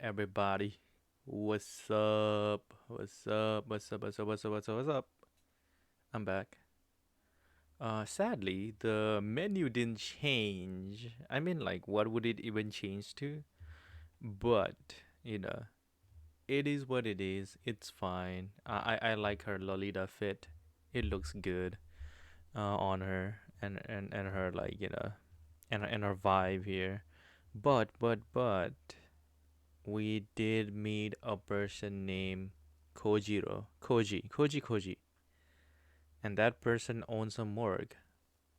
everybody? What's up? What's up? What's up? What's up? What's up? What's up? What's up? I'm back. Sadly, the menu didn't change. I mean, like, what would it even change to? But, you know, it is what it is. It's fine. I like her Lolita fit. It looks good on her and her, like, and her vibe here. But, we did meet a person named Koji, and that person owns a morgue.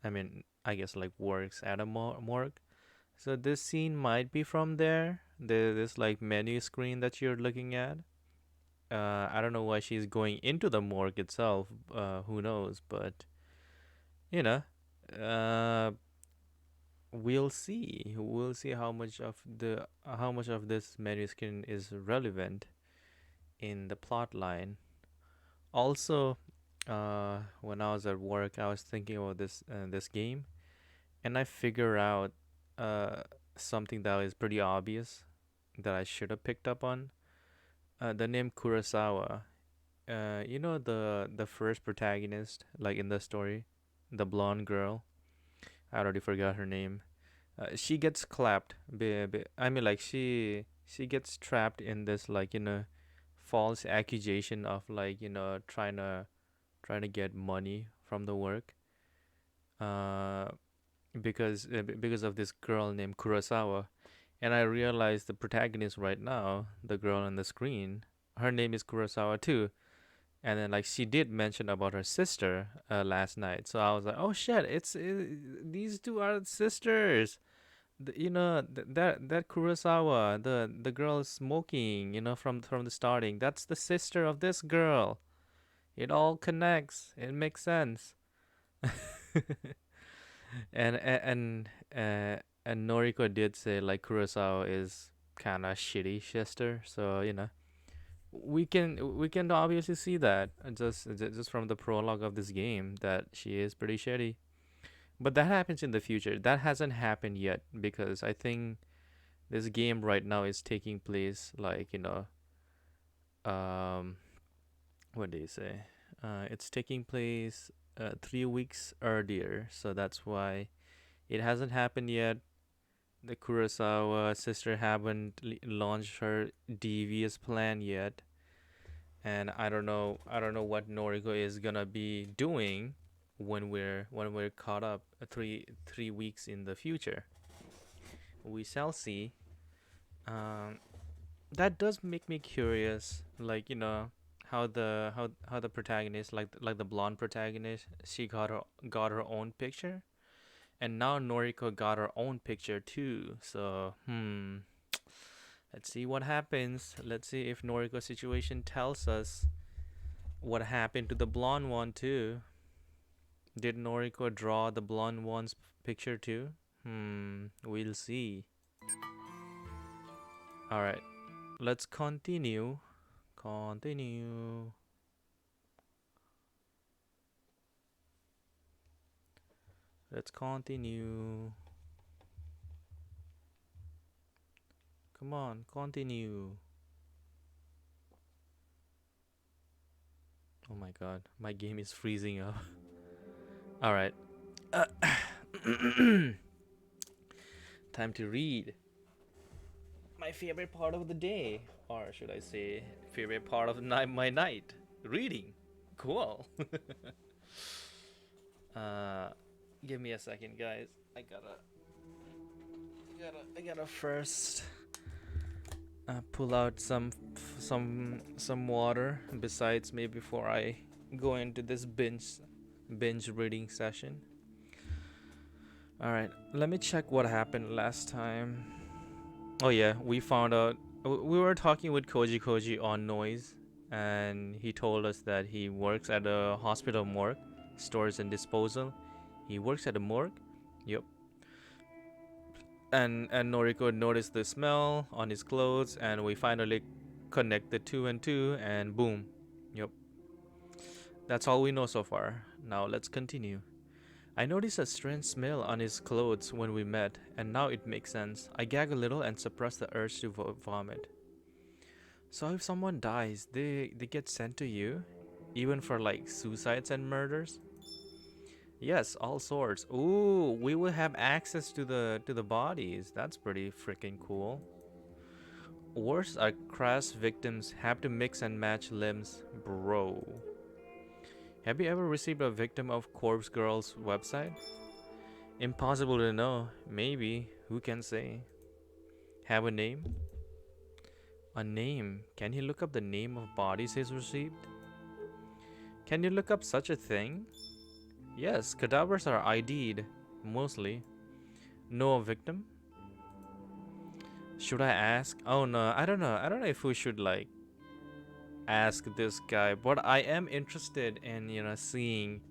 I mean, I guess like works at a morgue. So this scene might be from there. This like menu screen that you're looking at. I don't know why she's going into the morgue itself. Who knows? But you know, uh, we'll see. We'll see how much of this menu screen is relevant in the plot line. Also, when I was at work, I was thinking about this game, and I figure out uh, something that is pretty obvious that I should have picked up on. The name Kurosawa. You know the first protagonist, like in the story, the blonde girl. I already forgot her name. She gets clapped. I mean, like she gets trapped in this like false accusation of like trying to get money from the work. Uh, because of this girl named Kurosawa, and I realized the protagonist right now, the girl on the screen, her name is Kurosawa too. And then like she did mention about her sister last night, so I was like, oh shit, these two are sisters. That Kurosawa, the girl smoking, from the starting, that's the sister of this girl. It all connects. It makes sense. And Noriko did say like Kurosawa is kind of shitty sister, so we can obviously see that just from the prologue of this game that she is pretty shitty. But that happens in the future. That hasn't happened yet because I think this game right now is taking place like um what do you say? It's taking place 3 weeks earlier, so that's why it hasn't happened yet. The Kurosawa sister haven't launched her devious plan yet, and I don't know what Noriko is gonna be doing when we're caught up 3 weeks in the future. We shall see. Um, that does make me curious, like how the protagonist, like the blonde protagonist, she got her own picture, and now Noriko got her own picture too. So let's see what happens. Let's see if Noriko's situation tells us what happened to the blonde one too. Did Noriko draw the blonde one's picture too? We'll see. All right, let's continue. Continue. Let's continue. Come on, continue. Oh my god, my game is freezing up. All right. Time to read. My favorite part of the day, or should I say, favorite part of my night. Reading. Cool. uh, Give me a second, guys. I gotta first pull out some water besides me before I go into this binge reading session. All right, let me check what happened last time. Oh yeah, we found out. We were talking with Koji on noise, and he told us that he works at a hospital morgue, stores and disposal. He works at a morgue. Yep. And Noriko noticed the smell on his clothes, and we finally connected two and two, and boom. Yep. That's all we know so far. Now let's continue. I noticed a strange smell on his clothes when we met, and now it makes sense. I gag a little and suppress the urge to vomit. So if someone dies, they get sent to you, even for like suicides and murders. Yes, all sorts. Ooh, we will have access to the bodies. That's pretty freaking cool. Worse are crash victims have to mix and match limbs, bro. Have you ever received a victim of Corpse Girl's website? Impossible to know. Maybe. Who can say? Have a name? A name. Can he look up the name of bodies he's received? Can you look up such a thing? Yes, cadavers are ID'd, mostly. No victim? Should I ask? Oh no, I don't know. I don't know if we should like ask this guy, but I am interested in, seeing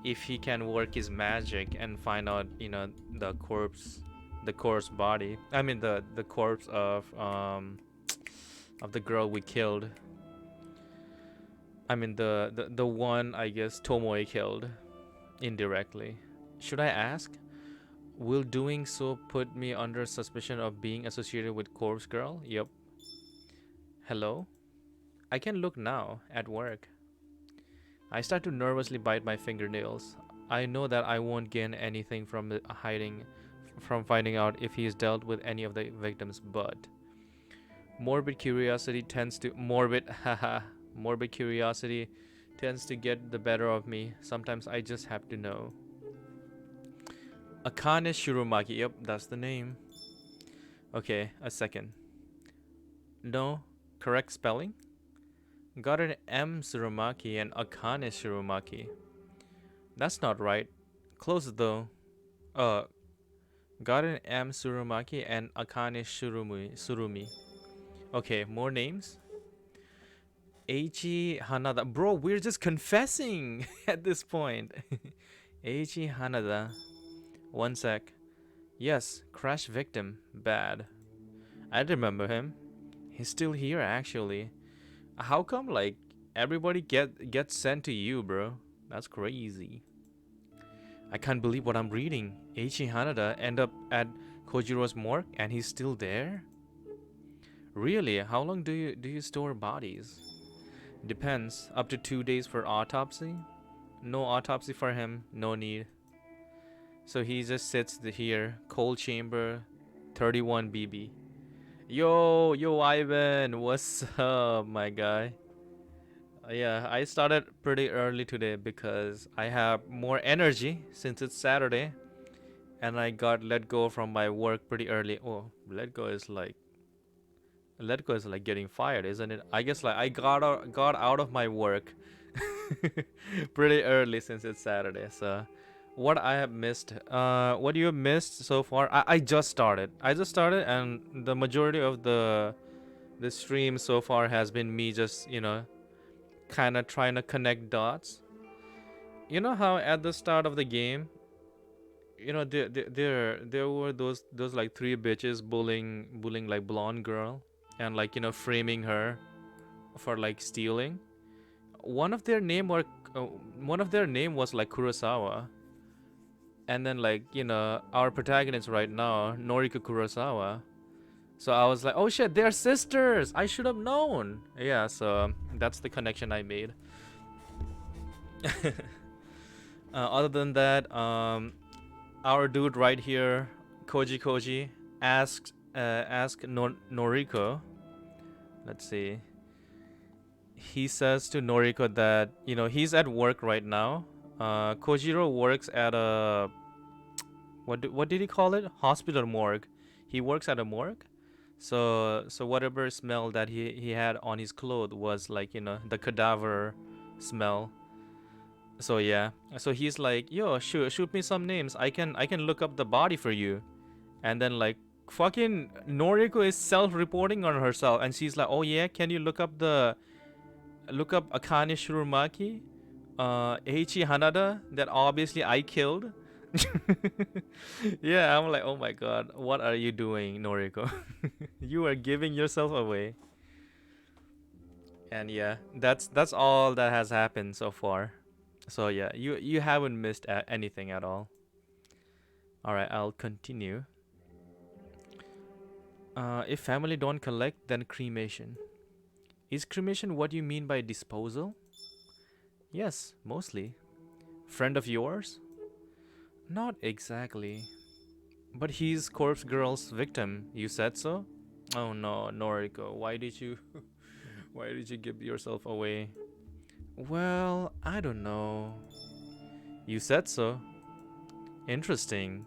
if he can work his magic and find out, the corpse body. I mean the corpse of the girl we killed. I mean the one I guess Tomoe killed indirectly. Should I ask? Will doing so put me under suspicion of being associated with corpse girl? Yep. Hello? I can look now at work. I start to nervously bite my fingernails. I know that I won't gain anything from from finding out if he's dealt with any of the victims, but morbid curiosity tends to morbid curiosity tends to get the better of me. Sometimes I just have to know. Akane Shiromaki. Yep, that's the name. Okay, a second. No, correct spelling? Got an M Shiromaki and Akane Shiromaki. That's not right. Close though. Uh, got an M Surumaki and Akane Surumi. Okay, more names. Eiichi Hanada. Bro, we're just confessing at this point. Eiichi Hanada. One sec. Yes, crash victim. Bad. I remember him. He's still here actually. How come like everybody gets sent to you, bro? That's crazy. I can't believe what I'm reading. Eiichi Hanada end up at Kojiro's morgue and he's still there? Really? How long do you store bodies? Depends. Up to 2 days for autopsy? No autopsy for him. No need. So he just sits here. Cold chamber. 31 BB. Yo, Ivan. What's up, my guy? Yeah, I started pretty early today because I have more energy since it's Saturday and I got let go from my work pretty early. Oh, let go is like getting fired, isn't it? I guess like I got out of my work pretty early since it's Saturday. So, what I have missed? What you have missed so far? I just started. And the majority of the stream so far has been me just kind of trying to connect dots. You know how at the start of the game, there were those like three bitches bullying like blonde girl and like framing her for like stealing. One of their name were one of their name was like Kurosawa, and then like our protagonist right now Noriko Kurosawa. So I was like, oh shit, they're sisters. I should have known. Yeah, so that's the connection I made. Other than that, our dude right here, Koji, asked Noriko. Let's see. He says to Noriko that he's at work right now. Kojiro works at a what did he call it? Hospital morgue. He works at a morgue. So whatever smell that he had on his clothes was like the cadaver smell. So yeah, so he's like, yo, shoot me some names. I can look up the body for you. And then like fucking Noriko is self-reporting on herself, and she's like, oh yeah, can you look up Akane Shurumaki, Eiichi Hanada that obviously I killed. Yeah, I'm like, oh my god, what are you doing, Noriko? You are giving yourself away. And yeah, that's all that has happened so far. So yeah, you haven't missed anything at all. All right, I'll continue. If family don't collect, then cremation. Is cremation what you mean by disposal? Yes, mostly. Friend of yours? Not exactly. But he's Corpse Girl's victim. You said so? Oh no, Noriko, why did you why did you give yourself away? Well, I don't know. You said so. Interesting.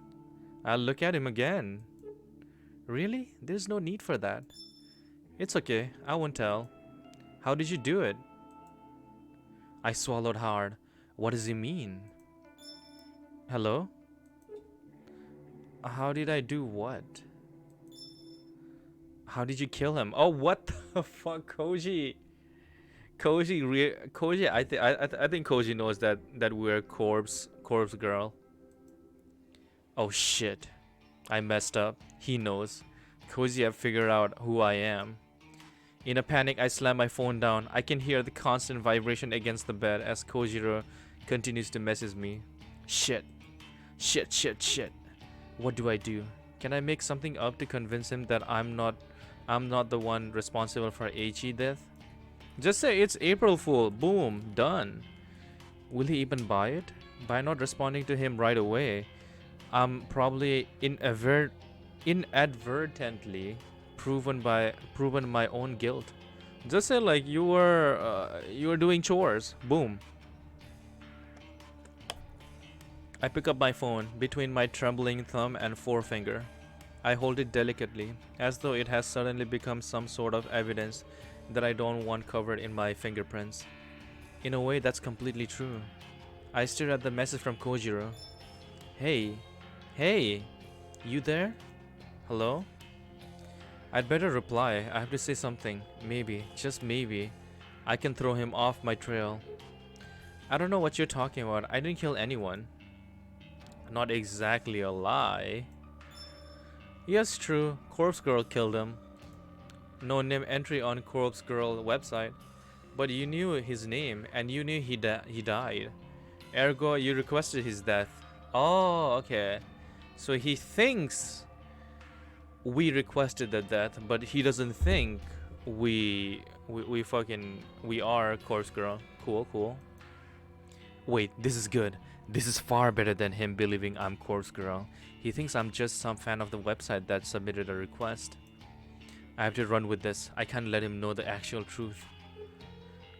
I'll look at him again. Really? There's no need for that. It's okay, I won't tell. How did you do it? I swallowed hard. What does he mean? Hello? How did I do what? How did you kill him? Oh, what the fuck, Koji? Koji. I think Koji knows that we're corpse girl. Oh shit! I messed up. He knows. Koji have figured out who I am. In a panic, I slam my phone down. I can hear the constant vibration against the bed as Kojiro continues to message me. Shit. Shit, shit, shit. What do I do? Can I make something up to convince him that I'm not the one responsible for Eiichi death? Just say it's April Fool. Boom. Done. Will he even buy it? By not responding to him right away, I'm probably inadvertently proven my own guilt. Just say like you were doing chores. Boom. I pick up my phone between my trembling thumb and forefinger. I hold it delicately, as though it has suddenly become some sort of evidence that I don't want covered in my fingerprints. In a way, that's completely true. I stare at the message from Kojiro. Hey, hey, you there? Hello? I'd better reply. I have to say something. Maybe, just maybe, I can throw him off my trail. I don't know what you're talking about. I didn't kill anyone. Not exactly a lie. Yes, true. Corpse Girl killed him. No name entry on Corpse Girl website. But you knew his name and you knew he died. Ergo, you requested his death. Oh, okay. So he thinks we requested the death, but he doesn't think we are Corpse Girl. Cool, cool. Wait, this is good. This is far better than him believing I'm Corpse Girl. He thinks I'm just some fan of the website that submitted a request. I have to run with this. I can't let him know the actual truth.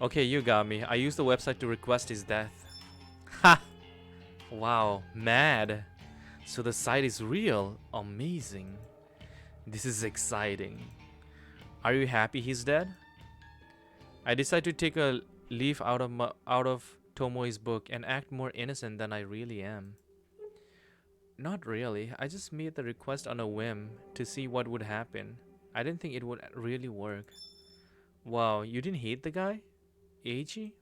Okay, you got me. I used the website to request his death. Ha! Wow, mad. So the site is real. Amazing. This is exciting. Are you happy he's dead? I decide to take a leaf out of Tomoe's book and act more innocent than I really am. Not really. I just made the request on a whim to see what would happen. I didn't think it would really work. Wow, you didn't hate the guy? Eiichi?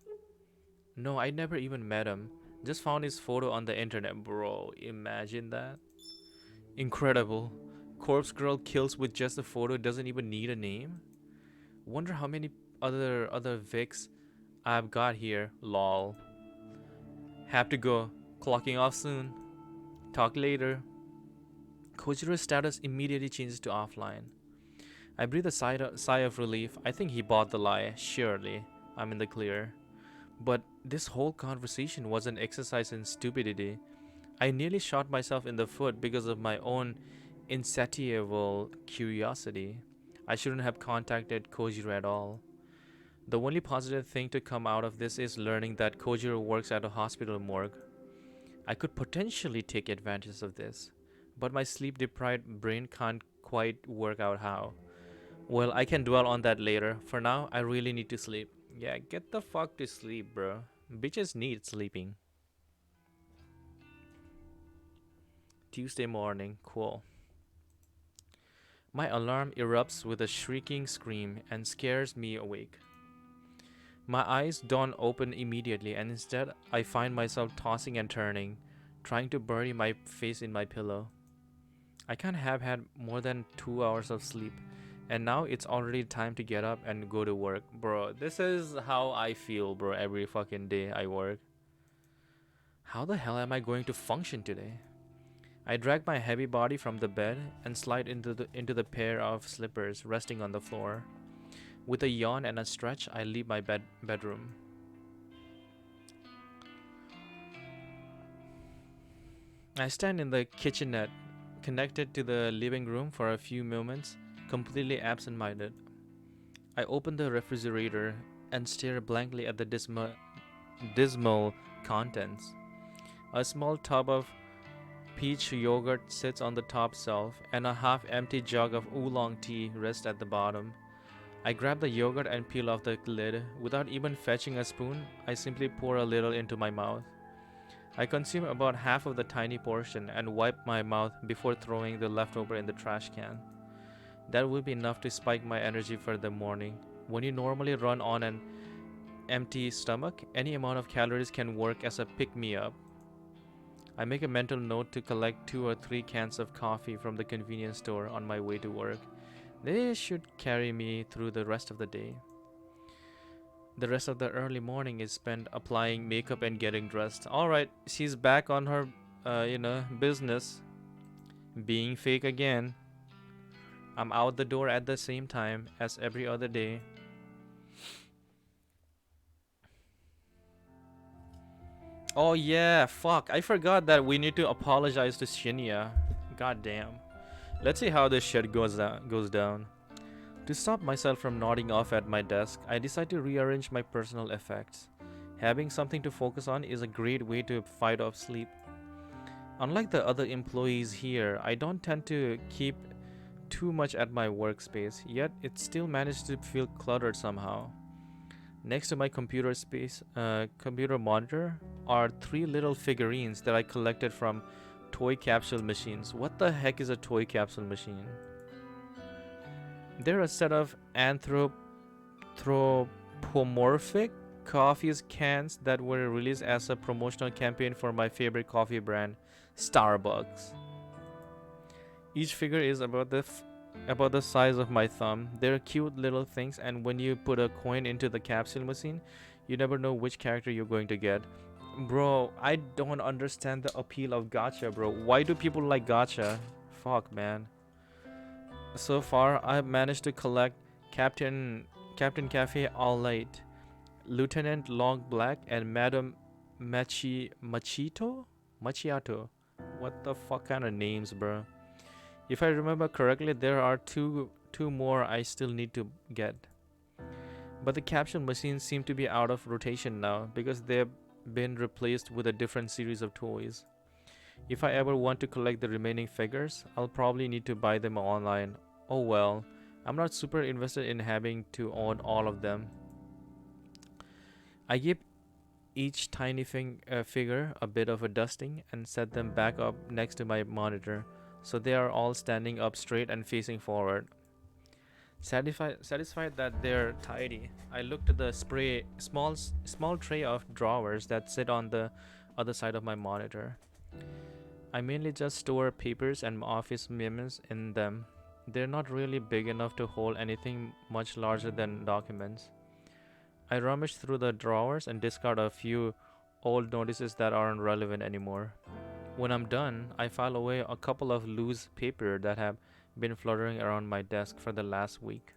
No, I never even met him. Just found his photo on the internet. Bro, imagine that. Incredible. Corpse Girl kills with just a photo, doesn't even need a name? Wonder how many other Vics I've got here. Lol. Have to go. Clocking off soon. Talk later. Kojiro's status immediately changes to offline. I breathe a sigh of relief. I think he bought the lie. Surely. I'm in the clear. But this whole conversation was an exercise in stupidity. I nearly shot myself in the foot because of my own insatiable curiosity. I shouldn't have contacted Kojiro at all. The only positive thing to come out of this is learning that Kojiro works at a hospital morgue. I could potentially take advantage of this, but my sleep-deprived brain can't quite work out how. Well, I can dwell on that later. For now, I really need to sleep. Yeah, get the fuck to sleep, bro. Bitches need sleeping. Tuesday morning. Cool. My alarm erupts with a shrieking scream and scares me awake. My eyes don't open immediately, and instead I find myself tossing and turning, trying to bury my face in my pillow. I can't have had more than 2 hours of sleep, and now it's already time to get up and go to work. Bro, this is how I feel, bro, every fucking day I work. How the hell am I going to function today? I drag my heavy body from the bed and slide into the pair of slippers resting on the floor. With a yawn and a stretch, I leave my bedroom. I stand in the kitchenette, connected to the living room for a few moments, completely absent minded. I open the refrigerator and stare blankly at the dismal contents. A small tub of peach yogurt sits on the top shelf, and a half empty jug of oolong tea rests at the bottom. I grab the yogurt and peel off the lid. Without even fetching a spoon, I simply pour a little into my mouth. I consume about half of the tiny portion and wipe my mouth before throwing the leftover in the trash can. That will be enough to spike my energy for the morning. When you normally run on an empty stomach, any amount of calories can work as a pick-me-up. I make a mental note to collect 2 or 3 cans of coffee from the convenience store on my way to work. They should carry me through the rest of the day. The rest of the early morning is spent applying makeup and getting dressed. Alright, she's back on her, business. Being fake again. I'm out the door at the same time as every other day. Oh yeah, fuck. I forgot that we need to apologize to Shinya. God damn. Let's see how this shit goes down. To stop myself from nodding off at my desk, I decide to rearrange my personal effects. Having something to focus on is a great way to fight off sleep. Unlike the other employees here, I don't tend to keep too much at my workspace, yet it still managed to feel cluttered somehow. Next to my computer monitor are 3 little figurines that I collected from toy capsule machines. What the heck is a toy capsule machine? They're a set of anthropomorphic coffee cans that were released as a promotional campaign for my favorite coffee brand, Starbucks. Each figure is about the size of my thumb. They're cute little things, and when you put a coin into the capsule machine, you never know which character you're going to get. Bro, I don't understand the appeal of gacha, bro. Why do people like gacha? Fuck, man. So far, I've managed to collect Captain Cafe alot, Lieutenant Long Black, and Madam Macchiato. What the fuck kind of names, bro? If I remember correctly, there are two more I still need to get. But the capsule machines seem to be out of rotation now because they've been replaced with a different series of toys. If I ever want to collect the remaining figures, I'll probably need to buy them online. Oh well, I'm not super invested in having to own all of them. I give each tiny figure a bit of a dusting and set them back up next to my monitor, so they are all standing up straight and facing forward. Satisfied that they're tidy, I look to the small tray of drawers that sit on the other side of my monitor. I mainly just store papers and office memos in them. They're not really big enough to hold anything much larger than documents. I rummage through the drawers and discard a few old notices that aren't relevant anymore. When I'm done, I file away a couple of loose paper that have been fluttering around my desk for the last week.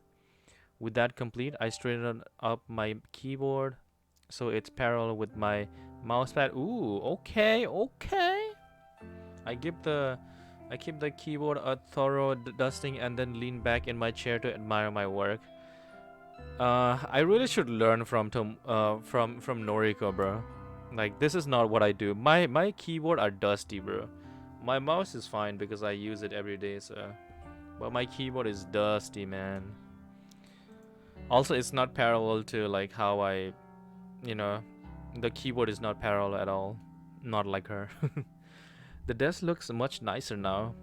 With that complete, I straighten up my keyboard so it's parallel with my mousepad. Ooh, okay. I keep the keyboard a thorough dusting and then lean back in my chair to admire my work. I really should learn from Noriko, bro. Like, this is not what I do. My keyboard are dusty, bro. My mouse is fine because I use it every day, so. But my keyboard is dusty, man. Also, it's not parallel to like how the keyboard is not parallel at all. Not like her. The desk looks much nicer now.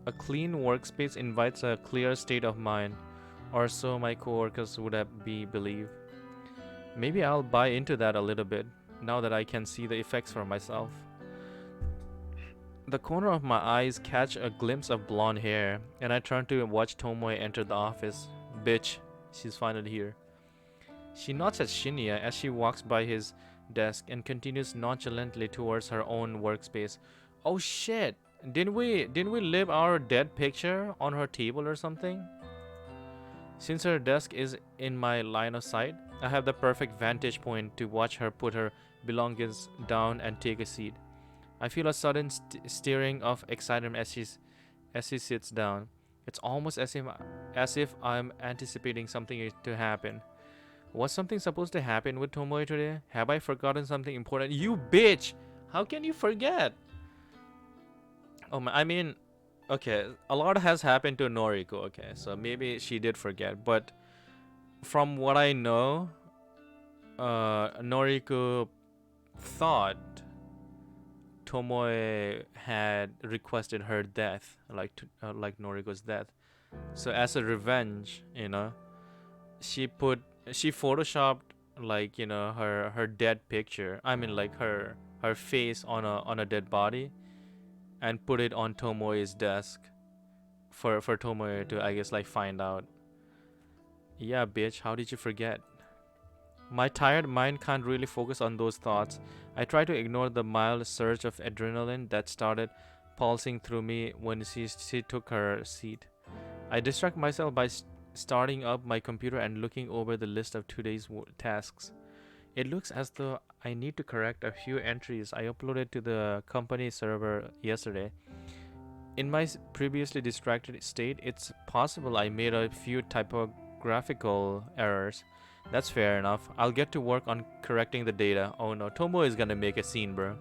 A clean workspace invites a clear state of mind, or so my coworkers would believe. Maybe I'll buy into that a little bit, now that I can see the effects for myself. The corner of my eyes catch a glimpse of blonde hair, and I turn to watch Tomoe enter the office. Bitch, she's finally here. She nods at Shinya as she walks by his desk and continues nonchalantly towards her own workspace. Oh shit! Didn't we leave our dead picture on her table or something? Since her desk is in my line of sight, I have the perfect vantage point to watch her put her belongings down and take a seat. I feel a sudden stirring of excitement as she sits down. It's almost as if I'm anticipating something to happen. Was something supposed to happen with Tomoe today? Have I forgotten something important? You bitch! How can you forget? Oh my, I mean, okay, a lot has happened to Noriko, okay, so maybe she did forget, but from what I know, Noriko thought Tomoe had requested her death, like Noriko's death. So as a revenge, she put she photoshopped her dead picture. I mean like her face on a dead body and put it on Tomoe's desk for Tomoe to I guess like find out. Yeah, bitch, how did you forget? My tired mind can't really focus on those thoughts. I try to ignore the mild surge of adrenaline that started pulsing through me when she took her seat. I distract myself by starting up my computer and looking over the list of today's tasks. It looks as though I need to correct a few entries I uploaded to the company server yesterday. In my previously distracted state, it's possible I made a few typographical errors. That's fair enough. I'll get to work on correcting the data. Oh no, Tomo is gonna make a scene, bro.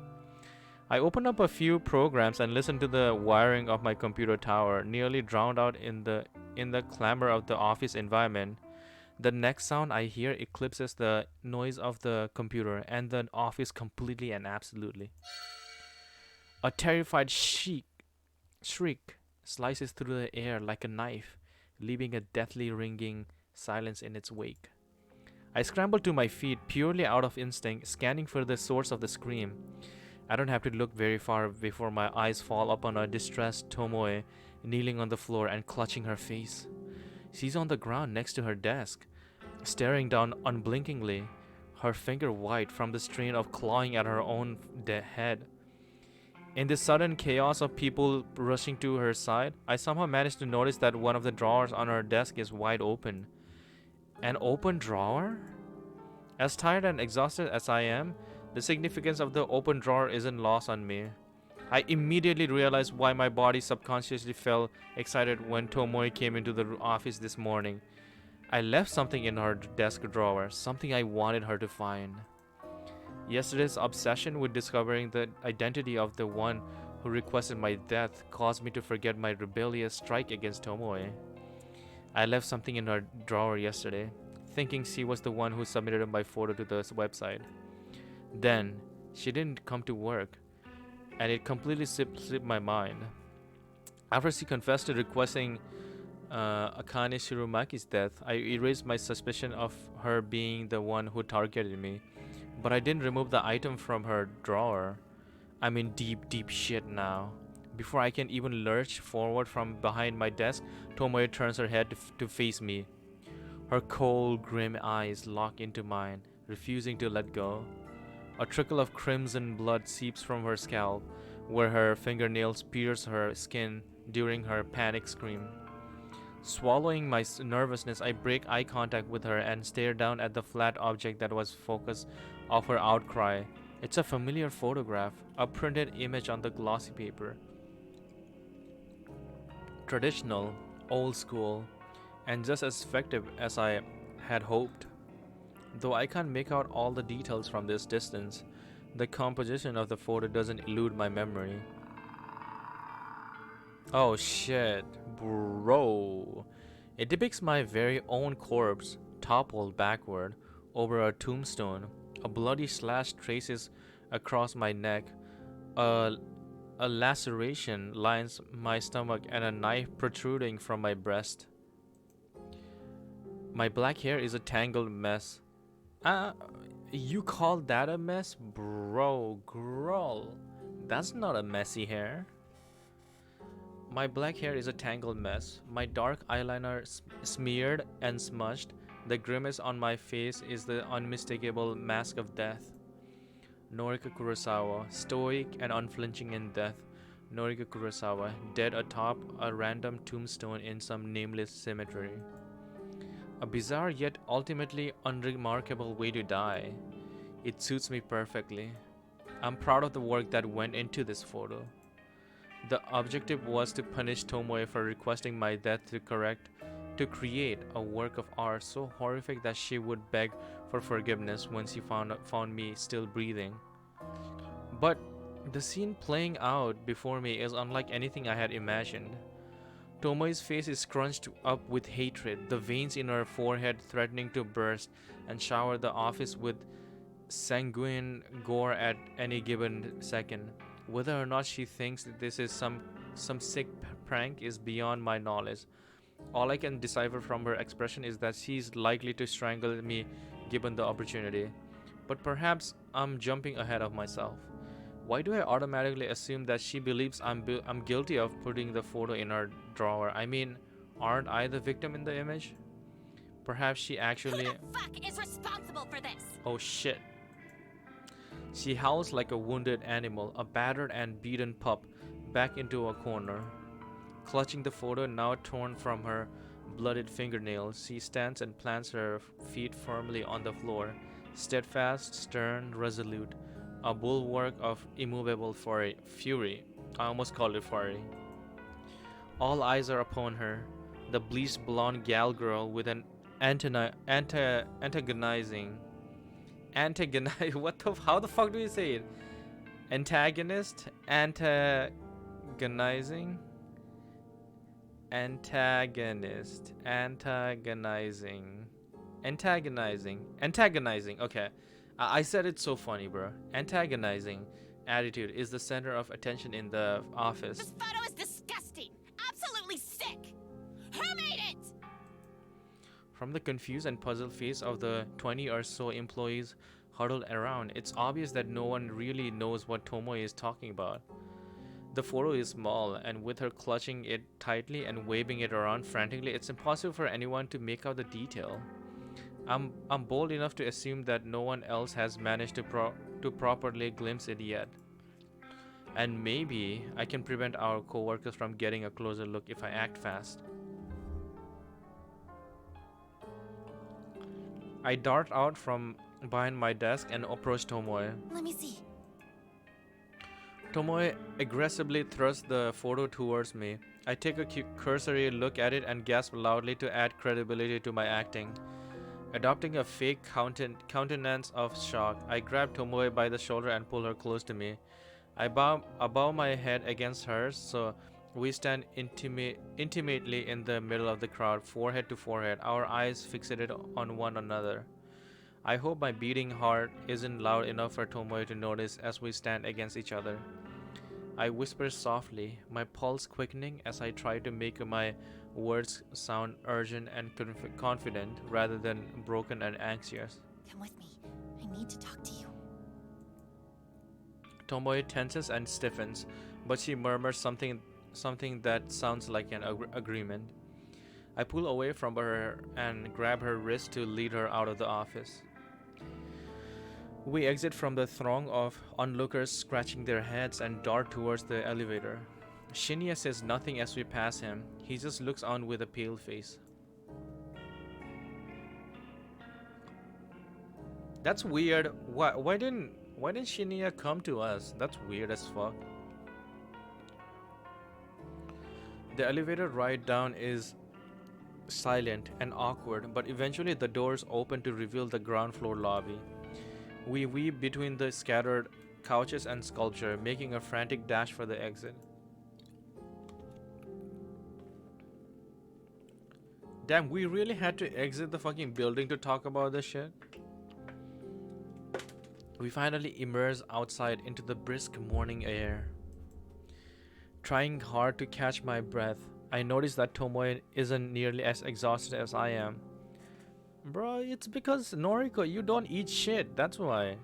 I opened up a few programs and listened to the wiring of my computer tower, nearly drowned out in the clamor of the office environment. The next sound I hear eclipses the noise of the computer and the office completely and absolutely. A terrified shriek slices through the air like a knife, leaving a deathly ringing silence in its wake. I scramble to my feet purely out of instinct, scanning for the source of the scream. I don't have to look very far before my eyes fall upon a distressed Tomoe kneeling on the floor and clutching her face. She's on the ground next to her desk, staring down unblinkingly, her finger white from the strain of clawing at her own head. In this sudden chaos of people rushing to her side, I somehow managed to notice that one of the drawers on her desk is wide open. An open drawer? As tired and exhausted as I am, the significance of the open drawer isn't lost on me. I immediately realized why my body subconsciously felt excited when Tomoe came into the office this morning. I left something in her desk drawer, something I wanted her to find. Yesterday's obsession with discovering the identity of the one who requested my death caused me to forget my rebellious strike against Tomoe. I left something in her drawer yesterday, thinking she was the one who submitted my photo to the website. Then, she didn't come to work, and it completely slipped my mind. After she confessed to requesting Akane Shiromaki's death, I erased my suspicion of her being the one who targeted me. But I didn't remove the item from her drawer. I'm in deep shit now. Before I can even lurch forward from behind my desk, Tomoe turns her head to face me. Her cold, grim eyes lock into mine, refusing to let go. A trickle of crimson blood seeps from her scalp, where her fingernails pierce her skin during her panic scream. Swallowing my nervousness, I break eye contact with her and stare down at the flat object that was focus of her outcry. It's a familiar photograph, a printed image on the glossy paper. Traditional, old school, and just as effective as I had hoped. Though I can't make out all the details from this distance, the composition of the photo doesn't elude my memory. Oh shit, bro. It depicts my very own corpse, toppled backward over a tombstone. A bloody slash traces across my neck. A laceration lines my stomach and a knife protruding from my breast. My black hair is a tangled mess. You call that a mess? Bro, girl. That's not a messy hair. My black hair is a tangled mess, my dark eyeliner smeared and smudged. The grimace on my face is the unmistakable mask of death. Noriko Kurosawa, stoic and unflinching in death. Noriko Kurosawa, dead atop a random tombstone in some nameless cemetery. A bizarre yet ultimately unremarkable way to die. It suits me perfectly. I'm proud of the work that went into this photo. The objective was to punish Tomoe for requesting my death to create a work of art so horrific that she would beg for forgiveness when she found me still breathing. But the scene playing out before me is unlike anything I had imagined. Tomoe's face is scrunched up with hatred, the veins in her forehead threatening to burst and shower the office with sanguine gore at any given second. Whether or not she thinks that this is some sick prank is beyond my knowledge. All I can decipher from her expression is that she's likely to strangle me given the opportunity. But perhaps I'm jumping ahead of myself. Why do I automatically assume that she believes I'm guilty of putting the photo in her drawer? I mean, aren't I the victim in the image? Perhaps she actually. Who the fuck is responsible for this? Oh shit. She howls like a wounded animal, a battered and beaten pup, back into a corner. Clutching the photo now torn from her blooded fingernails, she stands and plants her feet firmly on the floor, steadfast, stern, resolute, a bulwark of immovable fury. I almost called it fury. All eyes are upon her, the bleached blonde gal girl with an antagonizing. What the? How the fuck do you say it? Antagonist? Antagonizing? Antagonist. Antagonizing. Okay. I said it so funny, bro. Antagonizing attitude is the center of attention in the office. This photo is disgusting. Absolutely sick. Who made it? From the confused and puzzled face of the 20 or so employees huddled around, it's obvious that no one really knows what Tomoe is talking about. The photo is small, and with her clutching it tightly and waving it around frantically, it's impossible for anyone to make out the detail. I'm bold enough to assume that no one else has managed to properly glimpse it yet. And maybe I can prevent our coworkers from getting a closer look if I act fast. I dart out from behind my desk and approach Tomoe. Let me see. Tomoe aggressively thrusts the photo towards me. I take a cursory look at it and gasp loudly to add credibility to my acting. Adopting a fake countenance of shock, I grab Tomoe by the shoulder and pull her close to me. I bow my head against hers, so we stand intimately in the middle of the crowd, forehead to forehead, our eyes fixated on one another. I hope my beating heart isn't loud enough for Tomoe to notice as we stand against each other. I whisper softly, my pulse quickening as I try to make my words sound urgent and confident rather than broken and anxious. Come with me. I need to talk to you. Tomoe tenses and stiffens, but she murmurs something that sounds like an agreement. I pull away from her and grab her wrist to lead her out of the office. We exit from the throng of onlookers scratching their heads and dart towards the elevator. Shinya says nothing as we pass him. He just looks on with a pale face. That's weird. Why didn't Shinya come to us? That's weird as fuck. The elevator ride down is silent and awkward, but eventually the doors open to reveal the ground floor lobby. We weave between the scattered couches and sculpture, making a frantic dash for the exit. Damn, we really had to exit the fucking building to talk about this shit. We finally emerge outside into the brisk morning air. Trying hard to catch my breath, I notice that Tomoe isn't nearly as exhausted as I am. Bro, it's because Noriko, you don't eat shit. That's why.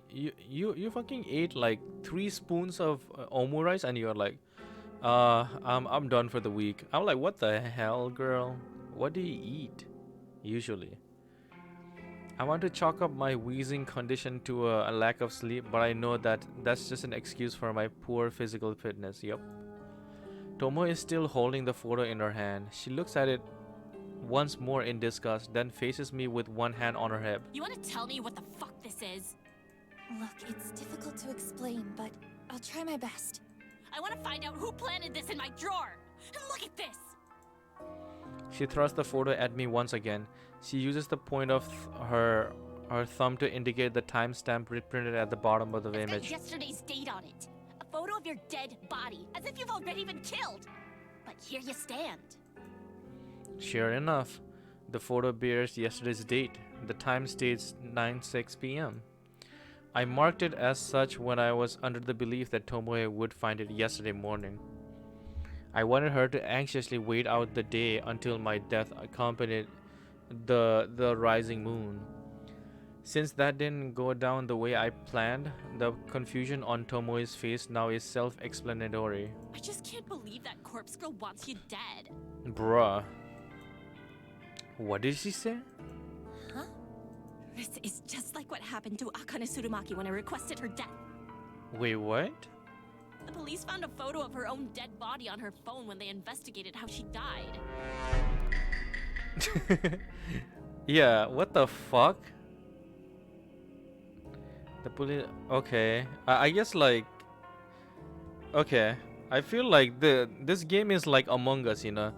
You fucking ate like 3 spoons of omu rice and you're like, I'm done for the week. I'm like, what the hell, girl? What do you eat usually? I want to chalk up my wheezing condition to a lack of sleep, but I know that that's just an excuse for my poor physical fitness. Yup. Tomo is still holding the photo in her hand. She looks at it once more in disgust, then faces me with one hand on her hip. You want to tell me what the fuck this is? Look, it's difficult to explain, but I'll try my best. I want to find out who planted this in my drawer. And look at this. She thrusts the photo at me once again. She uses the point of her thumb to indicate the timestamp reprinted at the bottom of the It's got image. yesterday's date on it. A photo of your dead body, as if you've already been killed. But here you stand. Sure enough, the photo bears yesterday's date. The time states 9:06 p.m. I marked it as such when I was under the belief that Tomoe would find it yesterday morning. I wanted her to anxiously wait out the day until my death accompanied the rising moon. Since that didn't go down the way I planned, the confusion on Tomoe's face now is self-explanatory. I just can't believe that corpse girl wants you dead. Bruh. What did she say? Huh? This is just like what happened to Akane Tsurumaki when I requested her death. Wait, what? The police found a photo of her own dead body on her phone when they investigated how she died. Yeah, what the fuck? The police. Okay, I guess like. Okay, I feel like this game is like Among Us, you know.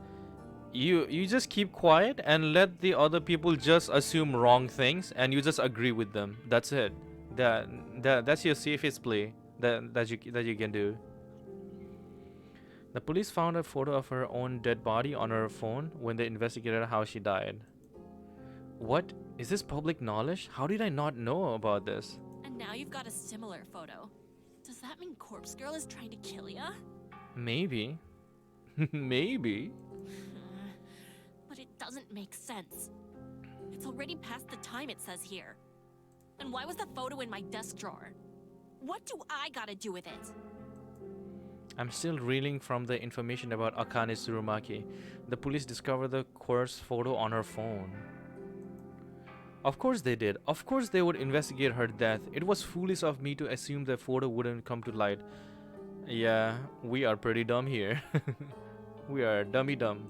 You just keep quiet and let the other people just assume wrong things, and you just agree with them. That's it. That's your safest play that you can do. The police found a photo of her own dead body on her phone when they investigated how she died. What? Is this public knowledge? How did I not know about this? And now you've got a similar photo. Does that mean Corpse Girl is trying to kill ya? Maybe. Maybe. But it doesn't make sense. It's already past the time it says here. And why was the photo in my desk drawer? What do I gotta do with it? I'm still reeling from the information about Akane Tsurumaki. The police discovered the corpse photo on her phone. Of course they did. Of course they would investigate her death. It was foolish of me to assume the photo wouldn't come to light. Yeah, we are pretty dumb here. We are dummy dumb.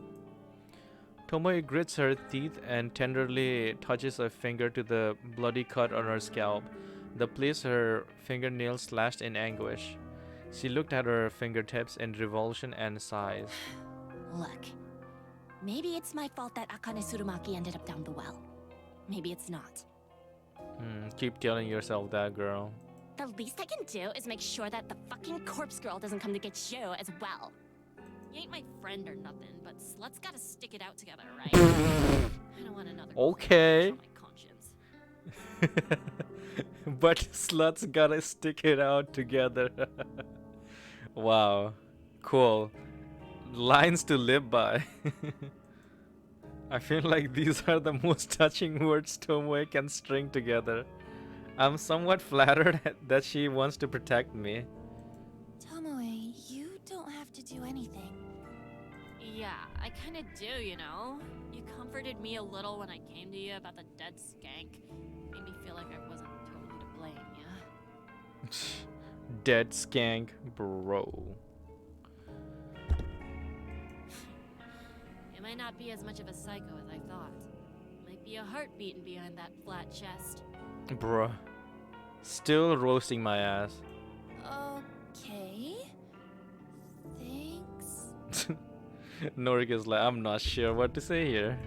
Tomoe grits her teeth and tenderly touches a finger to the bloody cut on her scalp, the place her fingernails slashed in anguish. She looked at her fingertips in revulsion and sighs. Look, maybe it's my fault that Akane Tsurumaki ended up down the well. Maybe it's not. Keep telling yourself that, girl. The least I can do is make sure that the fucking corpse girl doesn't come to get you as well. You ain't my friend or nothing, but sluts gotta stick it out together, right? I don't want another Okay. on my conscience. But sluts gotta stick it out together. Wow. Cool. Lines to live by. I feel like these are the most touching words Tomoe can string together. I'm somewhat flattered that she wants to protect me. Tomoe, you don't have to do anything. Yeah, I kinda do, you know? You comforted me a little when I came to you about the dead skank. Made me feel like I wasn't totally to blame, yeah? Dead skank, bro. It might not be as much of a psycho as I thought. Might be a heart beating behind that flat chest. Bruh. Still roasting my ass. Okay. Thanks. Norika's like, I'm not sure what to say here.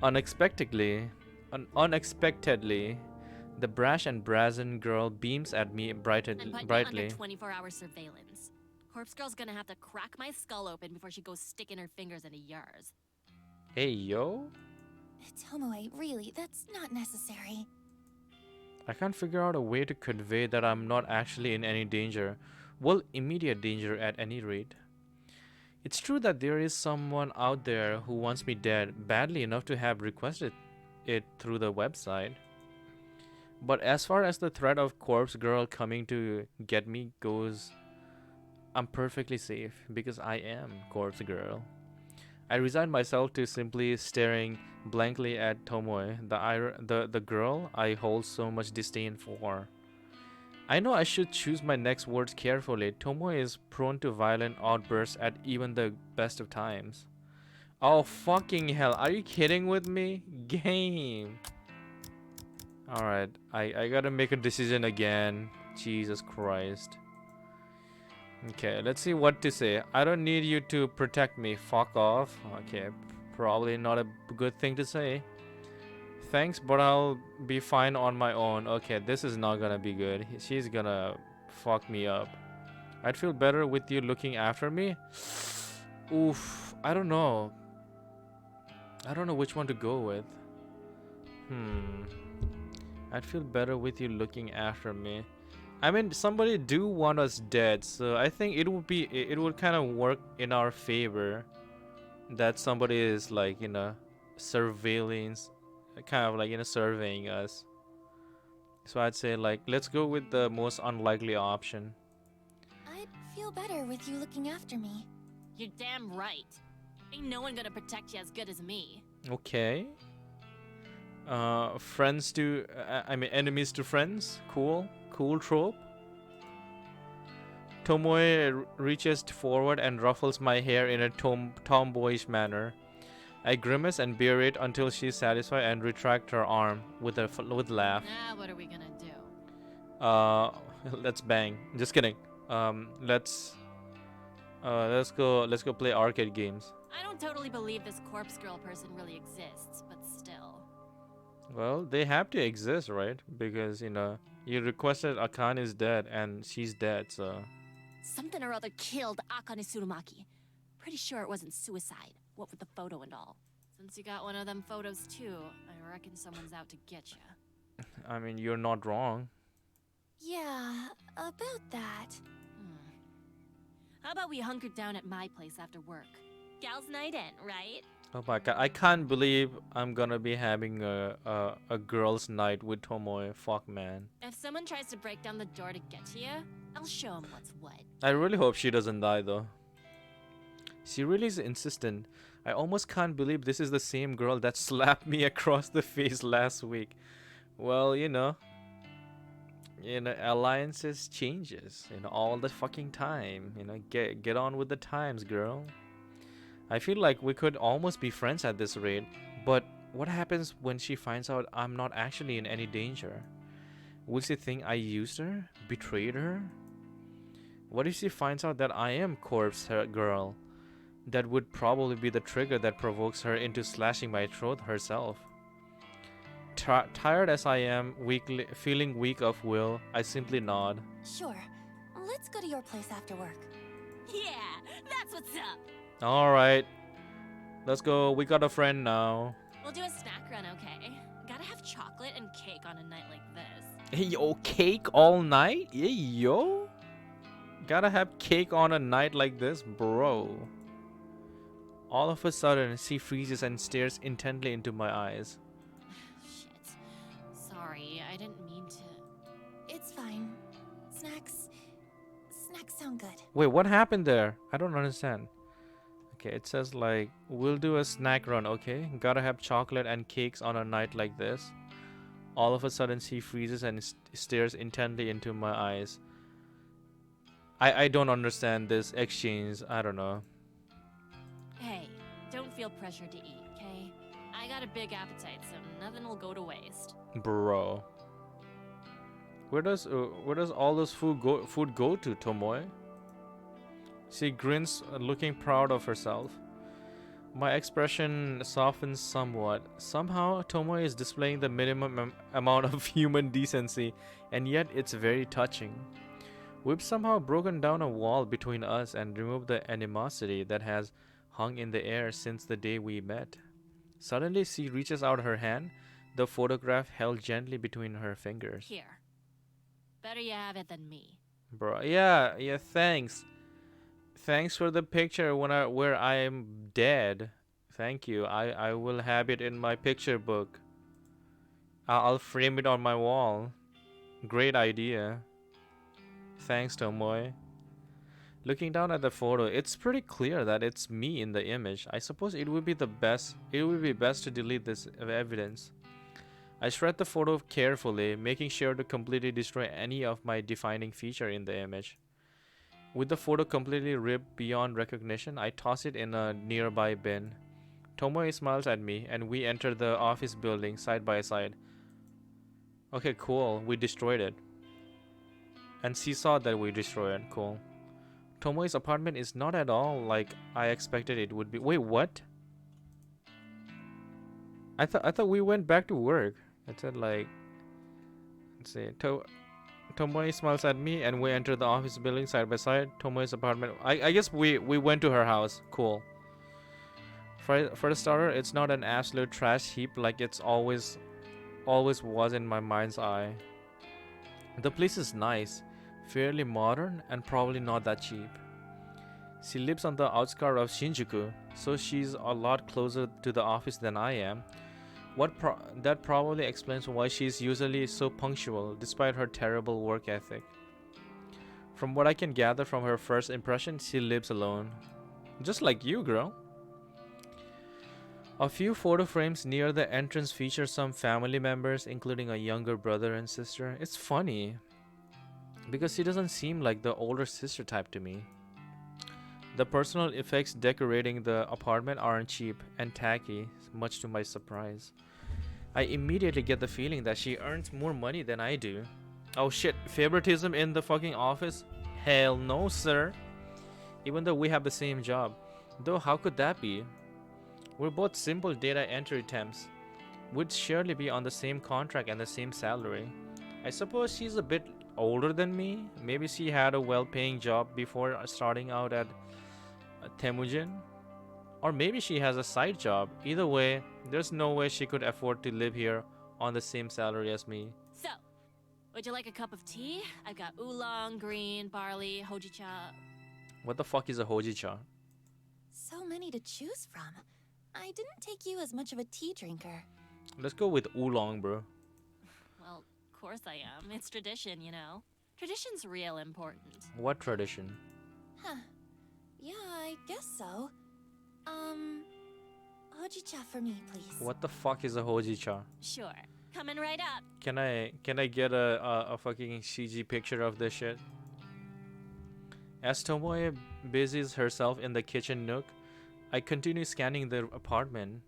Unexpectedly, the brash and brazen girl beams at me I'm putting it brightly. under 24-hour surveillance. Corpse Girl's gonna have to crack my skull open before she goes sticking her fingers into yours. Hey, yo. Tomoe, really, that's not necessary. I can't figure out a way to convey that I'm not actually in any danger. Well, immediate danger at any rate. It's true that there is someone out there who wants me dead badly enough to have requested it through the website. But as far as the threat of Corpse Girl coming to get me goes, I'm perfectly safe because I am Corpse Girl. I resign myself to simply staring blankly at Tomoe, the girl I hold so much disdain for. I know I should choose my next words carefully. Tomoe is prone to violent outbursts at even the best of times. Oh, fucking hell. Are you kidding with me? Game. Alright, I gotta make a decision again. Jesus Christ. Okay, let's see what to say. I don't need you to protect me. Fuck off. Okay, probably not a good thing to say. Thanks, but I'll be fine on my own. Okay, this is not gonna be good. She's gonna fuck me up. I'd feel better with you looking after me. Oof, I don't know. I don't know which one to go with. I'd feel better with you looking after me. I mean, somebody do want us dead, so I think it would kind of work in our favor that somebody is like, surveillance, kind of like, surveying us. So I'd say like, let's go with the most unlikely option. I'd feel better with you looking after me. You're damn right. Ain't no one gonna protect you as good as me. Okay. Friends to, I mean, enemies to friends. Cool trope. Tomoe reaches forward and ruffles my hair in a tomboyish manner. I grimace and bear it until she's satisfied and retract her arm with a laugh. What are we gonna do? Let's bang. Just kidding. Let's go play arcade games. I don't totally believe this corpse girl person really exists, but still. Well, they have to exist, right? Because you requested Akane is dead and she's dead, so. Something or other killed Akane Tsurumaki. Pretty sure it wasn't suicide, what with the photo and all. Since you got one of them photos too, I reckon someone's out to get you. I mean, you're not wrong. Yeah, about that. How about we hunker down at my place after work? Gals night in, right? Oh my god, I can't believe I'm gonna be having a girls' night with Tomoe. Fuck, man. If someone tries to break down the door to get to you, I'll show them what's what. I really hope she doesn't die though. She really is insistent. I almost can't believe this is the same girl that slapped me across the face last week. Well, alliances changes, all the fucking time. Get on with the times, girl. I feel like we could almost be friends at this rate, but what happens when she finds out I'm not actually in any danger? Will she think I used her? Betrayed her? What if she finds out that I am corpse girl? That would probably be the trigger that provokes her into slashing my throat herself. Tired as I am, feeling weak of will, I simply nod. Sure. Let's go to your place after work. Yeah, that's what's up. Alright. Let's go. We got a friend now. We'll do a snack run, okay? Gotta have chocolate and cake on a night like this. Hey, yo, cake all night? Yeah, yo. Gotta have cake on a night like this, bro. All of a sudden, she freezes and stares intently into my eyes. Shit. Sorry, I didn't mean to. It's fine. Snacks sound good. Wait, what happened there? I don't understand. Okay, it says like, we'll do a snack run, okay? Gotta have chocolate and cakes on a night like this. All of a sudden, she freezes and stares intently into my eyes. I don't understand this exchange. I don't know. Hey, don't feel pressured to eat, okay? I got a big appetite, so nothing will go to waste. Bro. Where does all this food go to, Tomoe? She grins, looking proud of herself. My expression softens somewhat. Somehow, Tomoe is displaying the minimum amount of human decency, and yet it's very touching. We've somehow broken down a wall between us and removed the animosity that has hung in the air since the day we met. Suddenly, she reaches out her hand, the photograph held gently between her fingers. Here. Better you have it than me. Bro, yeah, thanks. Thanks for the picture where I'm dead. Thank you. I will have it in my picture book. I'll frame it on my wall. Great idea. Thanks, Tomoe. Looking down at the photo, it's pretty clear that it's me in the image. I suppose it would be best to delete this evidence. I shred the photo carefully, making sure to completely destroy any of my defining feature in the image. With the photo completely ripped beyond recognition, I toss it in a nearby bin. Tomoe smiles at me, and we enter the office building side by side. Okay, cool. We destroyed it. And she saw that we destroyed it. Cool. Tomoe's apartment is not at all like I expected it would be. Wait, what? I thought we went back to work. I said like, let's see. Tomoe smiles at me, and we enter the office building side by side. Tomoe's apartment. I guess we went to her house. Cool. For the starter, it's not an absolute trash heap like it's always was in my mind's eye. The place is nice, fairly modern, and probably not that cheap. She lives on the outskirts of Shinjuku, so she's a lot closer to the office than I am. That probably explains why she's usually so punctual despite her terrible work ethic. From what I can gather from her first impression, she lives alone. Just like you, girl. A few photo frames near the entrance feature some family members, including a younger brother and sister. It's funny, because she doesn't seem like the older sister type to me. The personal effects decorating the apartment aren't cheap and tacky, much to my surprise. I immediately get the feeling that she earns more money than I do. Oh shit, favoritism in the fucking office? Hell no, sir. Even though we have the same job. Though how could that be? We're both simple data entry temps. We'd surely be on the same contract and the same salary. I suppose she's a bit older than me. Maybe she had a well-paying job before starting out at Temujin. Or maybe she has a side job. Either way, there's no way she could afford to live here on the same salary as me. So, would you like a cup of tea? I've got oolong, green, barley, hojicha. What the fuck is a hojicha? So many to choose from. I didn't take you as much of a tea drinker. Let's go with oolong, bro. Well, of course I am. It's tradition, you know. Tradition's real important. What tradition? Huh. Yeah, I guess so. Hojicha for me, please. What the fuck is a hojicha? Sure. Coming right up. Can I get a fucking CG picture of this shit? As Tomoe busies herself in the kitchen nook, I continue scanning the apartment.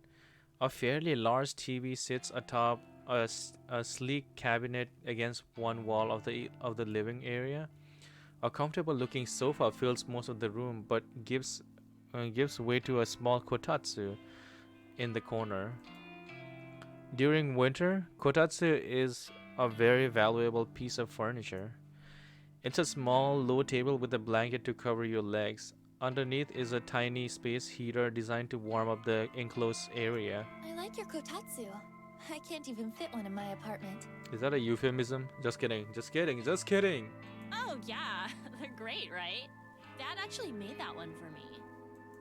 A fairly large TV sits atop a sleek cabinet against one wall of the living area. A comfortable-looking sofa fills most of the room, but gives way to a small kotatsu in the corner. During winter, kotatsu is a very valuable piece of furniture. It's a small, low table with a blanket to cover your legs. Underneath is a tiny space heater designed to warm up the enclosed area. I like your kotatsu. I can't even fit one in my apartment. Is that a euphemism? Just kidding, just kidding, just kidding. Oh, yeah. They're great, right? Dad actually made that one for me.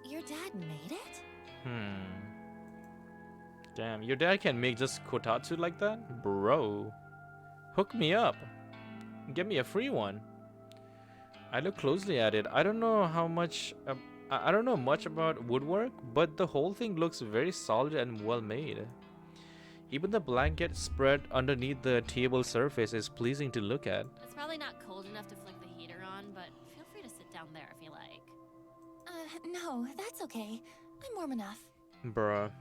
Your dad made it? Damn, your dad can make just kotatsu like that? Bro. Hook me up. Give me a free one. I look closely at it. I don't know much about woodwork, but the whole thing looks very solid and well made. Even the blanket spread underneath the table surface is pleasing to look at. It's probably not cold enough to flick the heater on, but feel free to sit down there if you like. No, that's okay. I'm warm enough. Bruh.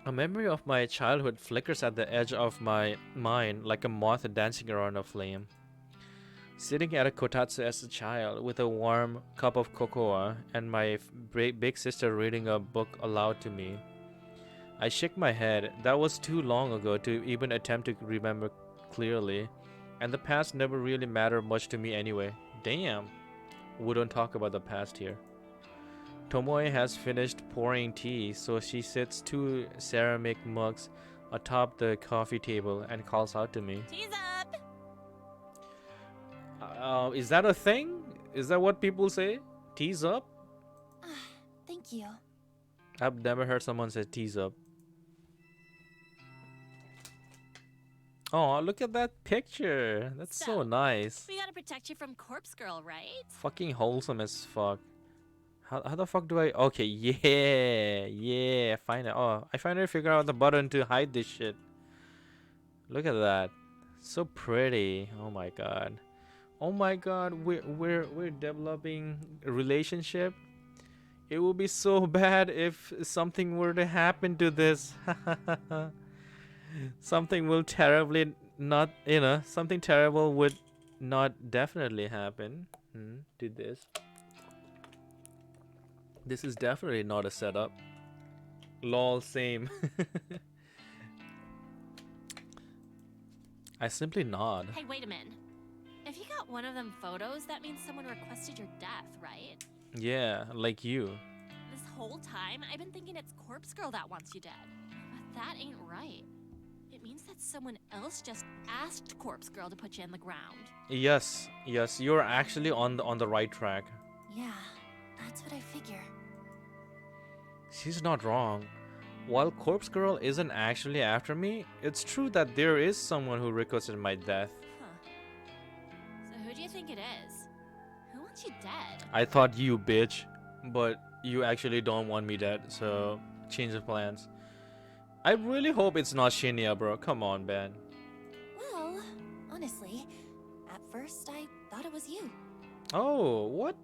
A memory of my childhood flickers at the edge of my mind like a moth dancing around a flame. Sitting at a kotatsu as a child with a warm cup of cocoa and my big sister reading a book aloud to me. I shake my head. That was too long ago to even attempt to remember clearly, and the past never really mattered much to me anyway. Damn. We don't talk about the past here. Tomoe has finished pouring tea, so she sits two ceramic mugs atop the coffee table and calls out to me. Tease up! Is that a thing? Is that what people say? Tease up? Thank you. I've never heard someone say tease up. Oh, look at that picture. That's so nice. We gotta protect you from Corpse Girl, right? Fucking wholesome as fuck. How the fuck do I... Okay, yeah. I finally figured out the button to hide this shit. Look at that. So pretty. Oh my god. Oh my god, we're developing a relationship. It would be so bad if something were to happen to this. Something will terribly not, something terrible would not definitely happen to this. This is definitely not a setup. Lol, same. I simply nod. Hey, wait a minute. If you got one of them photos, that means someone requested your death, right? Yeah, like you. This whole time, I've been thinking it's Corpse Girl that wants you dead. But that ain't right. It means that someone else just asked Corpse Girl to put you in the ground. Yes, you're actually on the right track. Yeah, that's what I figure. She's not wrong. While Corpse Girl isn't actually after me, it's true that there is someone who requested my death. Huh. So who do you think it is? Who wants you dead? I thought you, bitch. But you actually don't want me dead, so change of plans. I really hope it's not Shinya, bro. Come on, man. Well, honestly, at first I thought it was you. Oh, what?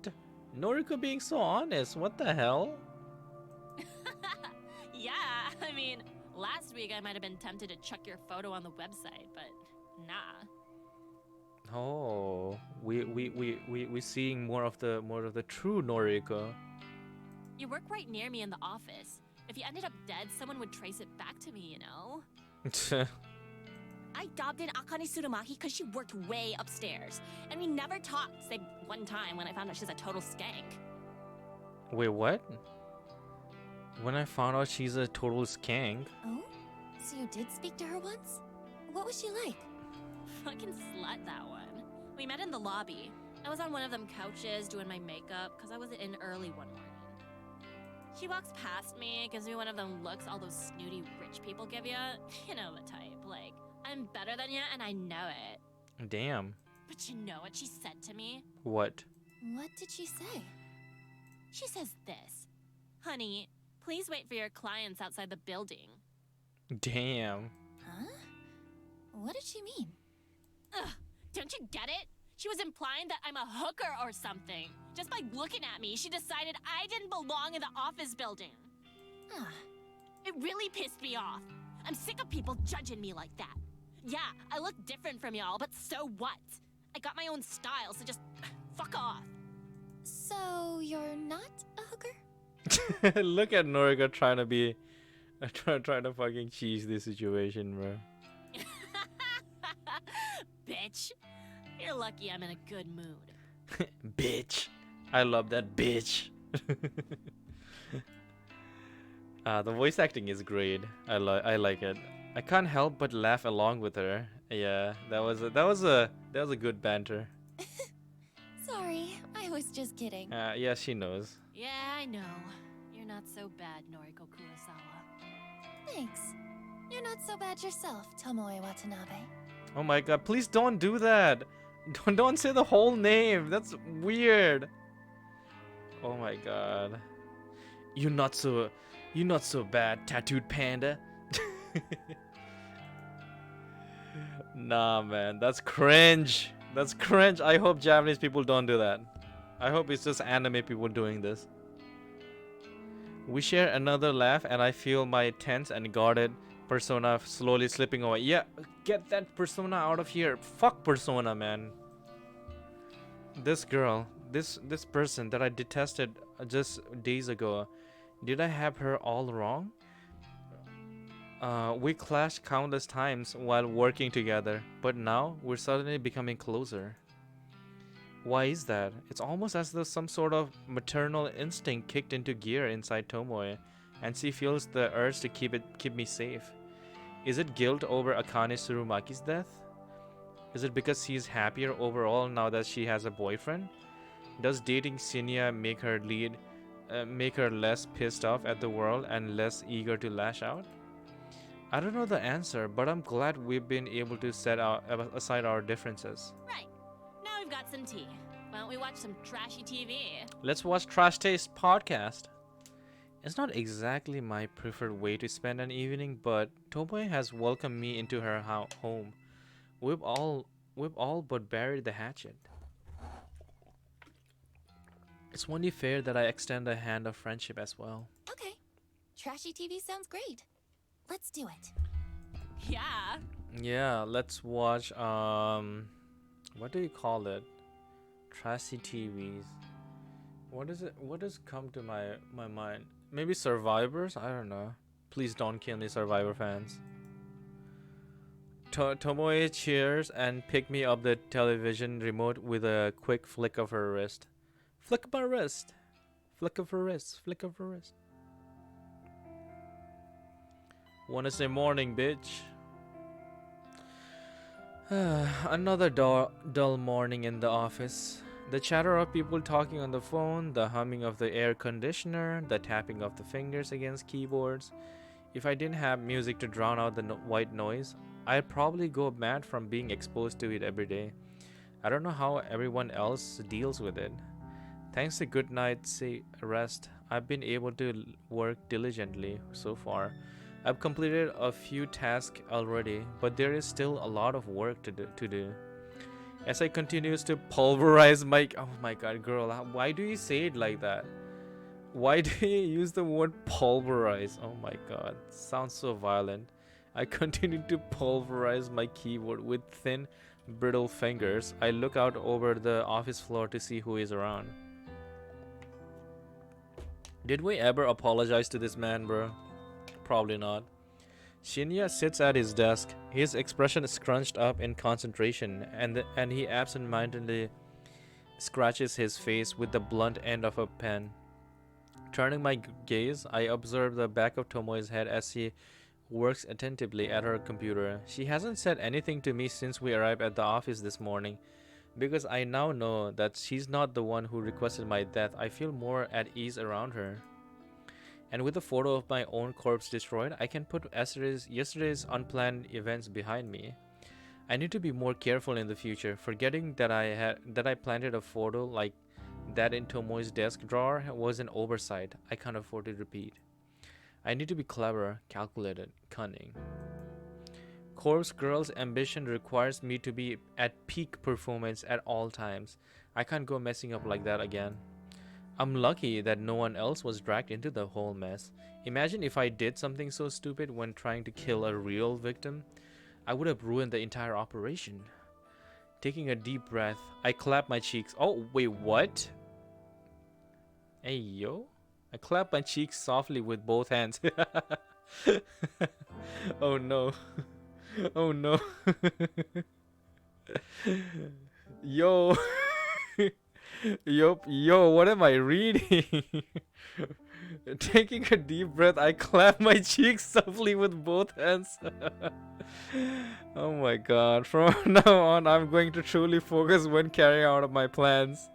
Noriko being so honest. What the hell? Yeah, I mean, last week I might have been tempted to chuck your photo on the website, but nah. Oh, we seeing more of the true Noriko. You work right near me in the office. If you ended up dead, someone would trace it back to me, you know? I dobbed in Akane Tsurumaki because she worked way upstairs. And we never talked, save one time when I found out she's a total skank. Wait, what? When I found out she's a total skank. Oh? So you did speak to her once? What was she like? Fucking slut, that one. We met in the lobby. I was on one of them couches doing my makeup because I was in early one morning. She walks past me, gives me one of them looks all those snooty rich people give you. You know the type, like, I'm better than you and I know it. Damn. But you know what she said to me? What? What did she say? She says this. Honey, please wait for your clients outside the building. Damn. Huh? What did she mean? Ugh, don't you get it? She was implying that I'm a hooker or something. Just by looking at me, she decided I didn't belong in the office building. Ah, It really pissed me off. I'm sick of people judging me like that. Yeah, I look different from y'all, but so what? I got my own style, so just fuck off. so you're not a hooker? Look at Noriko trying to be, trying to fucking cheese this situation, bro. Bitch. You're lucky I'm in a good mood. Bitch. I love that bitch. The voice acting is great. I like it. I can't help but laugh along with her. Yeah, that was a good banter. Sorry, I was just kidding. Yeah, she knows. Yeah, I know. You're not so bad, Noriko Kurosawa. Thanks. You're not so bad yourself, Tomoe Watanabe. Oh my god, please don't do that. Don't say the whole name. That's weird. Oh my god. You're not so bad, tattooed panda. Nah, man, that's cringe. That's cringe. I hope Japanese people don't do that. I hope it's just anime people doing this. We share another laugh and I feel my tense and guarded persona slowly slipping away. Yeah, get that persona out of here. Fuck persona, man. This girl, this person that I detested just days ago, did I have her all wrong? We clashed countless times while working together, but now we're suddenly becoming closer. Why is that? It's almost as though some sort of maternal instinct kicked into gear inside Tomoe, and she feels the urge to keep me safe. Is it guilt over Akane Tsurumaki's death? Is it because she's happier overall now that she has a boyfriend? Does dating Shinya make her less pissed off at the world and less eager to lash out? I don't know the answer, but I'm glad we've been able to set aside our differences. Right. Now we've got some tea. Why don't we watch some trashy TV? Let's watch Trash Taste podcast. It's not exactly my preferred way to spend an evening, but Tomoe has welcomed me into her home. We've all but buried the hatchet. It's only fair that I extend a hand of friendship as well. Okay. Trashy TV sounds great. Let's do it. Yeah. Yeah, let's watch what do you call it? Trashy TVs. What is it? What does come to my mind? Maybe Survivors? I don't know. Please don't kill me, Survivor fans. Tomoe cheers and pick me up the television remote with a quick flick of her wrist. Flick of my wrist. Flick of her wrist. Flick of her wrist. Wednesday morning, bitch. Another dull morning in the office. The chatter of people talking on the phone, the humming of the air conditioner, the tapping of the fingers against keyboards. If I didn't have music to drown out the white noise, I'd probably go mad from being exposed to it every day. I don't know how everyone else deals with it. Thanks to good night's rest, I've been able to work diligently so far. I've completed a few tasks already, but there is still a lot of work to do. As I continues to pulverize my oh my god, girl, why do you say it like that? Why do you use the word pulverize? Oh my god, sounds so violent. I continue to pulverize my keyboard with thin, brittle fingers. I look out over the office floor to see who is around. Did we ever apologize to this man, bro? Probably not. Shinya sits at his desk, his expression scrunched up in concentration, and he absent-mindedly scratches his face with the blunt end of a pen. Turning my gaze, I observe the back of Tomoe's head as she works attentively at her computer. She hasn't said anything to me since we arrived at the office this morning. Because I now know that she's not the one who requested my death, I feel more at ease around her. And with the photo of my own corpse destroyed, I can put yesterday's unplanned events behind me. I need to be more careful in the future, forgetting that I planted a photo like that in Tomoe's desk drawer was an oversight I can't afford to repeat. I need to be clever, calculated, cunning. Corpse Girl's ambition requires me to be at peak performance at all times. I can't go messing up like that again. I'm lucky that no one else was dragged into the whole mess. Imagine if I did something so stupid when trying to kill a real victim. I would have ruined the entire operation. Taking a deep breath, I clap my cheeks. Oh, wait, what? Hey, yo? I clap my cheeks softly with both hands. Oh no. Oh no. Yo. Yo, what am I reading? Taking a deep breath, I clap my cheeks softly with both hands. Oh my god. From now on, I'm going to truly focus when carrying out my plans.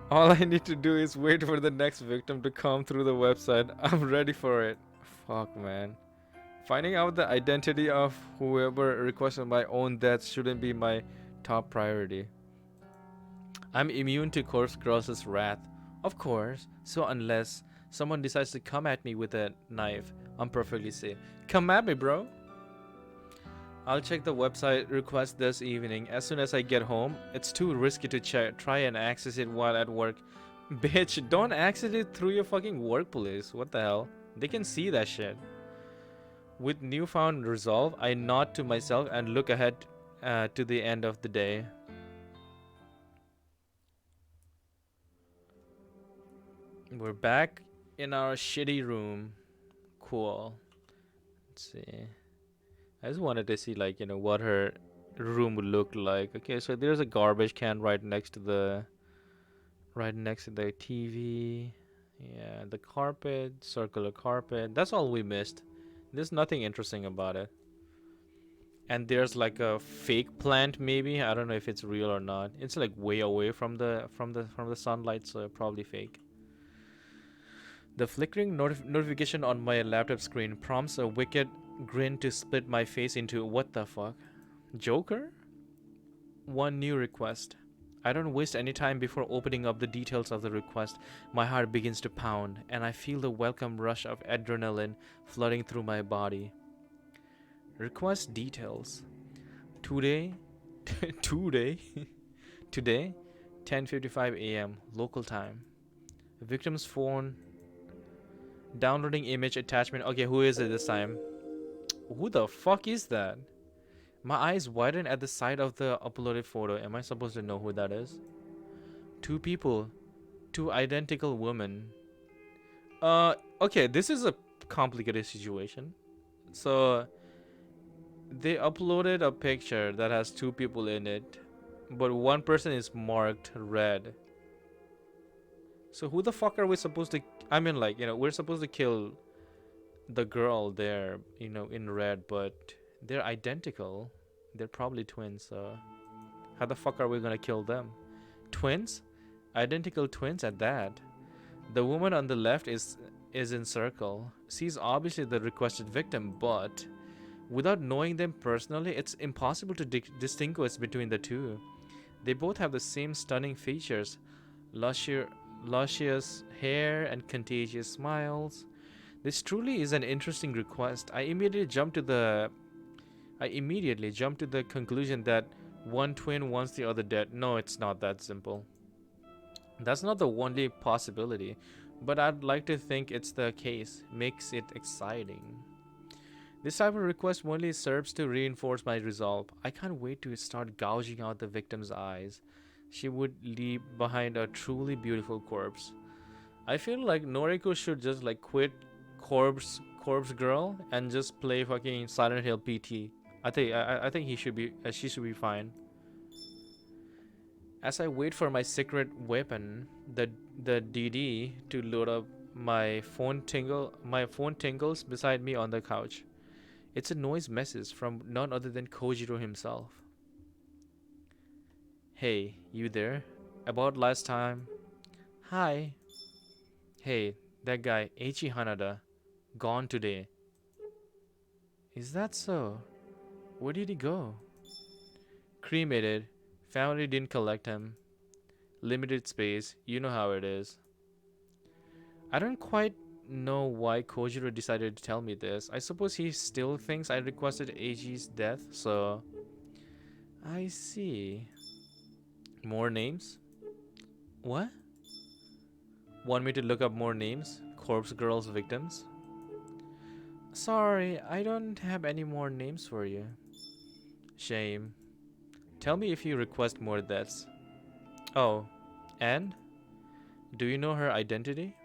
All I need to do is wait for the next victim to come through the website. I'm ready for it. Fuck, man. Finding out the identity of whoever requested my own death shouldn't be my top priority. I'm immune to Corpse Girl's wrath, of course, so unless someone decides to come at me with a knife, I'm perfectly safe. Come at me, bro! I'll check the website request this evening as soon as I get home. It's too risky to try and access it while at work. Bitch, don't access it through your fucking workplace. What the hell? They can see that shit. With newfound resolve, I nod to myself and look ahead to the end of the day. We're back in our shitty room. Cool. Let's see. I just wanted to see, like, what her room would look like. Okay, so there's a garbage can right next to the TV. Yeah, the carpet, circular carpet. That's all we missed. There's nothing interesting about it. And there's like a fake plant, maybe. I don't know if it's real or not. It's like way away from the sunlight, so probably fake. The flickering notification on my laptop screen prompts a wicked grin to split my face into what the fuck? Joker? One new request. I don't waste any time before opening up the details of the request. My heart begins to pound, and I feel the welcome rush of adrenaline flooding through my body. Request details. Today, Today, today, 10:55 a.m. local time. Victim's phone. Downloading image attachment. Okay, who is it this time? Who the fuck is that? My eyes widen at the sight of the uploaded photo. Am I supposed to know who that is? Two people, two identical women. Okay, this is a complicated situation. So they uploaded a picture that has two people in it, but one person is marked red. So who the fuck are we supposed to? I mean, like, we're supposed to kill the girl there, in red, but they're identical. They're probably twins. So how the fuck are we gonna kill them? Twins, identical twins at that. The woman on the left is in circle. She's obviously the requested victim, but without knowing them personally, it's impossible to distinguish between the two. They both have the same stunning features, luscious hair and contagious smiles. This truly is an interesting request. I immediately jumped to the conclusion that one twin wants the other dead. No, it's not that simple. That's not the only possibility, but I'd like to think it's the case. Makes it exciting. This type of request only serves to reinforce my resolve. I can't wait to start gouging out the victim's eyes. She would leave behind a truly beautiful corpse. I feel like Noriko should just like quit corpse girl and just play fucking Silent Hill PT. I think she should be fine. As I wait for my secret weapon, the DD to load up, my phone tingles beside me on the couch. It's a noise message from none other than Kojiro himself. Hey, you there? About last time? Hi. Hey, that guy, Eiichi Hanada, gone today. Is that so? Where did he go? Cremated. Family didn't collect him. Limited space. You know how it is. I don't quite know why Kojiro decided to tell me this. I suppose he still thinks I requested Eiichi's death, so... I see. More names? What? Want me to look up more names? Corpse girls victims? Sorry, I don't have any more names for you. Shame. Tell me if you request more deaths. Oh, and? Do you know her identity?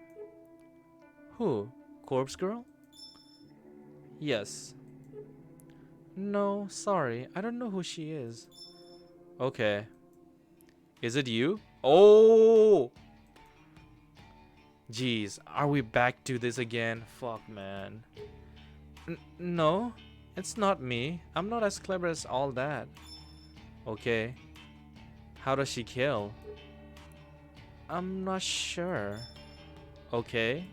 Who? Corpse girl? Yes. No, sorry, I don't know who she is. Okay. Is it you? Oh! Jeez, are we back to this again? Fuck, man. No, it's not me. I'm not as clever as all that. Okay. How does she kill? I'm not sure. Okay.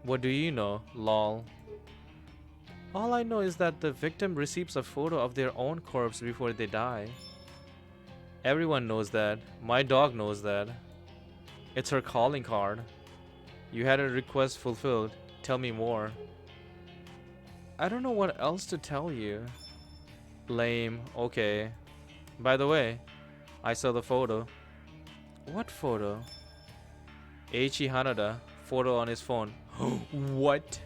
What do you know? Lol. All I know is that the victim receives a photo of their own corpse before they die. Everyone knows that. My dog knows that. It's her calling card. You had a request fulfilled. Tell me more. I don't know what else to tell you. Lame. Okay. By the way, I saw the photo. What photo? Eiichi Hanada. Photo on his phone. What?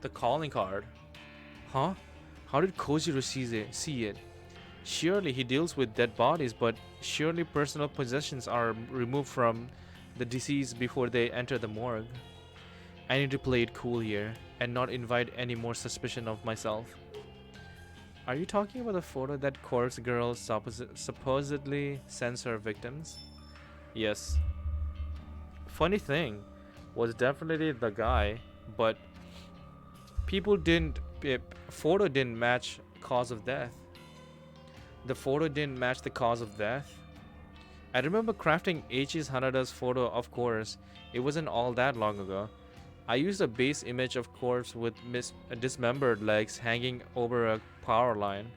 The calling card. Huh? How did Kojiro see it? Surely he deals with dead bodies, but surely personal possessions are removed from the deceased before they enter the morgue. I need to play it cool here and not invite any more suspicion of myself. Are you talking about the photo that corpse girl supposedly sends her victims? Yes. Funny thing, was definitely the guy, but photo didn't match cause of death. The photo didn't match the cause of death. I remember crafting Eiichi Hanada's photo, of course. It wasn't all that long ago. I used a base image of corpse with dismembered legs hanging over a power line.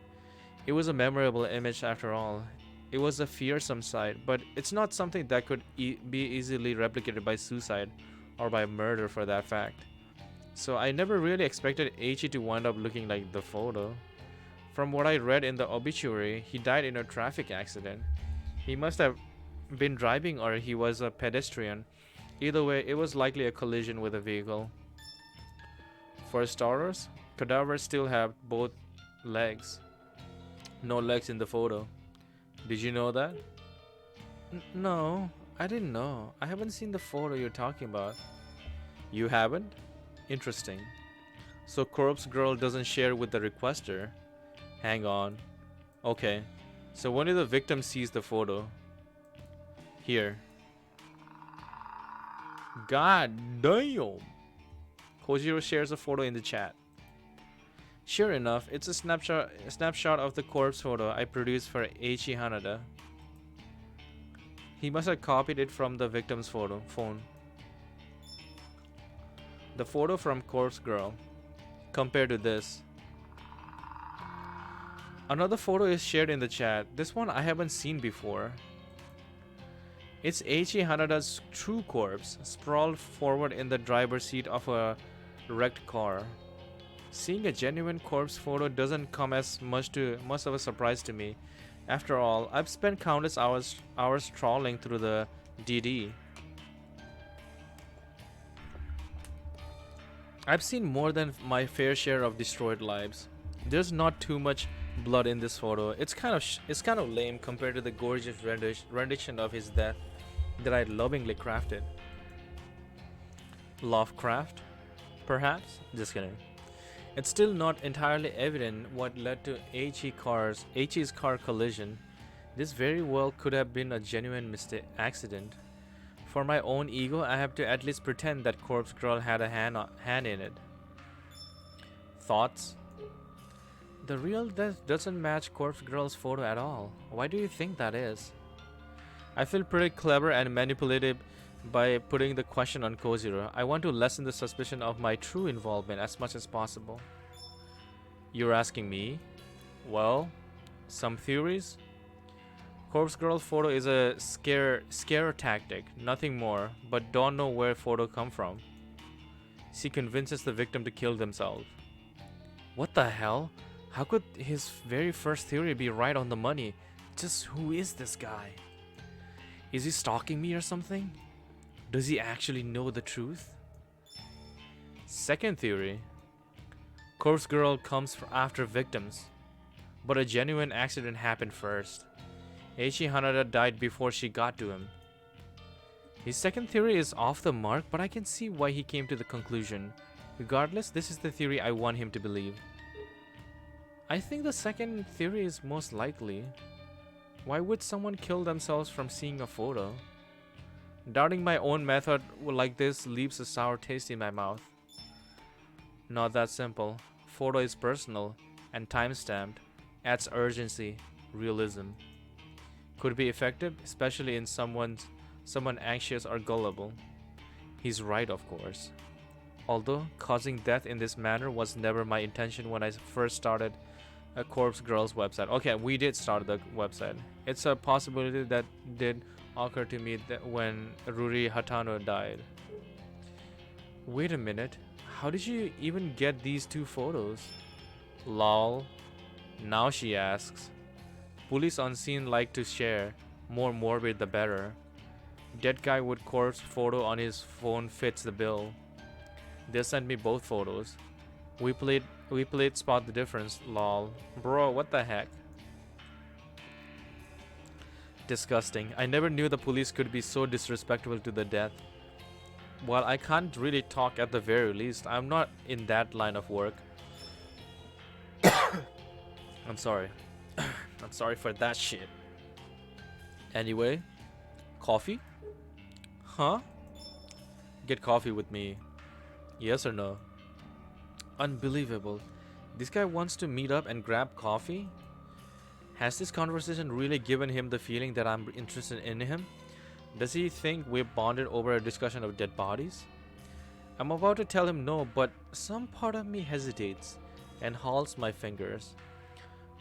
It was a memorable image after all. It was a fearsome sight, but it's not something that could be easily replicated by suicide or by murder for that fact. So I never really expected Eiichi to wind up looking like the photo. From what I read in the obituary, he died in a traffic accident. He must have been driving or he was a pedestrian. Either way, it was likely a collision with a vehicle. For starters, cadavers still have both legs. No legs in the photo. Did you know that? No, I didn't know. I haven't seen the photo you're talking about. You haven't? Interesting. So Corpse Girl doesn't share with the requester. Hang on. Okay. So only the victim sees the photo. Here. God damn. Kojiro shares a photo in the chat. Sure enough, it's a snapshot of the corpse photo I produced for Eiichi Hanada. He must have copied it from the victim's phone. The photo from Corpse Girl. Compared to this. Another photo is shared in the chat. This one I haven't seen before. It's Eiichi Hanada's true corpse, sprawled forward in the driver's seat of a wrecked car. Seeing a genuine corpse photo doesn't come as much of a surprise to me. After all, I've spent countless hours trawling through the DD. I've seen more than my fair share of destroyed lives. There's not too much blood in this photo. It's kind of lame compared to the gorgeous rendition of his death that I lovingly crafted. Lovecraft, perhaps? Just kidding. It's still not entirely evident what led to Eiichi's car collision. This very well could have been a genuine accident. For my own ego, I have to at least pretend that Corpse Girl had a hand in it. Thoughts? The real death doesn't match Corpse Girl's photo at all. Why do you think that is? I feel pretty clever and manipulative by putting the question on Kojiro. I want to lessen the suspicion of my true involvement as much as possible. You're asking me? Well, some theories? Corpse Girl photo is a scare tactic, nothing more, but don't know where photo come from. She convinces the victim to kill themselves. What the hell? How could his very first theory be right on the money? Just who is this guy? Is he stalking me or something? Does he actually know the truth? Second theory. Corpse Girl comes after victims, but a genuine accident happened first. Eiichi Hanada died before she got to him. His second theory is off the mark, but I can see why he came to the conclusion. Regardless, this is the theory I want him to believe. I think the second theory is most likely. Why would someone kill themselves from seeing a photo? Doubting my own method like this leaves a sour taste in my mouth. Not that simple. Photo is personal and time-stamped. Adds urgency, realism. Could be effective, especially in someone anxious or gullible. He's right, of course. Although causing death in this manner was never my intention when I first started a Corpse Girl's website. Okay, we did start the website. It's a possibility that did occur to me that when Ruri Hatano died. Wait a minute. How did you even get these two photos? Lol. Now she asks. Police on scene like to share. More morbid the better. Dead guy with corpse photo on his phone fits the bill. They sent me both photos. We played spot the difference, lol. Bro, what the heck? Disgusting. I never knew the police could be so disrespectful to the death. Well, I can't really talk at the very least. I'm not in that line of work. I'm sorry. I'm sorry for that shit. Anyway, coffee? Huh? Get coffee with me. Yes or no? Unbelievable. This guy wants to meet up and grab coffee? Has this conversation really given him the feeling that I'm interested in him? Does he think we've bonded over a discussion of dead bodies? I'm about to tell him no, but some part of me hesitates and halts my fingers.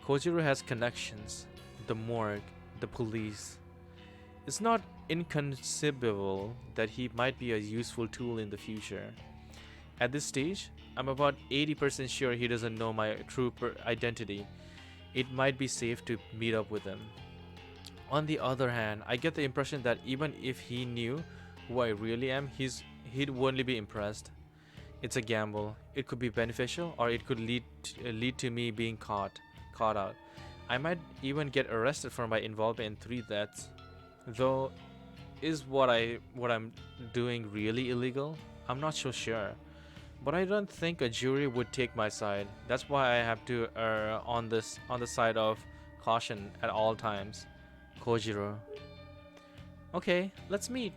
Kojiro has connections. The morgue, the police. It's not inconceivable that he might be a useful tool in the future. At this stage, I'm about 80% sure he doesn't know my true identity. it might be safe to meet up with him. On the other hand, I get the impression that even if he knew who I really am, he'd only be impressed. It's a gamble. It could be beneficial, or it could lead to me being caught out. I might even get arrested for my involvement in three deaths. Though, is what I'm doing really illegal? I'm not so sure. But I don't think a jury would take my side. That's why I have to err on the side of caution at all times. Kojiro. Okay, let's meet.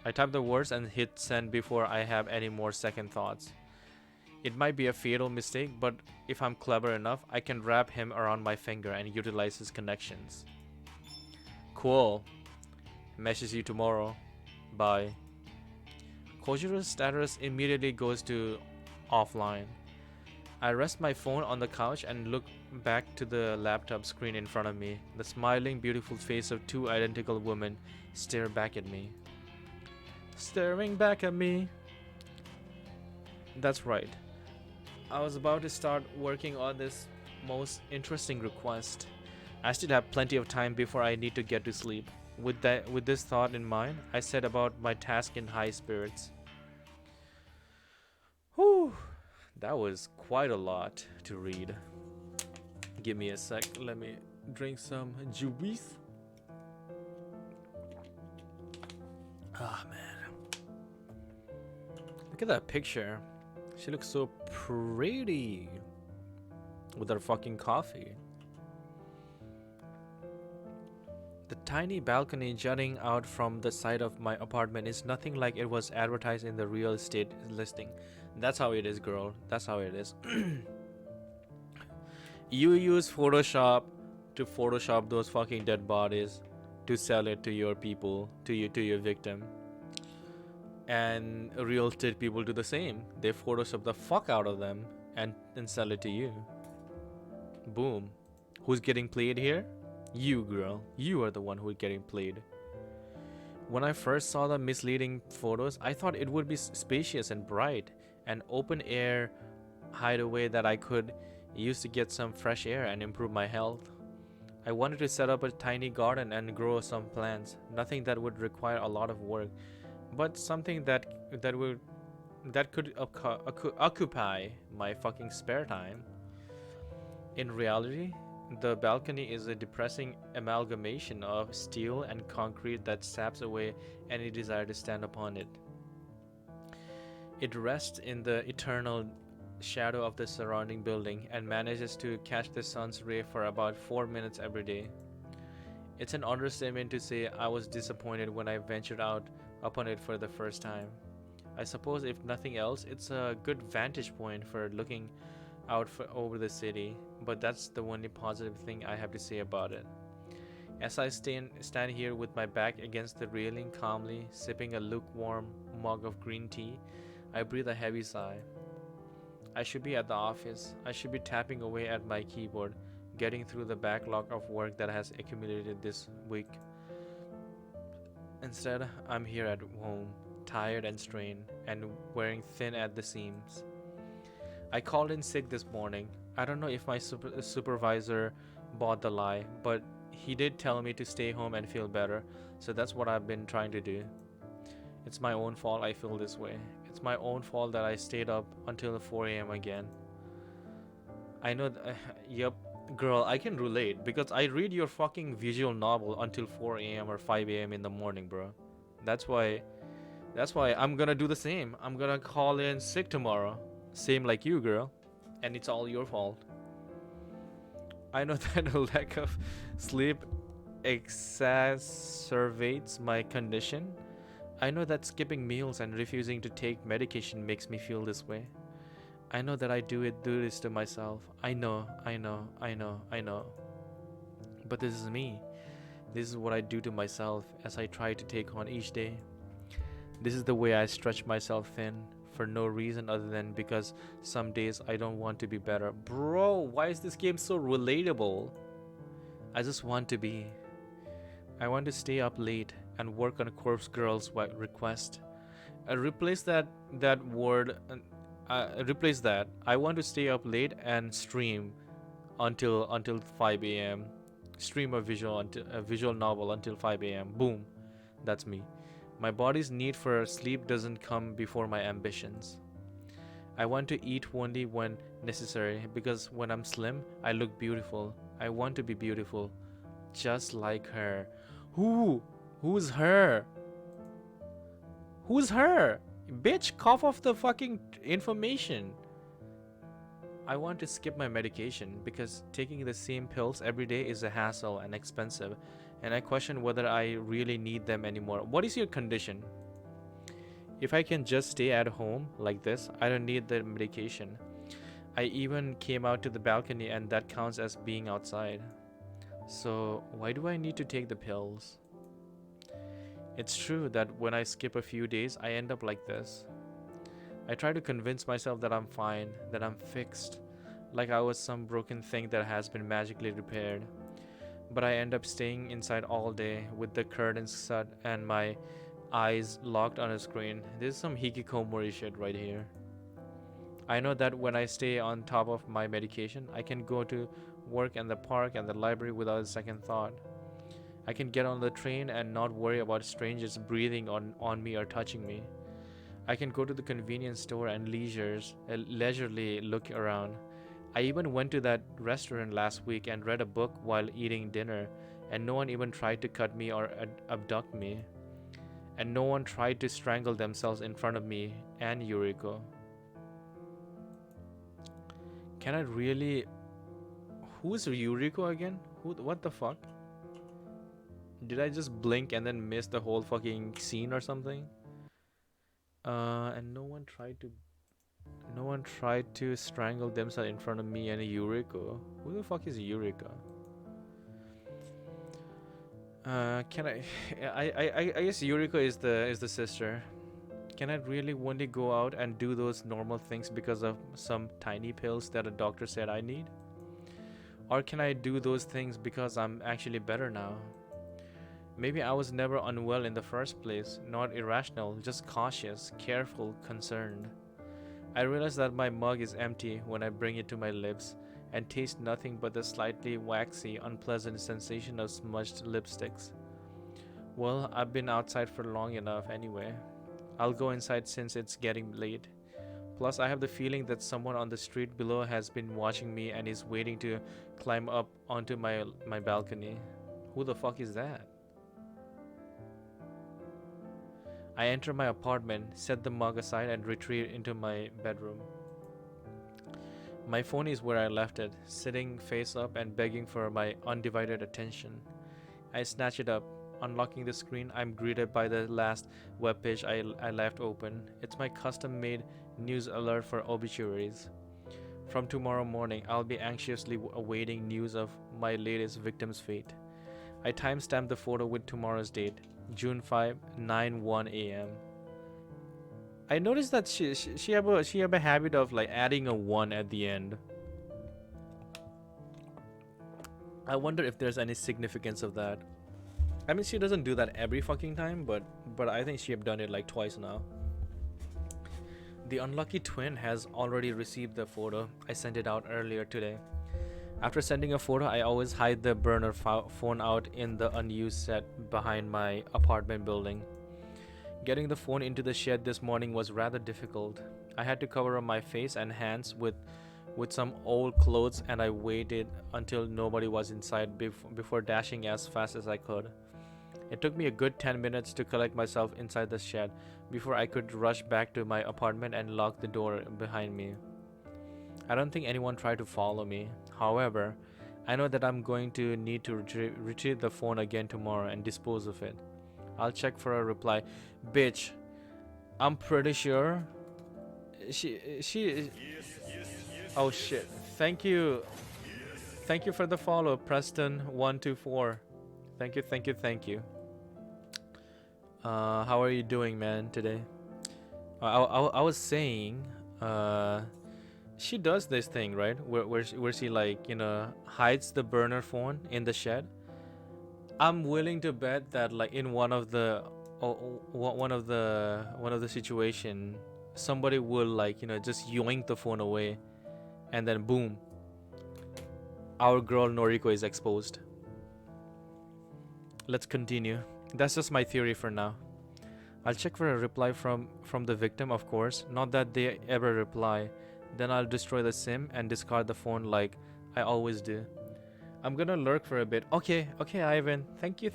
I type the words and hit send before I have any more second thoughts. It might be a fatal mistake, but if I'm clever enough, I can wrap him around my finger and utilize his connections. Cool. Message you tomorrow. Bye. Kojiro's status immediately goes to offline. I rest my phone on the couch and look back to the laptop screen in front of me. The smiling, beautiful face of two identical women stare back at me. Staring back at me. That's right. I was about to start working on this most interesting request. I still have plenty of time before I need to get to sleep. With this thought in mind, I set about my task in high spirits. Whew, that was quite a lot to read. Give me a sec, let me drink some juice. Ah, man. Look at that picture. She looks so pretty with her fucking coffee. The tiny balcony jutting out from the side of my apartment is nothing like it was advertised in the real estate listing. That's how it is, girl. That's how it is. You use Photoshop to Photoshop those fucking dead bodies to sell it to your people, to your victim. And real estate people do the same. They Photoshop the fuck out of them and sell it to you. Boom. Who's getting played here? You, girl. You are the one who's getting played. When I first saw the misleading photos, I thought it would be spacious and bright, an open air hideaway that I could use to get some fresh air and improve my health. I wanted to set up a tiny garden and grow some plants, nothing that would require a lot of work, but something that could occupy my fucking spare time. In reality, the balcony is a depressing amalgamation of steel and concrete that saps away any desire to stand upon it. It rests in the eternal shadow of the surrounding building and manages to catch the sun's ray for about 4 minutes every day. It's an understatement to say I was disappointed when I ventured out upon it for the first time. I suppose, if nothing else, it's a good vantage point for looking out over the city, but that's the only positive thing I have to say about it. As I stand here with my back against the railing, calmly sipping a lukewarm mug of green tea, I breathe a heavy sigh. I should be at the office. I should be tapping away at my keyboard, getting through the backlog of work that has accumulated this week. Instead, I'm here at home, tired and strained, and wearing thin at the seams. I called in sick this morning. I don't know if my supervisor bought the lie, but he did tell me to stay home and feel better, so that's what I've been trying to do. It's my own fault I feel this way. It's my own fault that I stayed up until 4 a.m. again. I know yep, girl, I can relate because I read your fucking visual novel until 4 a.m. or 5 a.m. in the morning, bro. That's why I'm gonna do the same. I'm gonna call in sick tomorrow. Same like you, girl. And it's all your fault. I know that a lack of sleep exacerbates my condition. I know that skipping meals and refusing to take medication makes me feel this way. I know that I do this to myself. I know. But this is me. This is what I do to myself as I try to take on each day. This is the way I stretch myself thin for no reason other than because some days I don't want to be better. Bro, why is this game so relatable? I just want to be. I want to stay up late and work on Corpse Girl's request. Replace that word. Replace that. I want to stay up late and stream until 5 a.m. Stream a visual novel until 5 a.m. Boom, that's me. My body's need for sleep doesn't come before my ambitions. I want to eat only when necessary because when I'm slim, I look beautiful. I want to be beautiful, just like her. Who? Who's her? Who's her? Bitch, cough off the fucking information. I want to skip my medication because taking the same pills every day is a hassle and expensive, and I question whether I really need them anymore. What is your condition? If I can just stay at home like this, I don't need the medication. I even came out to the balcony, and that counts as being outside. So, why do I need to take the pills? It's true that when I skip a few days, I end up like this. I try to convince myself that I'm fine, that I'm fixed, like I was some broken thing that has been magically repaired. But I end up staying inside all day with the curtains shut and my eyes locked on a screen. This is some hikikomori shit right here. I know that when I stay on top of my medication, I can go to work and the park and the library without a second thought. I can get on the train and not worry about strangers breathing on me or touching me. I can go to the convenience store and leisurely look around. I even went to that restaurant last week and read a book while eating dinner, and no one even tried to cut me or abduct me. And no one tried to strangle themselves in front of me and Yuriko. Can I really... Who's Yuriko again? What the fuck? Did I just blink and then miss the whole fucking scene or something? And no one tried to strangle themselves in front of me and Yuriko. Who the fuck is Yurika? Can I? I guess Yuriko is the sister. Can I really only go out and do those normal things because of some tiny pills that a doctor said I need? Or can I do those things because I'm actually better now? Maybe I was never unwell in the first place, not irrational, just cautious, careful, concerned. I realize that my mug is empty when I bring it to my lips and taste nothing but the slightly waxy, unpleasant sensation of smudged lipsticks. Well, I've been outside for long enough anyway. I'll go inside since it's getting late. Plus, I have the feeling that someone on the street below has been watching me and is waiting to climb up onto my balcony. Who the fuck is that? I enter my apartment, set the mug aside, and retreat into my bedroom. My phone is where I left it, sitting face up and begging for my undivided attention. I snatch it up. Unlocking the screen, I'm greeted by the last webpage I left open. It's my custom-made news alert for obituaries. From tomorrow morning, I'll be anxiously awaiting news of my latest victim's fate. I timestamp the photo with tomorrow's date, June 5, 9:01 a.m. I noticed that she have a habit of like adding a 1 at the end. I wonder if there's any significance of that. I mean, she doesn't do that every fucking time, but I think she have done it like twice now. The unlucky twin has already received the photo. I sent it out earlier today. After sending a photo, I always hide the burner phone out in the unused set behind my apartment building. Getting the phone into the shed this morning was rather difficult. I had to cover up my face and hands with some old clothes, and I waited until nobody was inside before dashing as fast as I could. It took me a good 10 minutes to collect myself inside the shed before I could rush back to my apartment and lock the door behind me. I don't think anyone tried to follow me. However, I know that I'm going to need to retrieve the phone again tomorrow and dispose of it. I'll check for a reply. Bitch, I'm pretty sure she oh shit. Thank you for the follow, Preston124. Thank you. How are you doing, man, today? I was saying, she does this thing, right? Where she like, hides the burner phone in the shed. I'm willing to bet that like in one of the situation, somebody will like, just yoink the phone away, and then boom. our girl Noriko is exposed. Let's continue. That's just my theory for now. I'll check for a reply from the victim, of course. Not that they ever reply. Then I'll destroy the sim and discard the phone like I always do. I'm gonna lurk for a bit. Okay, Ivan. Thank you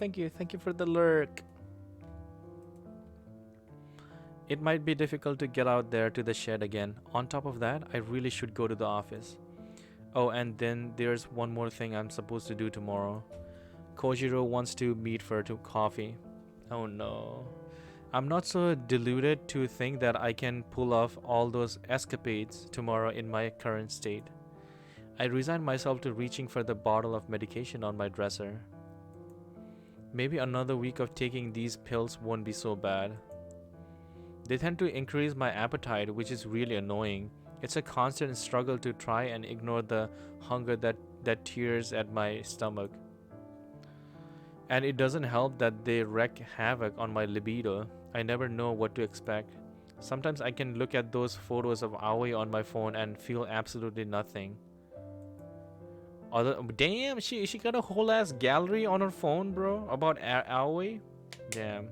for the lurk. It might be difficult to get out there to the shed again. On top of that, I really should go to the office. Oh, and then there's one more thing I'm supposed to do tomorrow. Kojiro wants to meet for coffee. Oh no. I'm not so deluded to think that I can pull off all those escapades tomorrow in my current state. I resign myself to reaching for the bottle of medication on my dresser. Maybe another week of taking these pills won't be so bad. They tend to increase my appetite, which is really annoying. It's a constant struggle to try and ignore the hunger that tears at my stomach. And it doesn't help that they wreak havoc on my libido. I never know what to expect. Sometimes I can look at those photos of Aoi on my phone and feel absolutely nothing. Damn, she got a whole ass gallery on her phone, bro, about Aoi. Damn.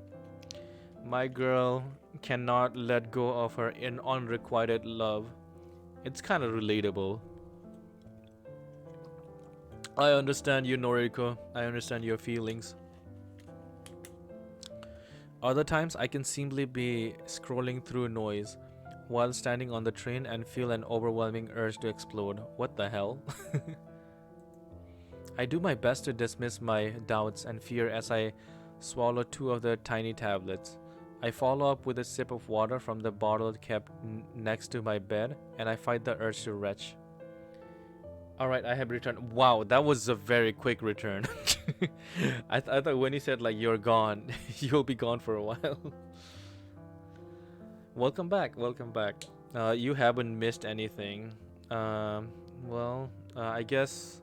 My girl cannot let go of her unrequited love. It's kind of relatable. I understand you, Noriko. I understand your feelings. Other times I can simply be scrolling through noise while standing on the train and feel an overwhelming urge to explode. What the hell? I do my best to dismiss my doubts and fear as I swallow 2 of the tiny tablets. I follow up with a sip of water from the bottle kept next to my bed, and I fight the urge to retch. Alright, I have returned. Wow, that was a very quick return. I thought when he said like you're gone, you'll be gone for a while. Welcome back. You haven't missed anything. I guess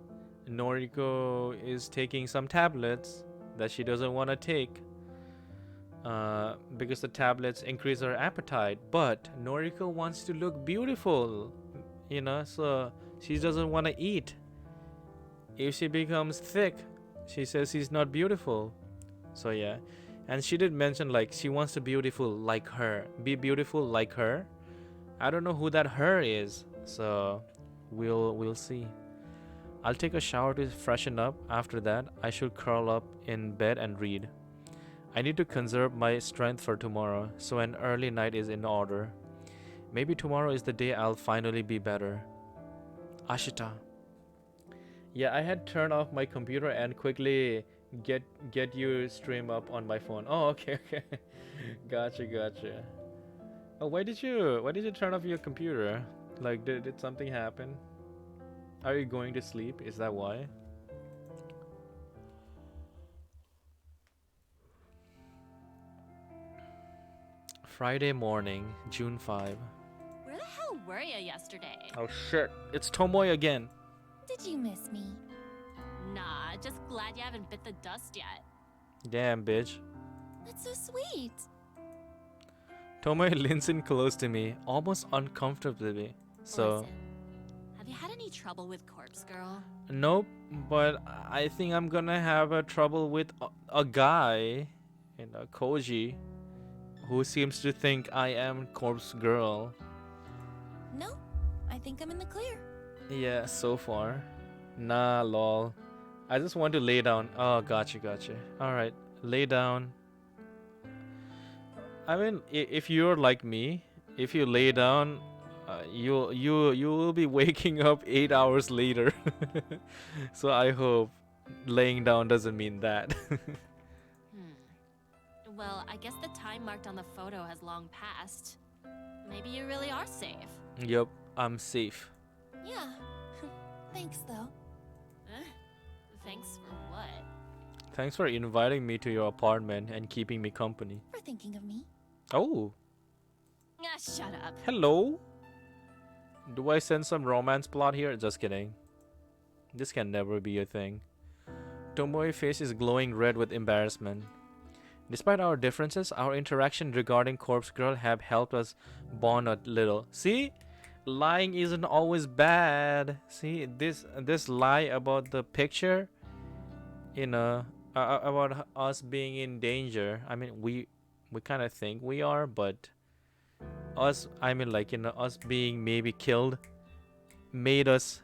Noriko is taking some tablets that she doesn't want to take. Because the tablets increase her appetite. But Noriko wants to look beautiful, so she doesn't want to eat. If she becomes thick, she says she's not beautiful. So yeah, and she did mention like she wants to be beautiful like her. I don't know who that her is, so we'll see. I'll take a shower to freshen up. After that, I should curl up in bed and read. I need to conserve my strength for tomorrow, so an early night is in order. Maybe tomorrow is the day I'll finally be better. Ashita. Yeah, I had turned off my computer and quickly get you stream up on my phone. Oh, okay. Gotcha. Oh, why did you turn off your computer? Like, did something happen? Are you going to sleep? Is that why? Friday morning, June 5. Where the hell were you yesterday? Oh shit, it's Tomoe again. Did you miss me? Nah, just glad you haven't bit the dust yet. Damn, bitch. That's so sweet. Tomoe leans in close to me, almost uncomfortably. So, Listen, have you had any trouble with Corpse Girl? nope, but I think I'm gonna have a trouble with a guy, Koji, who seems to think I am Corpse Girl. No, I think I'm in the clear. Yeah, so far. Nah, lol. I just want to lay down. Oh, gotcha. Alright, lay down. I mean, if you're like me, if you lay down, you will be waking up 8 hours later. So I hope laying down doesn't mean that. Well, I guess the time marked on the photo has long passed. Maybe you really are safe. Yup, I'm safe. Yeah. Thanks, though. Thanks for what? Thanks for inviting me to your apartment and keeping me company. For thinking of me. Oh, Ah, shut up. hello. Do I sense some romance plot here? Just kidding. This can never be a thing. Tomoe's face is glowing red with embarrassment. Despite our differences, our interaction regarding Corpse Girl have helped us bond a little. See? Lying isn't always bad. See, this lie about the picture, you know, about us being in danger. I mean, we kind of think we are, but us, I mean, like, us being maybe killed made us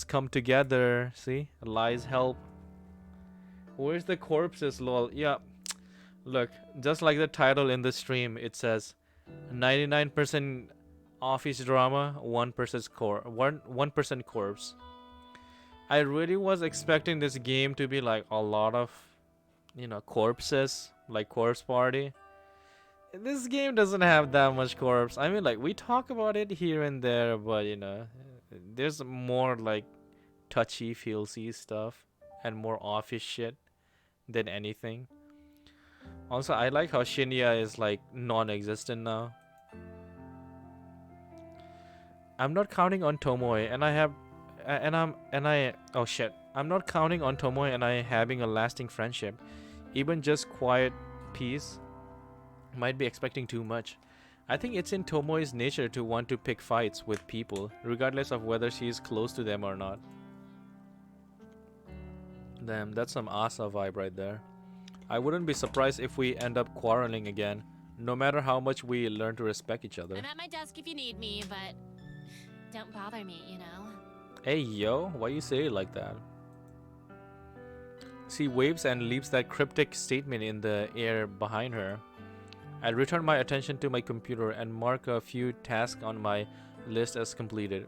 come together. See, lies help. Where's the corpses, lol? Yeah, look, just like the title in the stream, it says 99% office drama, 1% corpse. I really was expecting this game to be like a lot of, corpses, like corpse party. This game doesn't have that much corpse. I mean, like, we talk about it here and there, but there's more like touchy feelsy stuff and more office shit than anything. Also, I like how Shinya is like non-existent now. I'm not counting on Tomoe, and I have, and I'm, and I. Oh shit! I'm not counting on Tomoe and I having a lasting friendship. Even just quiet peace might be expecting too much. I think it's in Tomoe's nature to want to pick fights with people, regardless of whether she is close to them or not. Damn, that's some Asa vibe right there. I wouldn't be surprised if we end up quarreling again, no matter how much we learn to respect each other. I'm at my desk if you need me, but don't bother me, you know? Hey yo, why you say it like that? She waves and leaves that cryptic statement in the air behind her. I return my attention to my computer and mark a few tasks on my list as completed.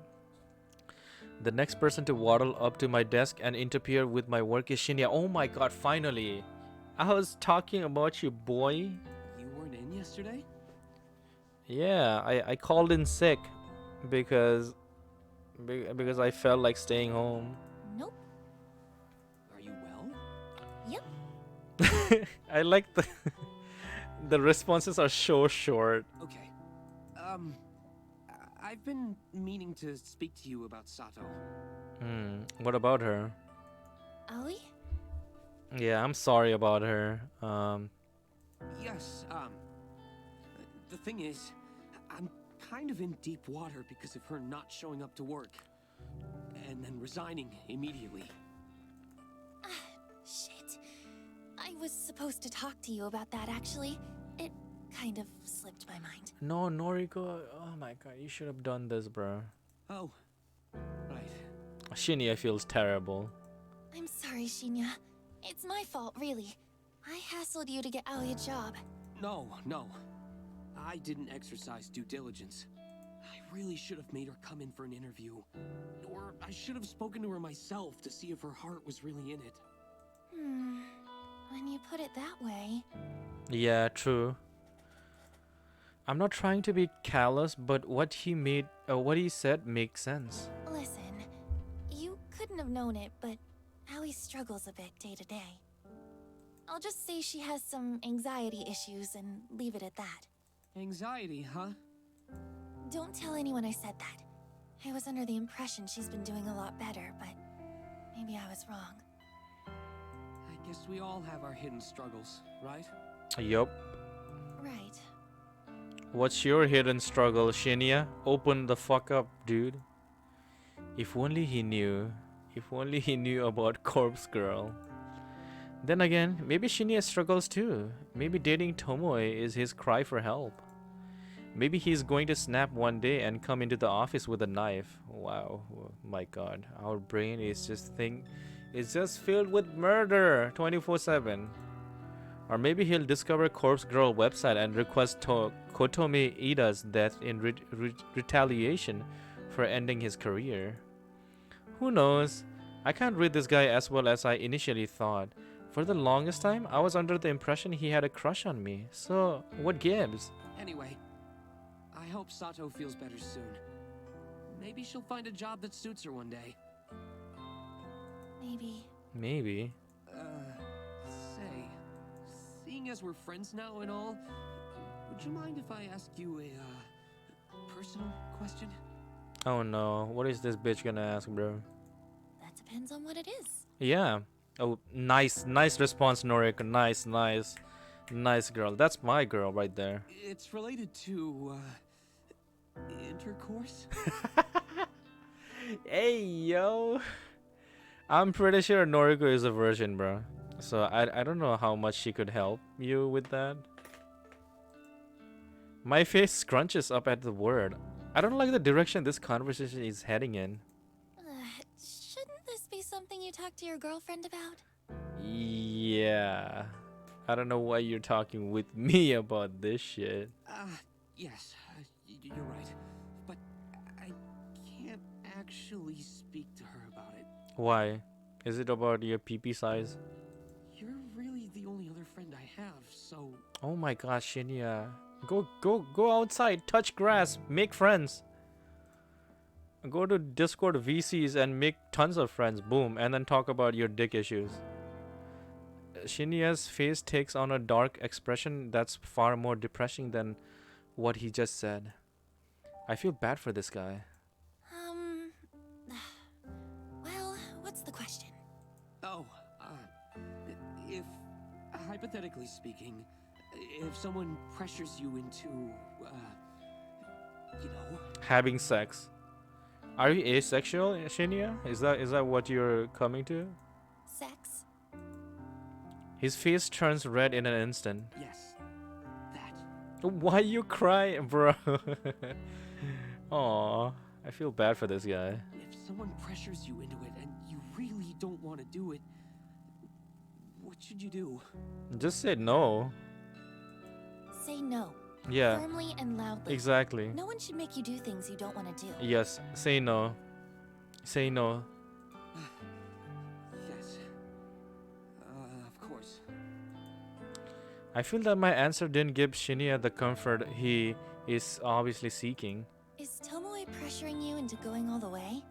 The next person to waddle up to my desk and interfere with my work is Shinya. Oh my god, finally! I was talking about you, boy. You weren't in yesterday? Yeah, I called in sick because I felt like staying home. Nope. Are you well? Yep. I like the responses are so short. Okay. I've been meaning to speak to you about Sato. What about her? Aoi? Yeah, I'm sorry about her. Yes, the thing is, I'm kind of in deep water because of her not showing up to work. And then resigning immediately. Shit. I was supposed to talk to you about that, actually. It kind of slipped my mind. No, Noriko. Oh my god, you should have done this, bro. Oh, right. Shinya feels terrible. I'm sorry, Shinya. It's my fault, really. I hassled you to get Aoi a job. No. I didn't exercise due diligence. I really should have made her come in for an interview. Or I should have spoken to her myself to see if her heart was really in it. When you put it that way... Yeah, true. I'm not trying to be callous, but what he said makes sense. Listen, you couldn't have known it, but Aoi struggles a bit day to day. I'll just say she has some anxiety issues and leave it at that. Anxiety, huh? Don't tell anyone I said that. I was under the impression she's been doing a lot better, but maybe I was wrong. I guess we all have our hidden struggles, right? Yup. Right. What's your hidden struggle, Shinya? Open the fuck up, dude. If only he knew. If only he knew about Corpse Girl. Then again, maybe Shinya struggles too. Maybe dating Tomoe is his cry for help. Maybe he's going to snap one day and come into the office with a knife. Wow, oh my god, our brain is just filled with murder 24/7. Or maybe he'll discover Corpse Girl website and request Kotomi Ida's death in retaliation for ending his career. Who knows? I can't read this guy as well as I initially thought. For the longest time, I was under the impression he had a crush on me. So, what gives? Anyway, I hope Sato feels better soon. Maybe she'll find a job that suits her one day. Maybe. Say, seeing as we're friends now and all, would you mind if I ask you a personal question? Oh no, what is this bitch gonna ask, bro? That depends on what it is. Yeah. Oh, nice response, Noriko. Nice girl. That's my girl right there. It's related to, intercourse? Hey, yo. I'm pretty sure Noriko is a virgin, bro. So I don't know how much she could help you with that. My face scrunches up at the word. I don't like the direction this conversation is heading in. Shouldn't this be something you talk to your girlfriend about? Yeah. I don't know why you're talking with me about this shit. Yes, you're right. But I can't actually speak to her about it. Why? Is it about your PP size? You're really the only other friend I have, so... Oh my gosh, Shinya. Go outside, touch grass, make friends. Go to Discord VCs and make tons of friends, boom, and then talk about your dick issues. Shinya's face takes on a dark expression that's far more depressing than what he just said. I feel bad for this guy. Well, what's the question? Oh, if, hypothetically speaking, if someone pressures you into, you know... Having sex. Are you asexual, Shinya? Is that what you're coming to? Sex? His face turns red in an instant. Yes, that. Why you crying, bro? Aw, I feel bad for this guy. If someone pressures you into it and you really don't want to do it, what should you do? Just say no. Say no. Yeah, Firmly and loudly. exactly. No one should make you do things you don't want to do. Yes, say no. Say no. Yes. Of course. I feel that my answer didn't give Shinya the comfort he is obviously seeking. Is Tomoe pressuring you into going all the way?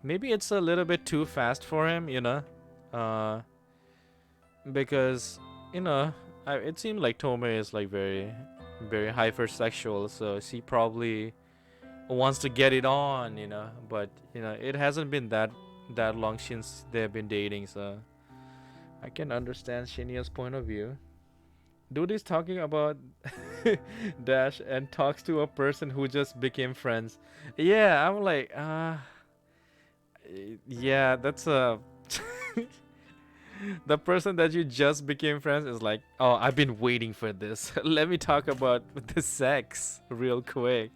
Maybe it's a little bit too fast for him, you know? Because, you know, it seemed like Tomoe is like very hypersexual, so she probably wants to get it on, you know? But, you know, it hasn't been that long since they've been dating, so I can understand Shinya's point of view. Dude is talking about Dash and talks to a person who just became friends. Yeah, I'm like, yeah, that's a the person that you just became friends is like, oh, I've been waiting for this. Let me talk about the sex real quick.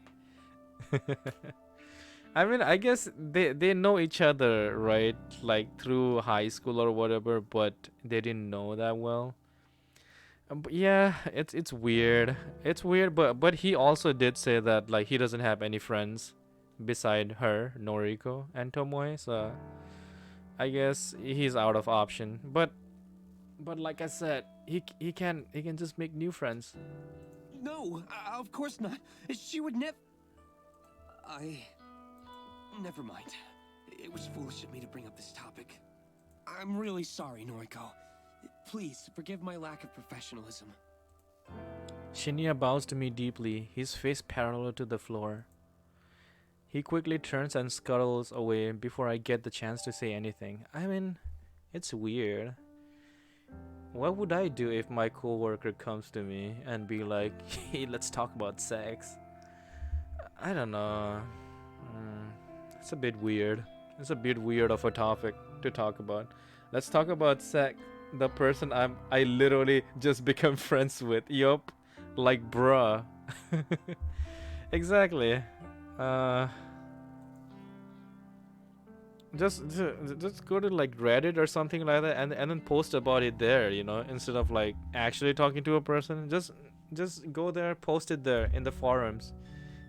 I mean, I guess they know each other, right? Like through high school or whatever, but they didn't know that well. But yeah, it's weird. It's weird, but he also did say that like he doesn't have any friends beside her, Noriko and Tomoe, so I guess he's out of option. But like I said, he can just make new friends. No, of course not. She would never... Never mind. It was foolish of me to bring up this topic. I'm really sorry, Noriko. Please, forgive my lack of professionalism. Shinya bows to me deeply, his face parallel to the floor. He quickly turns and scuttles away before I get the chance to say anything. I mean, it's weird. What would I do if my coworker comes to me and be like, hey, let's talk about sex? I don't know. It's a bit weird. It's a bit weird of a topic to talk about. Let's talk about sex. The person I literally just become friends with. Yup. Like bruh. Exactly. Just go to like Reddit or something like that and then post about it there, you know, instead of like actually talking to a person. Just go there, post it there in the forums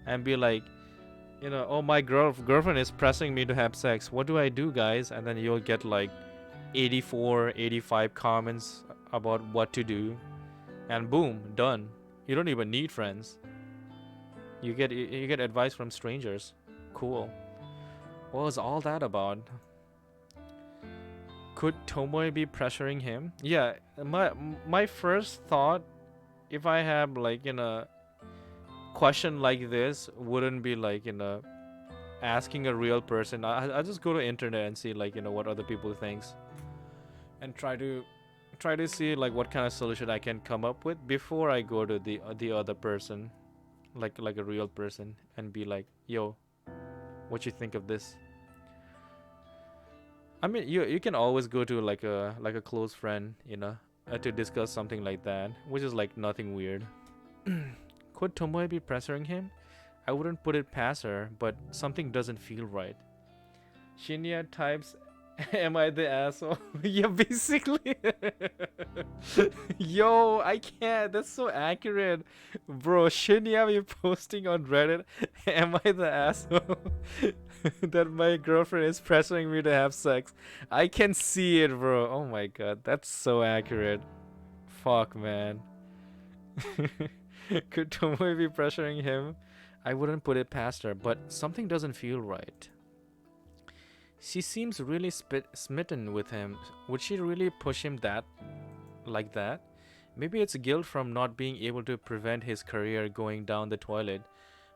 and be like, you know, oh, my girlfriend is pressing me to have sex. What do I do, guys? And then you'll get like 84, 85 comments about what to do, and boom, done. You don't even need friends. You get advice from strangers. Cool. What was all that about? Could Tomoe be pressuring him? Yeah, my first thought, if I have like, you know, question like this, wouldn't be like, you know, asking a real person. I just go to internet and see like, you know, what other people thinks, and try to see like what kind of solution I can come up with before I go to the other person. like a real person, and be like, yo, what you think of this? I mean, you can always go to like a close friend, to discuss something like that, which is like nothing weird. Could Tomoe be pressuring him? I wouldn't put it past her, but something doesn't feel right. Shinya types, "Am I the asshole?" Yeah, basically. Yo, I can't. That's so accurate, bro. Shinya be posting on Reddit, "Am I the asshole that my girlfriend is pressuring me to have sex?" I can see it, bro. Oh my god, that's so accurate. Fuck, man. Could Tomoe be pressuring him? I wouldn't put it past her, but something doesn't feel right. She seems really smitten with him. Would she really push him like that? Maybe it's guilt from not being able to prevent his career going down the toilet,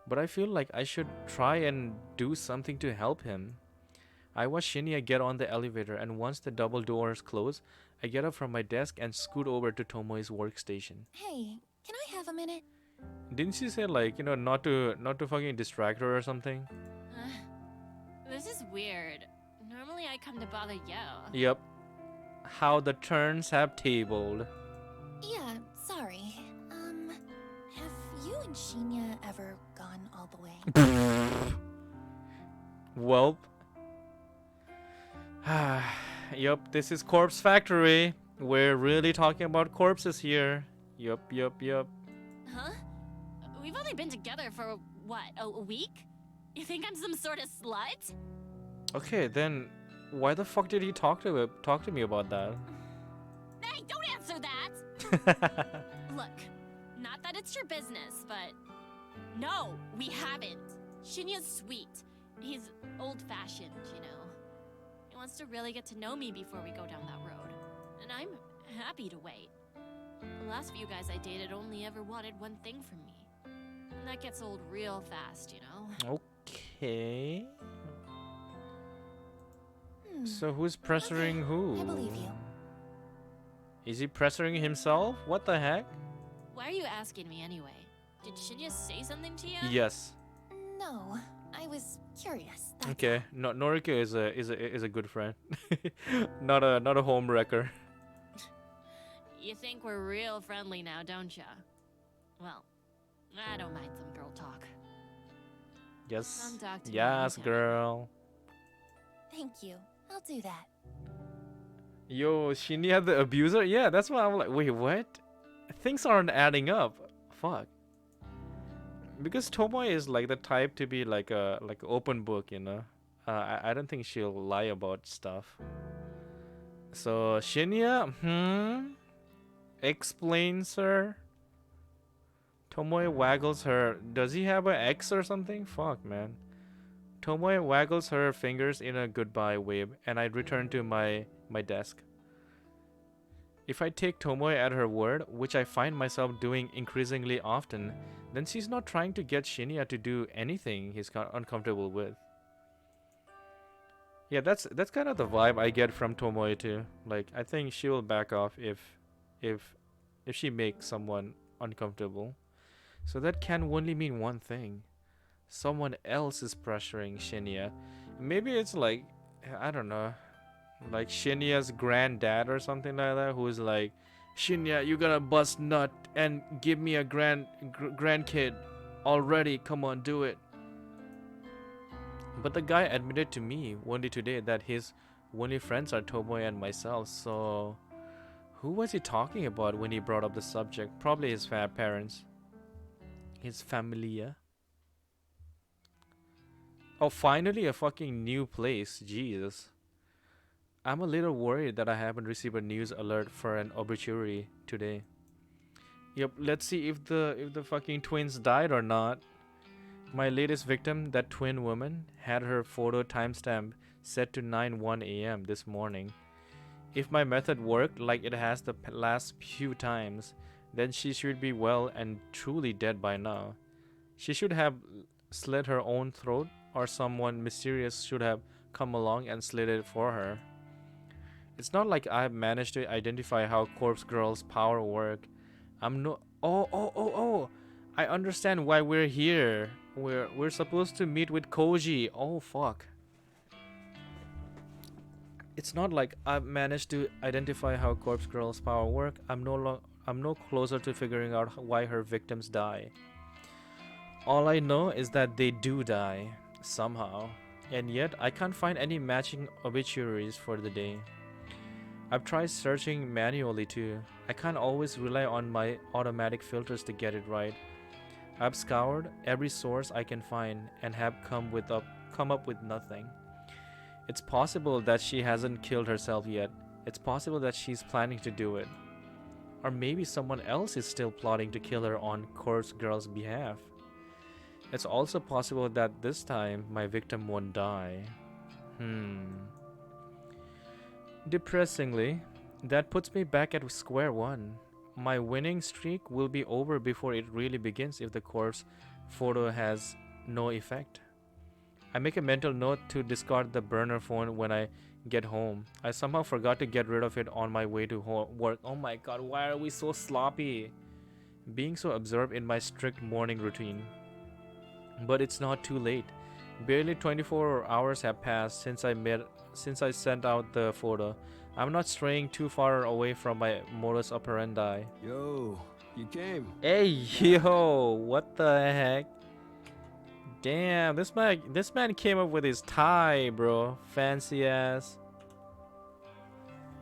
but I feel like I should try and do something to help him. I watch Shinya get on the elevator, and once the double doors close, I get up from my desk and scoot over to Tomoe's workstation. Hey, can I have a minute? Didn't she say like, not to fucking distract her or something? This is weird. Normally I come to bother you. Yep. How the turns have tabled. Yeah, sorry. Have you and Shinya ever gone all the way? Welp. Yup, this is Corpse Factory. We're really talking about corpses here. Yup. Huh? We've only been together for, what, a week? You think I'm some sort of slut? Okay, then why the fuck did he talk to me about that? Hey, don't answer that! Look, not that it's your business, but no, we haven't. Shinya's sweet. He's old-fashioned, you know. He wants to really get to know me before we go down that road. And I'm happy to wait. The last few guys I dated only ever wanted one thing from me. And that gets old real fast, you know? Okay. Hmm. So who's pressuring Okay, who? I believe you. Is he pressuring himself? What the heck? Why are you asking me anyway? Did Shinya say something to you? Yes. No, I was curious. That's Okay. No, Noriko is a good friend. not a home wrecker. You think we're real friendly now, don't ya? Well, I don't mind some girl talk. Yes. Come talk to me Yes, anytime. girl. all. Thank you. I'll do that. Yo, Shinya the abuser? Yeah, that's why I'm like, wait, what? Things aren't adding up. Fuck. Because Tomoe is like the type to be like a open book, I don't think she'll lie about stuff. So Shinya, explains her. Tomoe waggles her. Does he have an ex or something? Fuck, man. Tomoe waggles her fingers in a goodbye wave, and I return to my desk. If I take Tomoe at her word, which I find myself doing increasingly often, then she's not trying to get Shinya to do anything he's uncomfortable with. Yeah, that's kind of the vibe I get from Tomoe too. Like, I think she will back off if she makes someone uncomfortable. So that can only mean one thing. Someone else is pressuring Shinya. Maybe it's like, I don't know, like Shinya's granddad or something like that, who's like, Shinya, you gotta bust nut and give me a grandkid already. Come on, do it. But the guy admitted to me only today that his only friends are Tomoe and myself. So who was he talking about when he brought up the subject? Probably his parents, his familia. Oh, finally a fucking new place. Jesus. I'm a little worried that I haven't received a news alert for an obituary today. Yep, let's see if the fucking twins died or not. My latest victim, that twin woman, had her photo timestamp set to 9:01 a.m. this morning. If my method worked like it has the last few times, then she should be well and truly dead by now. She should have slit her own throat, or someone mysterious should have come along and slit it for her. It's not like I've managed to identify how corpse girls' power work. I'm no. Oh. I understand why we're here. We're supposed to meet with Koji. Oh fuck. It's not like I've managed to identify how Corpse Girl's power work. I'm no closer to figuring out why her victims die. All I know is that they do die somehow. And yet I can't find any matching obituaries for the day. I've tried searching manually too. I can't always rely on my automatic filters to get it right. I've scoured every source I can find and have come up with nothing. It's possible that she hasn't killed herself yet. It's possible that she's planning to do it. Or maybe someone else is still plotting to kill her on Corpse Girl's behalf. It's also possible that this time my victim won't die. Depressingly, that puts me back at square one. My winning streak will be over before it really begins if the corpse photo has no effect. I make a mental note to discard the burner phone when I get home. I somehow forgot to get rid of it on my way to work. Oh my god, why are we so sloppy? Being so absorbed in my strict morning routine. But it's not too late. Barely 24 hours have passed since I sent out the photo. I'm not straying too far away from my modus operandi. Yo, you came. Hey yo, what the heck? Damn, this man came up with his tie, bro. Fancy ass.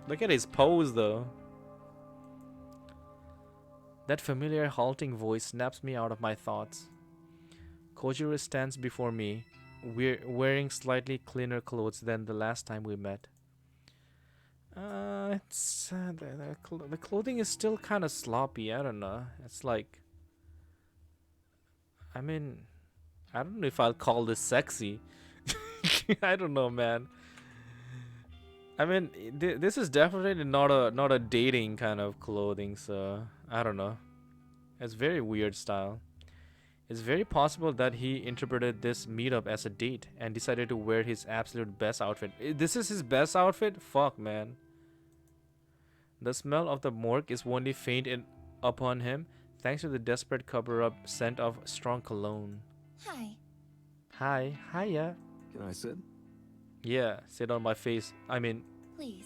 Look at his pose though. That familiar halting voice snaps me out of my thoughts. Kojiro stands before me, wearing slightly cleaner clothes than the last time we met. The clothing is still kind of sloppy. I don't know. It's like, I mean, I don't know if I'll call this sexy. I don't know, man. I mean, this is definitely not a dating kind of clothing, so I don't know. It's very weird style. It's very possible that he interpreted this meetup as a date and decided to wear his absolute best outfit. This is his best outfit? Fuck, man. The smell of the morgue is only faint upon him thanks to the desperate cover-up scent of strong cologne. Hi. Hi. Hiya. Can I sit? Yeah, sit on my face. I mean... Please.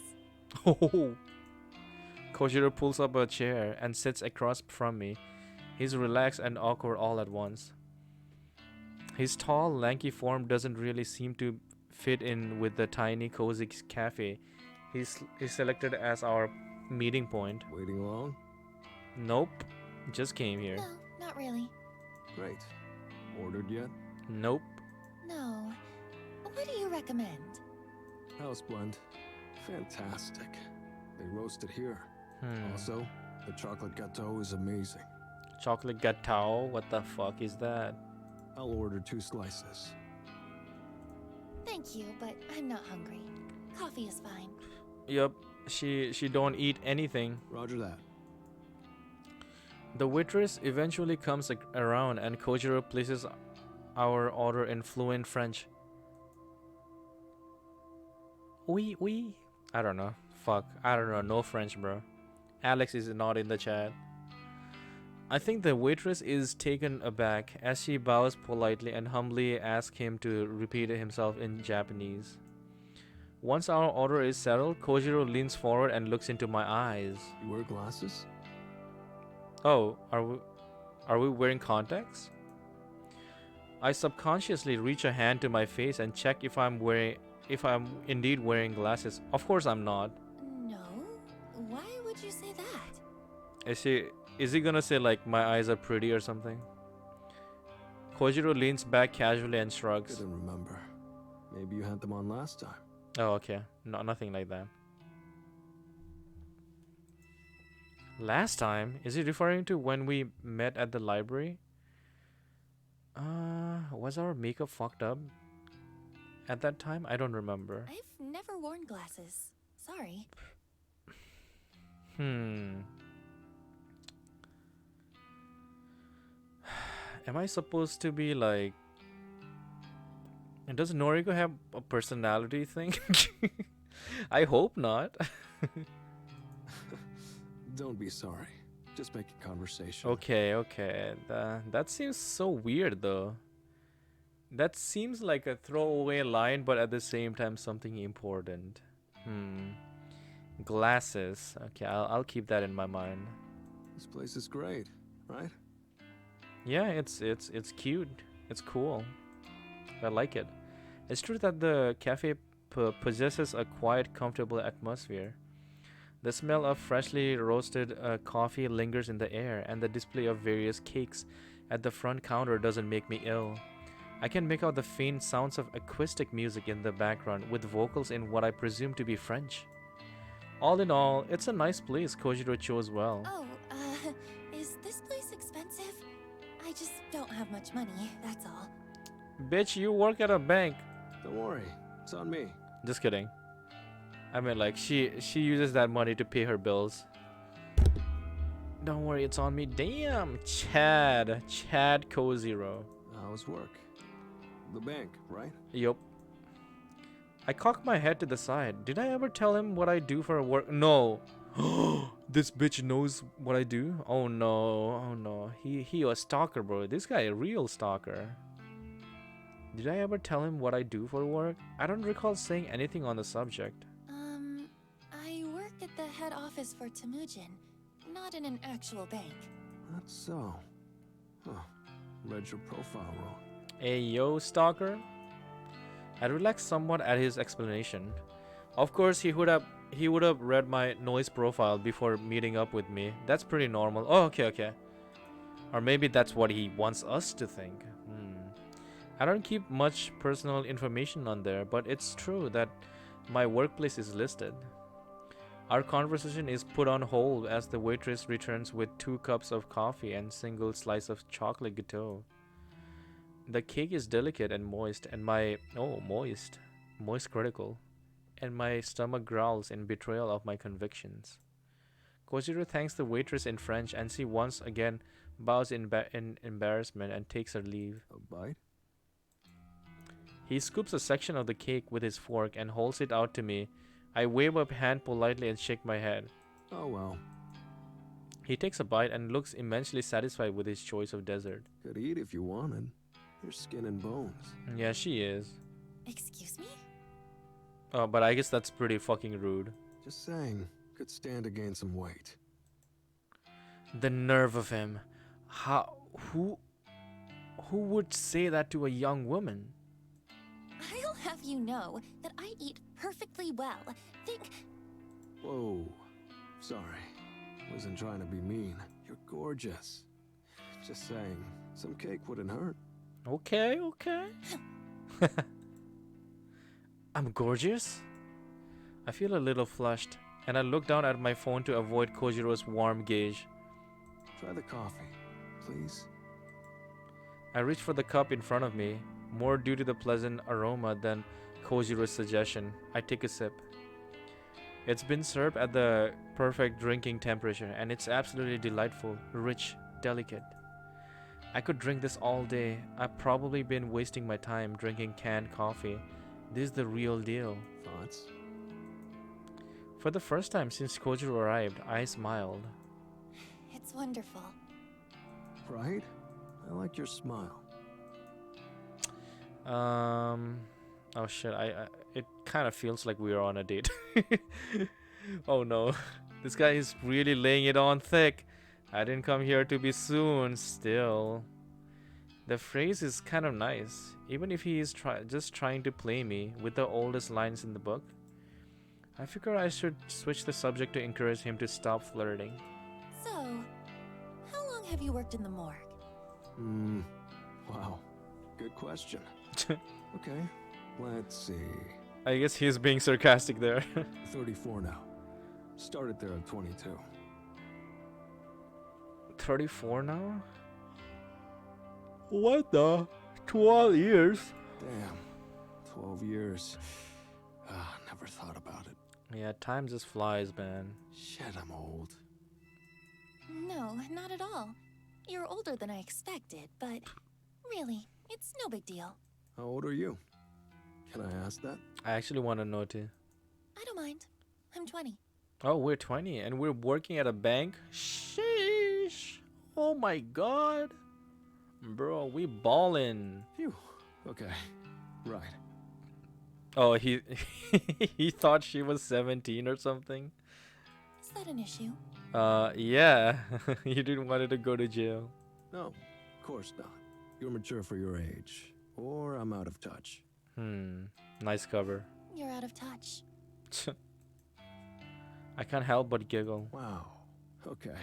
Oh. Kojiro pulls up a chair and sits across from me. He's relaxed and awkward all at once. His tall, lanky form doesn't really seem to fit in with the tiny, cozy cafe he's selected as our meeting point. Waiting long? Nope. Just came here. No, not really. Great. Ordered yet? Nope. No. What do you recommend? House blend. Fantastic. They roast it here. Also, the chocolate gâteau is amazing. Chocolate gâteau? What the fuck is that? I'll order 2 slices. Thank you, but I'm not hungry. Coffee is fine. Yup. She don't eat anything. Roger that. The waitress eventually comes around and Kojiro places our order in fluent French. Oui. I don't know. Fuck. I don't know. No French, bro. Alex is not in the chat. I think the waitress is taken aback as she bows politely and humbly asks him to repeat himself in Japanese. Once our order is settled, Kojiro leans forward and looks into my eyes. You wear glasses? Oh, are we wearing contacts? I subconsciously reach a hand to my face and check if I'm indeed wearing glasses. Of course I'm not. No? Why would you say that? Is he gonna say like my eyes are pretty or something? Kojiro leans back casually and shrugs. Couldn't remember. Maybe you had them on last time. Oh, okay. No, nothing like that. Last time? Is he referring to when we met at the library? Was our makeup fucked up at that time? I don't remember. I've never worn glasses. Sorry. Am I supposed to be like... Does Noriko have a personality thing? I hope not. Don't be sorry. Just making conversation. Okay, okay. That seems so weird though. That seems like a throwaway line, but at the same time something important. Hmm. Glasses. Okay, I'll keep that in my mind. This place is great, right? Yeah, it's cute. It's cool. I like it. It's true that the cafe possesses a quiet, comfortable atmosphere. The smell of freshly roasted coffee lingers in the air, and the display of various cakes at the front counter doesn't make me ill. I can make out the faint sounds of acoustic music in the background, with vocals in what I presume to be French. All in all, it's a nice place Kojiro chose well. Oh, is this place expensive? I just don't have much money, that's all. Bitch, you work at a bank. Don't worry, it's on me. Just kidding. I mean, like, she uses that money to pay her bills. Don't worry, it's on me. Damn, Chad Kozero. How's work? The bank, right? Yup. I cocked my head to the side. Did I ever tell him what I do for work? No. This bitch knows what I do? Oh no, oh no. He a stalker, bro. This guy a real stalker. Did I ever tell him what I do for work? I don't recall saying anything on the subject. I work at the head office for Temujin, not in an actual bank. That's so. Huh. Read your profile wrong. Hey yo, stalker. I relaxed somewhat at his explanation. Of course, he would have read my noise profile before meeting up with me. That's pretty normal. Oh, okay. Or maybe that's what he wants us to think. I don't keep much personal information on there, but it's true that my workplace is listed. Our conversation is put on hold as the waitress returns with 2 cups of coffee and single slice of chocolate gâteau. The cake is delicate and moist, and moist critical, and my stomach growls in betrayal of my convictions. Kojiro thanks the waitress in French, and she once again bows in embarrassment and takes her leave. A bite? He scoops a section of the cake with his fork and holds it out to me. I wave a hand politely and shake my head. Oh well. He takes a bite and looks immensely satisfied with his choice of dessert. Could eat if you wanted. You're skin and bones. Yeah, she is. Excuse me? Oh, but I guess that's pretty fucking rude. Just saying. Could stand to gain some weight. The nerve of him. Who would say that to a young woman? I'll have you know that I eat perfectly well. Think. Whoa. Sorry. Wasn't trying to be mean. You're gorgeous. Just saying. Some cake wouldn't hurt. Okay. I'm gorgeous? I feel a little flushed, and I look down at my phone to avoid Kojiro's warm gaze. Try the coffee, please. I reach for the cup in front of me, more due to the pleasant aroma than Kojiro's suggestion. I take a sip. It's been served at the perfect drinking temperature, and it's absolutely delightful, rich, delicate. I could drink this all day. I've probably been wasting my time drinking canned coffee. This is the real deal. Thoughts? For the first time since Kojiro arrived, I smiled. It's wonderful. Right? I like your smile. Oh shit, it kind of feels like we are on a date. Oh no, this guy is really laying it on thick. I didn't come here to be soon. Still, the phrase is kind of nice, even if he is just trying to play me with the oldest lines in the book. I figure I should switch the subject to encourage him to stop flirting. So, how long have you worked in the morgue? Wow. Good question. Okay, let's see. I guess he's being sarcastic there. 34 now. Started there at 22. 34 now? What the? 12 years? Damn. 12 years. Never thought about it. Yeah, time just flies, man. Shit, I'm old. No, not at all. You're older than I expected, but really, it's no big deal. How old are you? Can I ask that? I actually want to know too. I don't mind. I'm 20. Oh, we're 20 and we're working at a bank? Sheesh. Oh my god. Bro, we ballin'. Phew. Okay. Right. Oh, he he thought she was 17 or something. Is that an issue? Yeah. He didn't want her to go to jail. No, of course not. You're mature for your age. Or I'm out of touch. Nice cover. You're out of touch. I can't help but giggle. Wow. Okay.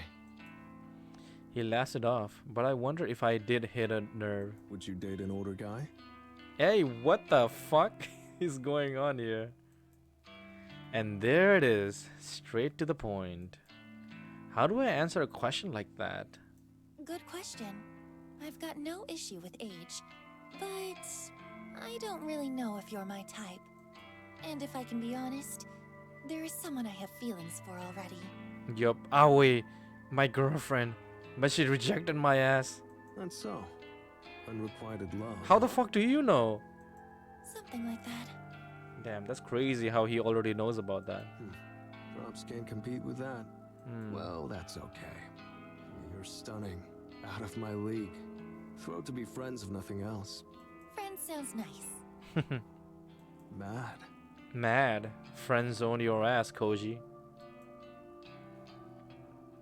He laughed it off, but I wonder if I did hit a nerve. Would you date an older guy? Hey, what the fuck is going on here? And there it is, straight to the point. How do I answer a question like that? Good question. I've got no issue with age, but I don't really know if you're my type. And if I can be honest, there is someone I have feelings for already. Yup, Aoi, my girlfriend, but she rejected my ass. Not so. Unrequited love. How the fuck do you know? Something like that. Damn, that's crazy how he already knows about that. Props can't compete with that. Hmm. Well, that's okay. You're stunning. Out of my league. Thrilled to be friends if nothing else. Friend sounds nice. Mad. Mad. Friend zone your ass, Koji.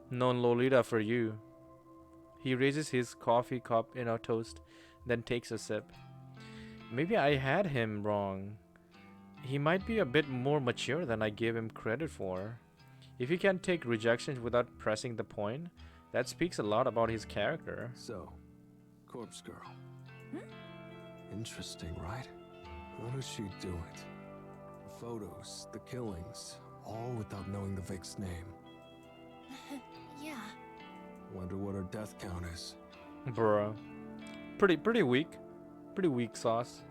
Non Lolita for you. He raises his coffee cup in a toast, then takes a sip. Maybe I had him wrong. He might be a bit more mature than I gave him credit for. If he can take rejections without pressing the point, that speaks a lot about his character. So, Corpse Girl. Interesting, right? How does she do it? The photos, the killings, all without knowing the Vic's name. Yeah. Wonder what her death count is. Bruh. Pretty weak. Pretty weak sauce.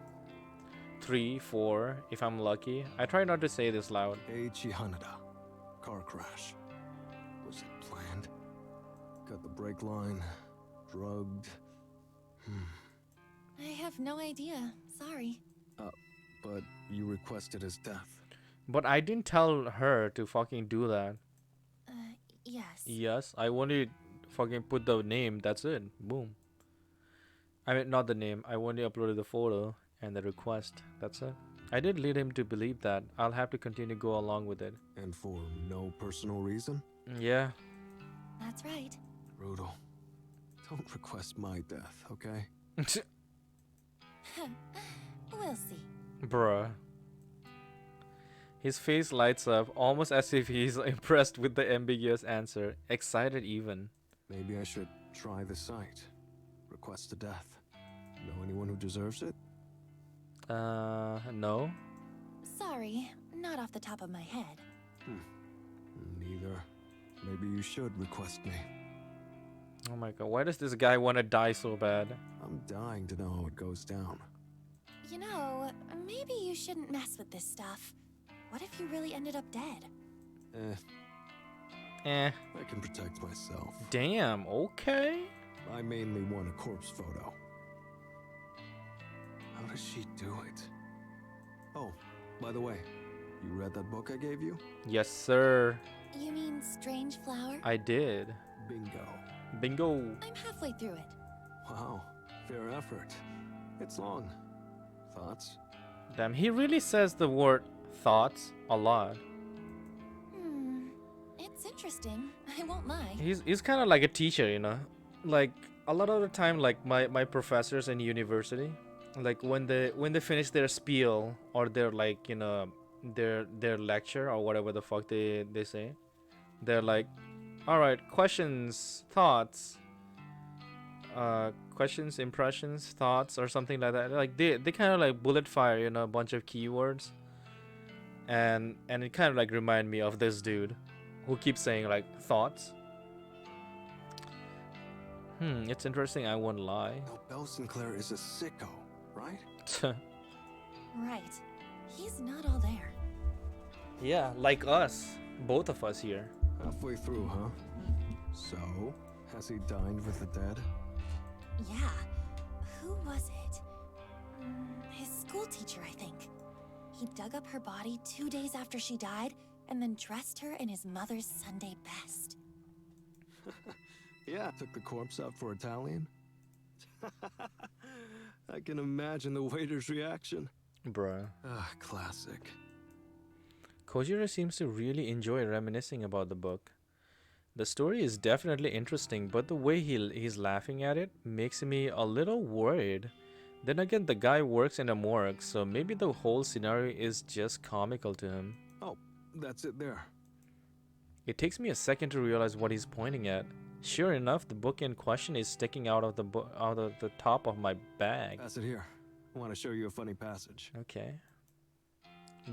3, 4, if I'm lucky. I try not to say this loud. Eiichi Hanada. Car crash. Was it planned? Cut the brake line. Drugged. I have no idea. Sorry. But you requested his death. But I didn't tell her to fucking do that. Yes. Yes, I only fucking put the name, that's it. Boom. I mean, not the name. I only uploaded the photo and the request. That's it. I did lead him to believe that. I'll have to continue to go along with it. And for no personal reason? Yeah. That's right. Brutal. Don't request my death, okay? We'll see. Bruh. His face lights up, almost as if he's impressed with the ambiguous answer. Excited even. Maybe I should try the site. Request a death. Know anyone who deserves it? No. Sorry, not off the top of my head. Neither. Maybe you should request me. Oh my god, why does this guy want to die so bad? I'm dying to know how it goes down. You know, maybe you shouldn't mess with this stuff. What if you really ended up dead? Eh. I can protect myself. Damn, okay. I mainly want a corpse photo. How does she do it? Oh, by the way, you read that book I gave you? Yes, sir. You mean Strange Flower? I did. Bingo. Bingo. I'm halfway through it. Wow, fair effort. It's long. Thoughts? Damn, he really says the word thoughts a lot. It's interesting. I won't lie. He's kind of like a teacher, you know? Like, a lot of the time, like, my professors in university, like, when they finish their spiel or their, like, you know, their lecture or whatever the fuck they say, they're like, alright, questions, thoughts, questions, impressions, thoughts, or something like that. Like, they kind of like bullet fire, you know, a bunch of keywords. And it kind of like remind me of this dude who keeps saying like thoughts. It's interesting, I won't lie. No, Belle Sinclair is a sicko, right? Right. He's not all there. Yeah, like us. Both of us here. Halfway through, huh? So, has he dined with the dead? Yeah. Who was it? His school teacher, I think. He dug up her body 2 days after she died and then dressed her in his mother's Sunday best. Yeah, took the corpse out for Italian. I can imagine the waiter's reaction. Bruh. Ah, classic. Kojiro seems to really enjoy reminiscing about the book. The story is definitely interesting, but the way he's laughing at it makes me a little worried. Then again, the guy works in a morgue, so maybe the whole scenario is just comical to him. Oh, that's it there. It takes me a second to realize what he's pointing at. Sure enough, the book in question is sticking out of the top of my bag. Pass it here. I want to show you a funny passage. Okay.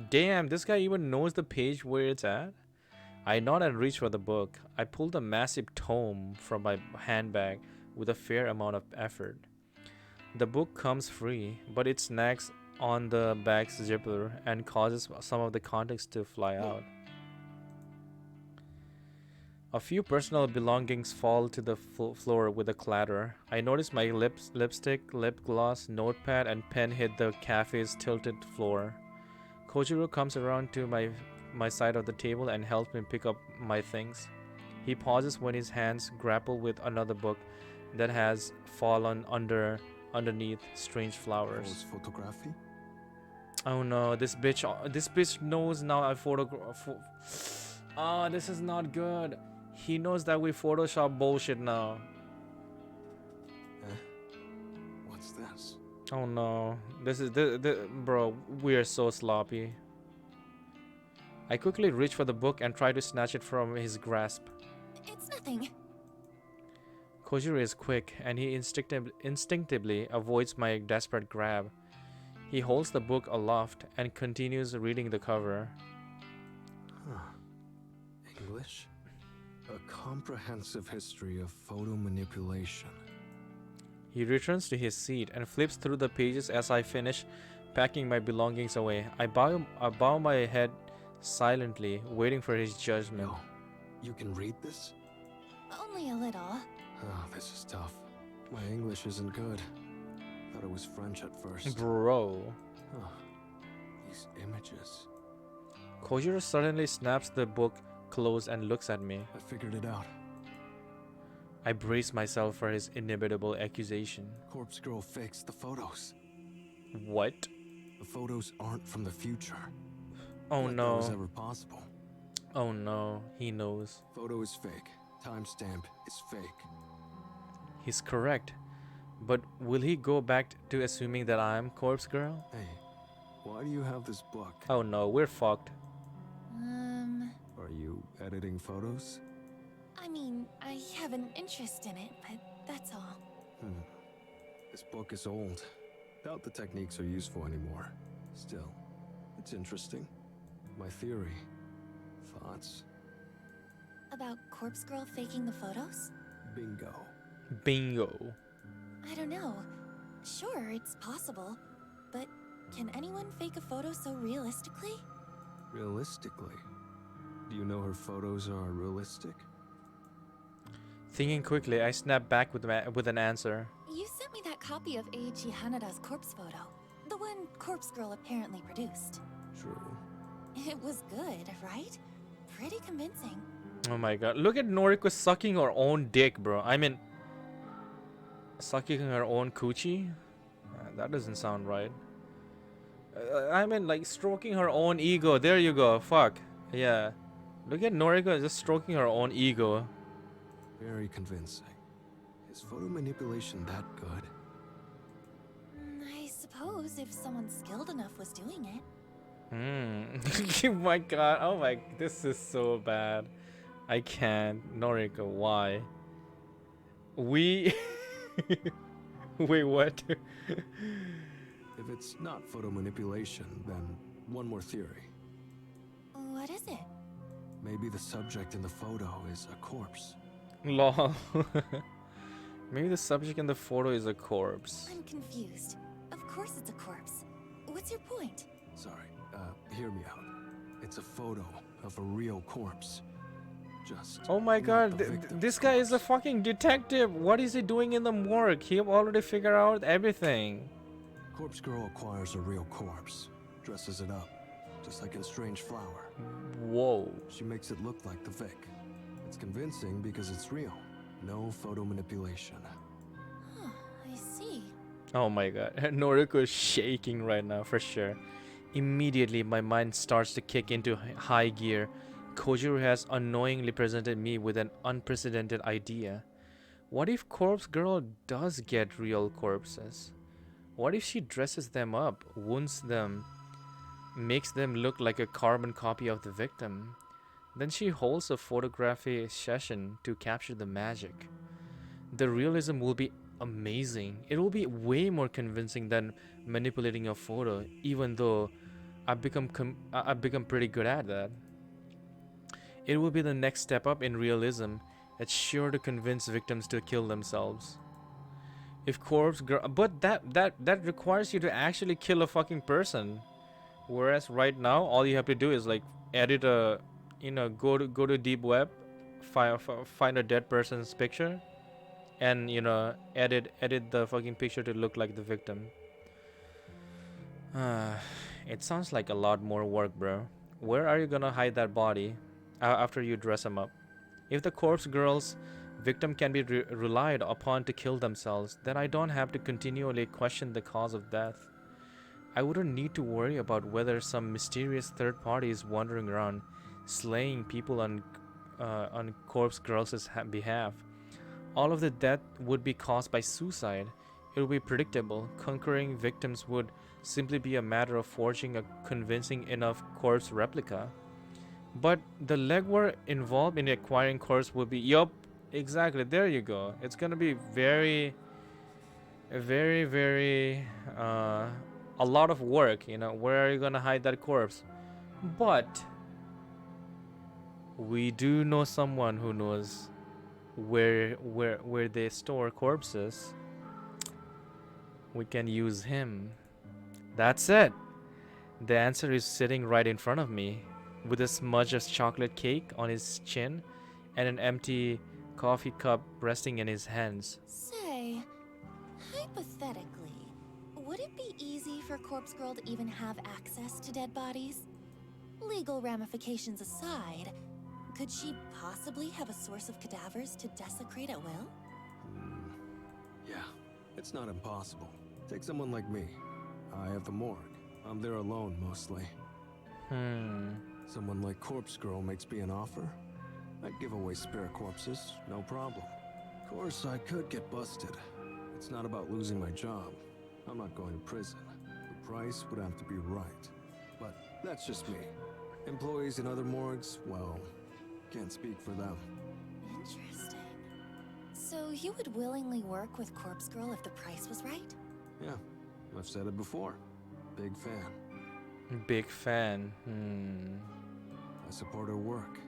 Damn, this guy even knows the page where it's at. I nod and reach for the book. I pulled a massive tome from my handbag with a fair amount of effort. The book comes free, but it snags on the bag's zipper and causes some of the contents to fly out. A few personal belongings fall to the floor with a clatter. I notice my lipstick, lip gloss, notepad, and pen hit the cafe's tilted floor. Kojiro comes around to my side of the table and helps me pick up my things. He pauses when his hands grapple with another book that has fallen underneath strange flowers. Rose photography? Oh no, this bitch knows now I photograph. Ah, this is not good. He knows that we Photoshop bullshit now. What's this? Oh no, this is bro. We are so sloppy. I quickly reach for the book and try to snatch it from his grasp. It's nothing. Kojiro is quick, and he instinctively avoids my desperate grab. He holds the book aloft and continues reading the cover. Huh. English? A comprehensive history of photo manipulation. He returns to his seat and flips through the pages as I finish packing my belongings away. I bow my head silently, waiting for his judgment. Yo, you can read this? Only a little. Oh, this is tough. My English isn't good. Thought it was French at first. Bro. Huh. These images. Kojiro suddenly snaps the book closed and looks at me. I figured it out. I brace myself for his inevitable accusation. Corpse Girl fakes the photos. What? The photos aren't from the future. Oh Like no. that was ever possible. Oh no. He knows. Photo is fake. Timestamp is fake. He's correct. But will he go back to assuming that I'm Corpse Girl? Hey, why do you have this book? Oh no, we're fucked. Are you editing photos? I mean, I have an interest in it, but that's all. This book is old. Doubt the techniques are useful anymore. Still, it's interesting. My theory. Thoughts? About Corpse Girl faking the photos? Bingo. Bingo. I don't know. Sure, it's possible. But can anyone fake a photo so realistically? Realistically? Do you know her photos are realistic? Thinking quickly, I snap back with an answer. You sent me that copy of Eiichi Hanada's corpse photo. The one Corpse Girl apparently produced. True. It was good, right? Pretty convincing. Oh my god. Look at Noriko sucking her own dick, bro. I mean, sucking her own coochie? That doesn't sound right. I mean, like, stroking her own ego. There you go. Fuck. Yeah. Look at Noriko just stroking her own ego. Very convincing. Is photo manipulation that good? I suppose if someone skilled enough was doing it. Oh my god. Oh my. This is so bad. I can't. Noriko, why? We. Wait, what? If it's not photo manipulation, then one more theory. What is it? Maybe the subject in the photo is a corpse. Lol. Maybe the subject in the photo is a corpse. I'm confused. Of course it's a corpse. What's your point? Sorry, hear me out. It's a photo of a real corpse. Just. Oh my not god, the victim's this guy is a corpse. fucking detective. What is he doing in the morgue? He already figured out everything. Corpse Girl acquires a real corpse, dresses it up, just like in Strange Flower. Whoa. She makes it look like the Vic. It's convincing because it's real. No photo manipulation. Huh, I see. Oh my god. Noriko is shaking right now for sure. Immediately, my mind starts to kick into high gear. Kojiro has unknowingly presented me with an unprecedented idea. What if Corpse Girl does get real corpses? What if she dresses them up, wounds them, makes them look like a carbon copy of the victim? Then she holds a photography session to capture the magic. The realism will be amazing. It will be way more convincing than manipulating a photo, even though I've become pretty good at that. It will be the next step up in realism. It's sure to convince victims to kill themselves. If corpse girl, but that requires you to actually kill a fucking person. Whereas right now, all you have to do is like edit a, go to deep web, find a dead person's picture, and edit the fucking picture to look like the victim. It sounds like a lot more work, bro. Where are you gonna hide that body after you dress him up? If the corpse girl's victim can be relied upon to kill themselves, then I don't have to continually question the cause of death. I wouldn't need to worry about whether some mysterious third party is wandering around, slaying people on corpse girls' behalf. All of the death would be caused by suicide. It would be predictable. Conquering victims would simply be a matter of forging a convincing enough corpse replica. But the legwork involved in acquiring corpse would be, yup, exactly, there you go. It's gonna be very, a lot of work, where are you gonna hide that corpse? But we do know someone who knows where they store corpses. We can use him. That's it. The answer is sitting right in front of me, with a smudge of chocolate cake on his chin and an empty coffee cup resting in his hands. Say, hypothetically, would it be easy for Corpse Girl to even have access to dead bodies? Legal ramifications aside, could she possibly have a source of cadavers to desecrate at will? Yeah, it's not impossible. Take someone like me. I have the morgue. I'm there alone mostly. Someone like Corpse Girl makes me an offer. I'd give away spare corpses, no problem. Of course, I could get busted. It's not about losing my job. I'm not going to prison. The price would have to be right. But that's just me. Employees in other morgues, well, can't speak for them. Interesting. So you would willingly work with Corpse Girl if the price was right? Yeah, I've said it before. Big fan. Big fan. I support her work.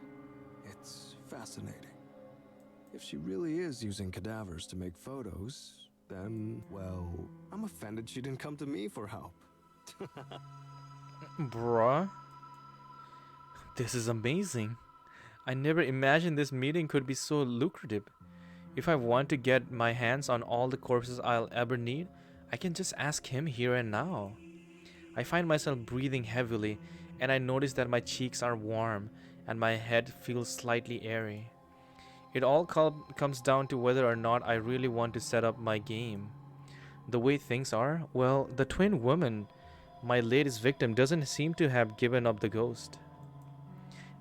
It's fascinating. If she really is using cadavers to make photos, then, well, I'm offended she didn't come to me for help. Bruh. This is amazing. I never imagined this meeting could be so lucrative. If I want to get my hands on all the corpses I'll ever need, I can just ask him here and now. I find myself breathing heavily, and I notice that my cheeks are warm and my head feels slightly airy. It all comes down to whether or not I really want to set up my game. The way things are, well, the twin woman, my latest victim, doesn't seem to have given up the ghost.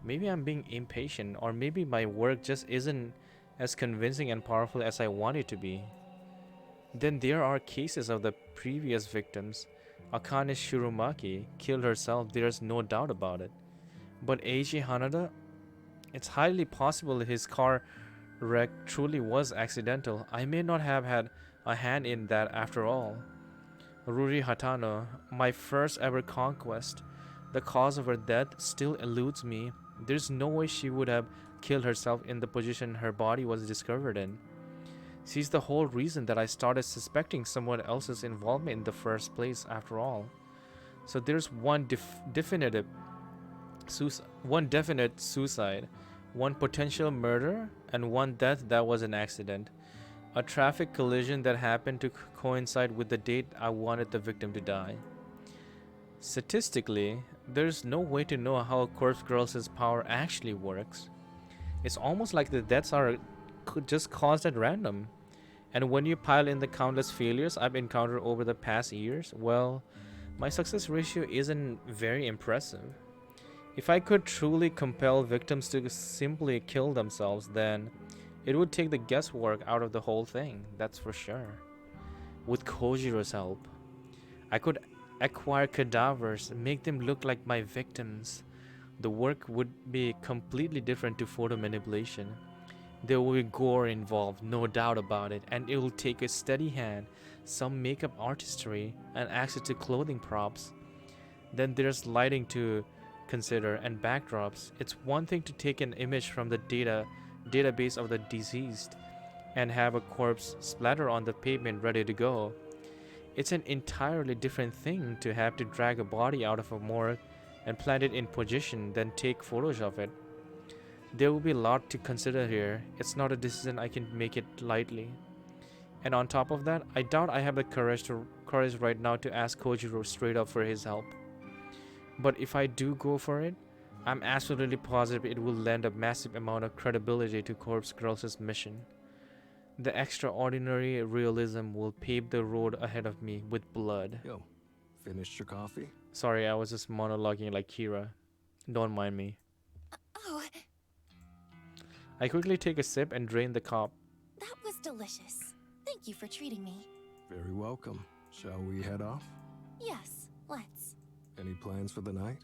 Maybe I'm being impatient, or maybe my work just isn't as convincing and powerful as I want it to be. Then there are cases of the previous victims. Akane Shiromaki killed herself, there's no doubt about it. But Eiji Hanada, it's highly possible his car wreck truly was accidental. I may not have had a hand in that after all. Ruri Hatano, my first ever conquest, the cause of her death still eludes me. There's no way she would have killed herself in the position her body was discovered in. She's the whole reason that I started suspecting someone else's involvement in the first place, after all. So there's one definite suicide, one potential murder, and one death that was an accident. A traffic collision that happened to coincide with the date I wanted the victim to die. Statistically, there's no way to know how Corpse Girl's power actually works. It's almost like the deaths are just caused at random. And when you pile in the countless failures I've encountered over the past years, well, my success ratio isn't very impressive. If I could truly compel victims to simply kill themselves, then it would take the guesswork out of the whole thing, that's for sure. With Kojiro's help, I could acquire cadavers, make them look like my victims. The work would be completely different to photo manipulation. There will be gore involved, no doubt about it, and it will take a steady hand, some makeup artistry, and access to clothing props. Then there's lighting to consider and backdrops. It's one thing to take an image from the database of the deceased and have a corpse splatter on the pavement ready to go. It's an entirely different thing to have to drag a body out of a morgue and plant it in position, then take photos of it. There will be a lot to consider here. It's not a decision I can make it lightly. And on top of that, I doubt I have the courage right now to ask Kojiro straight up for his help. But if I do go for it, I'm absolutely positive it will lend a massive amount of credibility to Corpse Girls' mission. The extraordinary realism will pave the road ahead of me with blood. Yo, finished your coffee? Sorry, I was just monologuing like Kira. Don't mind me. Oh, I quickly take a sip and drain the cup. that was delicious. Thank you for treating me. Very welcome. Shall we head off? Yes, let's. Any plans for the night?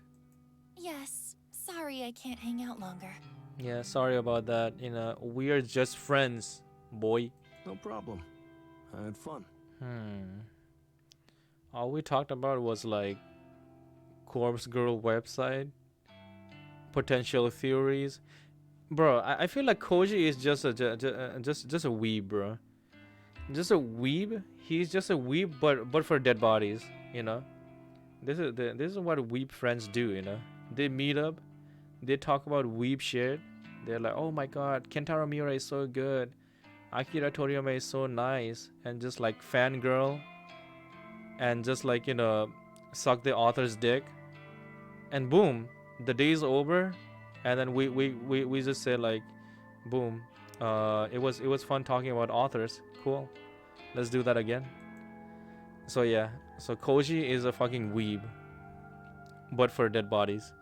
Yes, sorry I can't hang out longer. Yeah, sorry about that. We are just friends, boy. No problem. I had fun. All we talked about was like Corpse Girl website, potential theories. Bro, I feel like Koji is just a just a weeb, bro. Just a weeb. He's just a weeb, but for dead bodies, you know. This is what weeb friends do, you know. They meet up, they talk about weeb shit. They're like, oh my god, Kentaro Miura is so good, Akira Toriyama is so nice, and just like fangirl, and just like suck the author's dick, and boom, the day's over. And then we just say like, boom, it was fun talking about authors. Cool, let's do that again. So yeah, so Koji is a fucking weeb, but for dead bodies.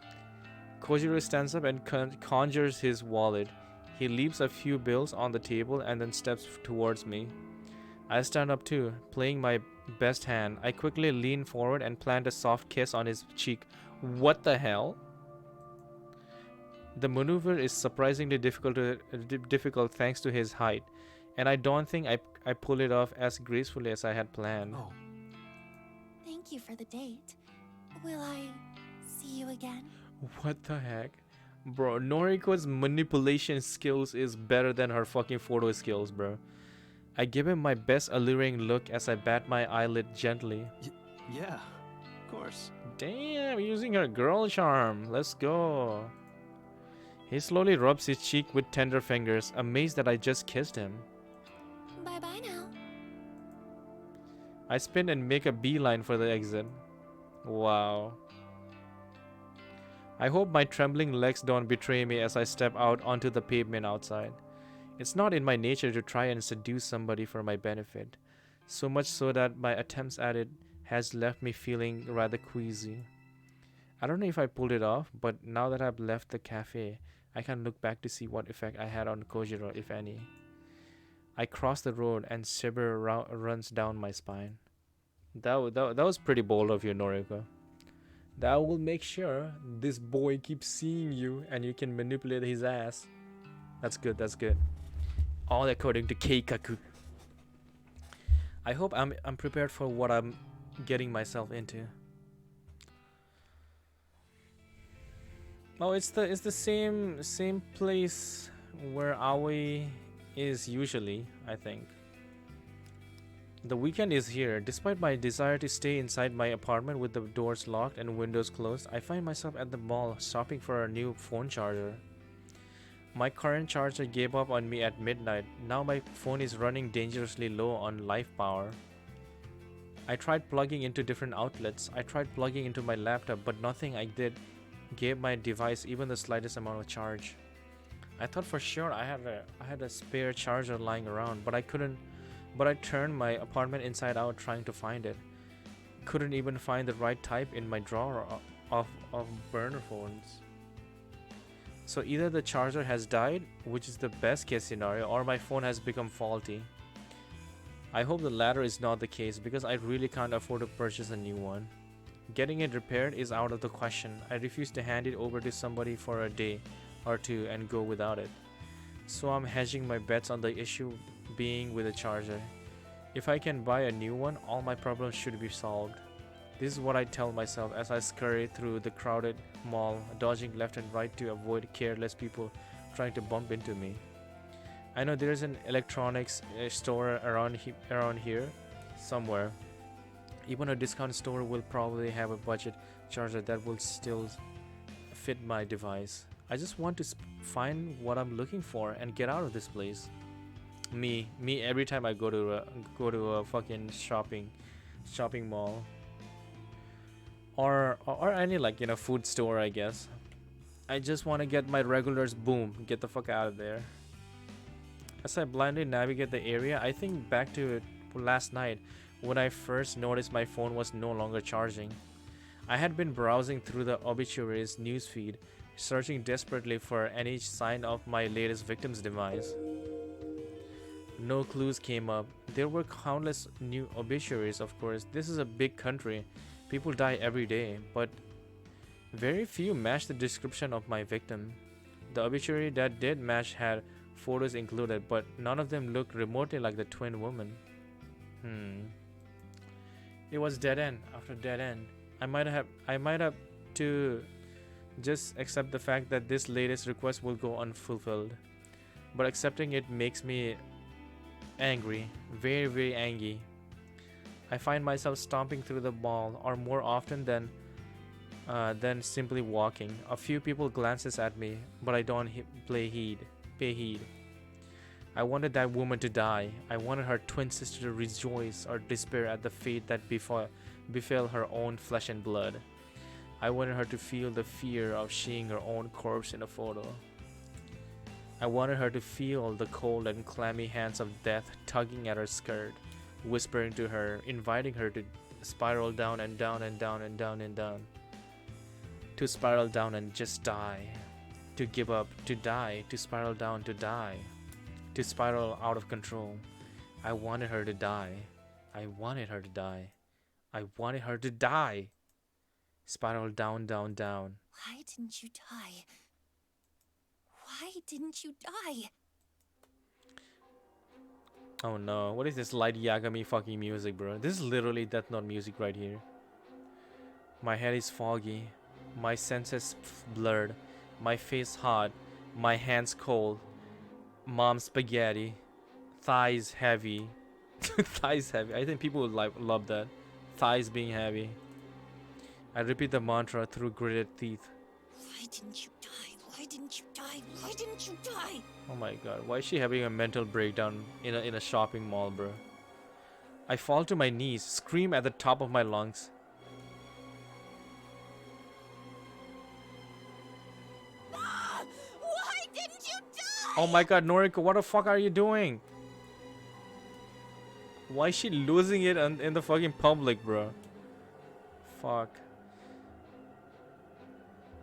Kojiro stands up and conjures his wallet. He leaves a few bills on the table and then steps towards me. I stand up too, playing my best hand. I quickly lean forward and plant a soft kiss on his cheek. What the hell? The maneuver is surprisingly difficult thanks to his height, and I don't think I pull it off as gracefully as I had planned. Oh, Thank you for the date. Will I see you again? What the heck? Bro, Noriko's manipulation skills is better than her fucking photo skills, bro. I give him my best alluring look as I bat my eyelid gently. yeah, of course. Damn, using her girl charm. Let's go. He slowly rubs his cheek with tender fingers, amazed that I just kissed him. Bye-bye now. I spin and make a beeline for the exit. Wow. I hope my trembling legs don't betray me as I step out onto the pavement outside. It's not in my nature to try and seduce somebody for my benefit, so much so that my attempts at it has left me feeling rather queasy. I don't know if I pulled it off, but now that I've left the cafe, I can look back to see what effect I had on Kojiro, if any. I cross the road and shiver runs down my spine. That was pretty bold of you, Noriko. That will make sure this boy keeps seeing you and you can manipulate his ass. That's good, that's good. All according to Keikaku. I hope I'm prepared for what I'm getting myself into. Oh, it's the same place where Aoi is usually, I think. The weekend is here. Despite my desire to stay inside my apartment with the doors locked and windows closed, I find myself at the mall shopping for a new phone charger. My current charger gave up on me at midnight. Now my phone is running dangerously low on life power. I tried plugging into different outlets. I tried plugging into my laptop, but nothing I did gave my device even the slightest amount of charge. I thought for sure I had a spare charger lying around, but I couldn't. But I turned my apartment inside out trying to find it. Couldn't even find the right type in my drawer of burner phones. So either the charger has died, which is the best case scenario, or my phone has become faulty. I hope the latter is not the case because I really can't afford to purchase a new one. Getting it repaired is out of the question. I refuse to hand it over to somebody for a day or two and go without it. So I'm hedging my bets on the issue being with a charger. If I can buy a new one, all my problems should be solved. This is what I tell myself as I scurry through the crowded mall, dodging left and right to avoid careless people trying to bump into me. I know there's an electronics store around here somewhere. Even a discount store will probably have a budget charger that will still fit my device. I just want to find what I'm looking for and get out of this place. Me every time I go to a fucking shopping mall or any like food store, I guess. I just want to get my regulars. Boom, get the fuck out of there. As I blindly navigate the area, I think back to last night when I first noticed my phone was no longer charging. I had been browsing through the obituaries newsfeed, searching desperately for any sign of my latest victim's demise. No clues came up. There were countless new obituaries, of course. This is a big country. People die every day, but very few matched the description of my victim. The obituary that did match had photos included, but none of them looked remotely like the twin woman. It was dead end after dead end. I might have to just accept the fact that this latest request will go unfulfilled. But accepting it makes me angry, very, very angry. I find myself stomping through the mall, or more often than simply walking. A few people glances at me, but I don't pay heed. I wanted that woman to die. I wanted her twin sister to rejoice or despair at the fate that befell her own flesh and blood. I wanted her to feel the fear of seeing her own corpse in a photo. I wanted her to feel the cold and clammy hands of death tugging at her skirt, whispering to her, inviting her to spiral down and down and down and down and down. To spiral down and just die. To give up, to die, to spiral down, to die. To spiral out of control. I wanted her to die. I wanted her to die. I wanted her to die. Spiral down, down, down. Why didn't you die? Why didn't you die? Oh no, what is this light Yagami fucking music, bro? This is literally Death Note music right here. My head is foggy. My senses blurred. My face hot. My hands cold. Mom's spaghetti. Thighs heavy. Thighs heavy. I think people would love that. Thighs being heavy. I repeat the mantra through gritted teeth. Why didn't you die? Why didn't you die? Why didn't you die? Oh my god, why is she having a mental breakdown in a shopping mall, bro? I fall to my knees, scream at the top of my lungs. Ah! Why didn't you die? Oh my god, Noriko, what the fuck are you doing? Why is she losing it in the fucking public, bro? Fuck.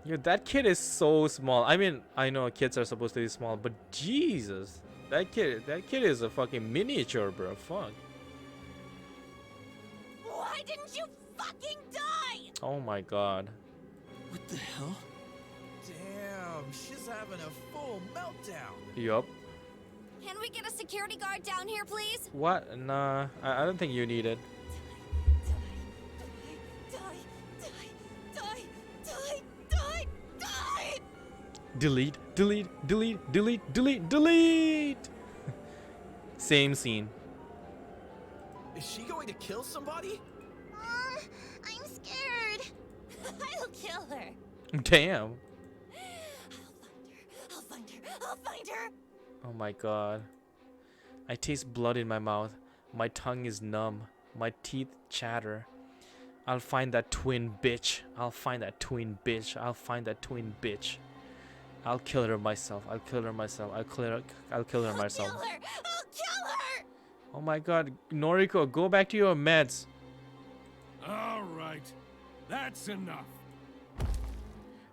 Yo, that kid is so small. I mean, I know kids are supposed to be small, but Jesus, that kid is a fucking miniature, bro. Fuck. Why didn't you fucking die? Oh my god. What the hell? Damn, she's having a full meltdown. Yup. Can we get a security guard down here, please? What? Nah, I don't think you need it. Delete, delete, delete, delete, delete, delete. Same scene. Is she going to kill somebody? I'm scared. I'll kill her. Damn. I'll find her. I'll find her. Oh my god. I taste blood in my mouth. My tongue is numb. My teeth chatter. I'll find that twin bitch. I'll find that twin bitch. I'll find that twin bitch. I'll kill her myself. I'll kill her myself. I'll kill her I'll myself. kill her! I'll kill her! Oh my god, Noriko, go back to your meds. All right. That's enough.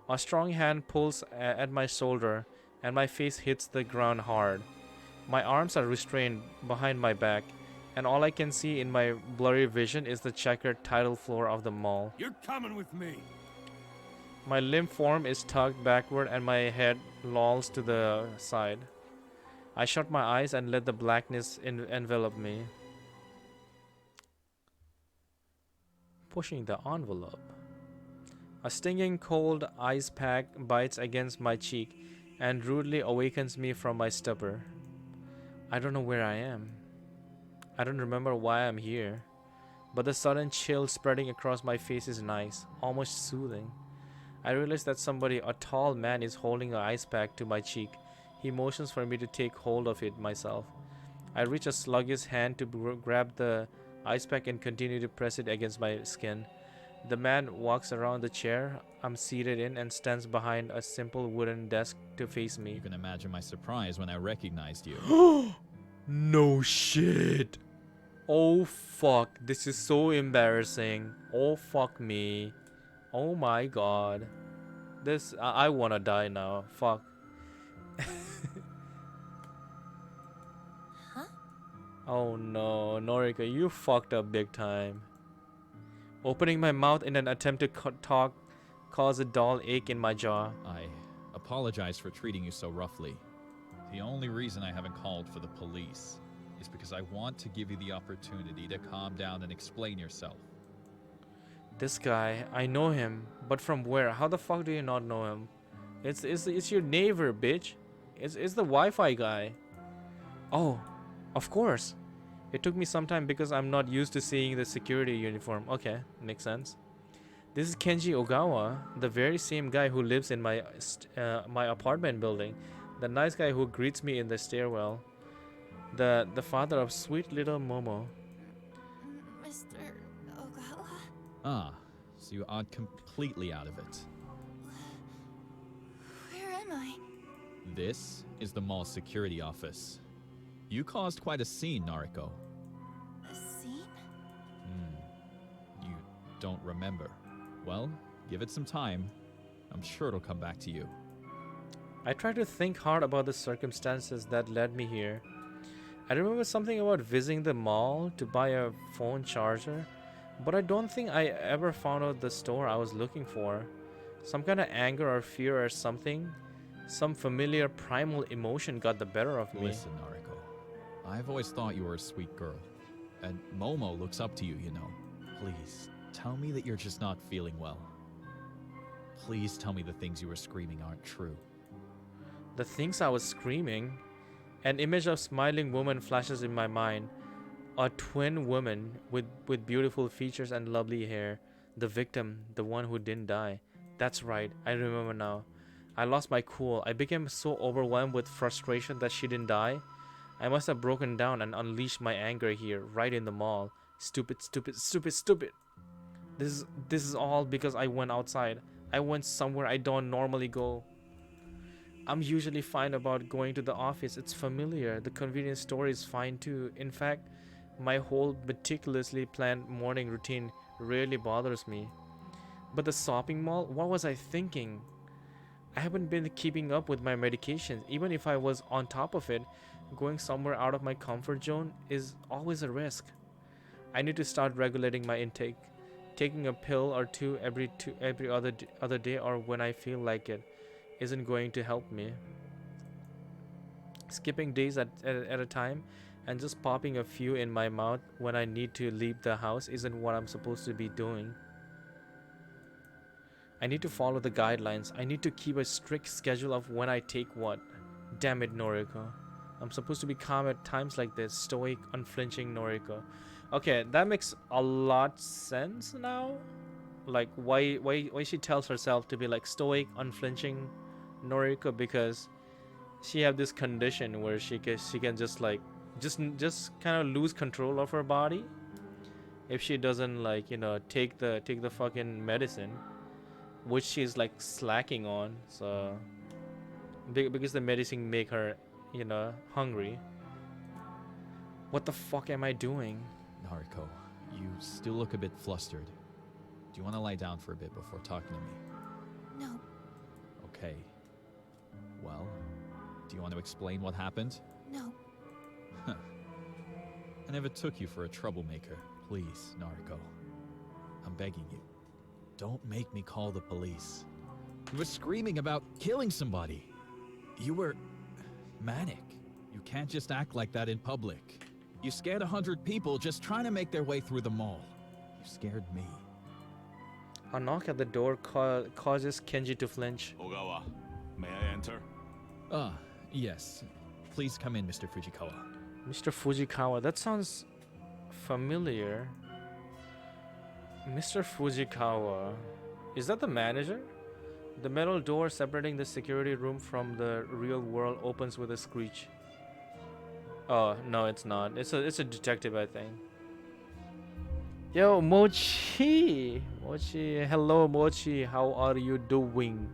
A strong hand pulls at my shoulder, and my face hits the ground hard. My arms are restrained behind my back, and all I can see in my blurry vision is the checkered tile floor of the mall. You're coming with me. My limp form is tugged backward, and my head lolls to the side. I shut my eyes and let the blackness envelop me. Pushing the envelope. A stinging cold ice pack bites against my cheek and rudely awakens me from my stupor. I don't know where I am. I don't remember why I'm here. But the sudden chill spreading across my face is nice, almost soothing. I realize that somebody, a tall man, is holding an ice pack to my cheek. He motions for me to take hold of it myself. I reach a sluggish hand to grab the ice pack and continue to press it against my skin. The man walks around the chair I'm seated in and stands behind a simple wooden desk to face me. You can imagine my surprise when I recognized you. No shit. Oh fuck, this is so embarrassing. Oh fuck me. Oh my god. This, I wanna die now. Fuck. Huh? Oh no, Noriko, you fucked up big time. Opening my mouth in an attempt to talk caused a dull ache in my jaw. I apologize for treating you so roughly. The only reason I haven't called for the police is because I want to give you the opportunity to calm down and explain yourself. This guy, I know him, but from where? How the fuck do you not know him? It's your neighbor, bitch. It's the Wi-Fi guy. Oh, of course. It took me some time because I'm not used to seeing the security uniform. Okay, makes sense. This is Kenji Ogawa, the very same guy who lives in my my apartment building, the nice guy who greets me in the stairwell, the father of sweet little Momo. Mr. Ogawa? Ah, so you are completely out of it. Where am I? This is the mall security office. You caused quite a scene, Nariko. A scene? You don't remember. Well, give it some time. I'm sure it'll come back to you. I try to think hard about the circumstances that led me here. I remember something about visiting the mall to buy a phone charger, but I don't think I ever found out the store I was looking for. Some kind of anger or fear or something. Some familiar primal emotion got the better of me. Listen, Nariko. I've always thought you were a sweet girl. And Momo looks up to you, you know. Please, tell me that you're just not feeling well. Please tell me the things you were screaming aren't true. The things I was screaming, an image of smiling woman flashes in my mind. A twin woman with beautiful features and lovely hair. The victim, the one who didn't die. That's right, I remember now. I lost my cool. I became so overwhelmed with frustration that she didn't die. I must have broken down and unleashed my anger here, right in the mall. Stupid, stupid, stupid, stupid. This is all because I went outside. I went somewhere I don't normally go. I'm usually fine about going to the office. It's familiar. The convenience store is fine too. In fact, my whole meticulously planned morning routine rarely bothers me. But the shopping mall, what was I thinking? I haven't been keeping up with my medications. Even if I was on top of it, going somewhere out of my comfort zone is always a risk. I need to start regulating my intake. Taking a pill or two every other day or when I feel like it isn't going to help me. Skipping days at a time and just popping a few in my mouth when I need to leave the house isn't what I'm supposed to be doing. I need to follow the guidelines. I need to keep a strict schedule of when I take what. Damn it, Noriko. I'm supposed to be calm at times like this. Stoic, unflinching Noriko. Okay, that makes a lot sense now. Like why she tells herself to be like stoic, unflinching Noriko, because she have this condition where she can just like just kind of lose control of her body if she doesn't like, you know, take the fucking medicine, which she's like slacking on. So Because the medicine make her, hungry. What the fuck am I doing? Nariko, you still look a bit flustered. Do you want to lie down for a bit before talking to me? No. Okay. Well, do you want to explain what happened? No. I never took you for a troublemaker. Please, Nariko. I'm begging you. Don't make me call the police. You were screaming about killing somebody. You were manic. You can't just act like that in public. You scared 100 people just trying to make their way through the mall. You scared me. A knock at the door causes Kenji to flinch. Ogawa, may I enter? Yes. Please come in, Mr. Fujikawa. Mr. Fujikawa, that sounds familiar. Mr. Fujikawa, is that the manager? The metal door separating the security room from the real world opens with a screech. Oh, no, it's not. It's a detective, I think. Yo, Mochi! Mochi, hello, Mochi. How are you doing?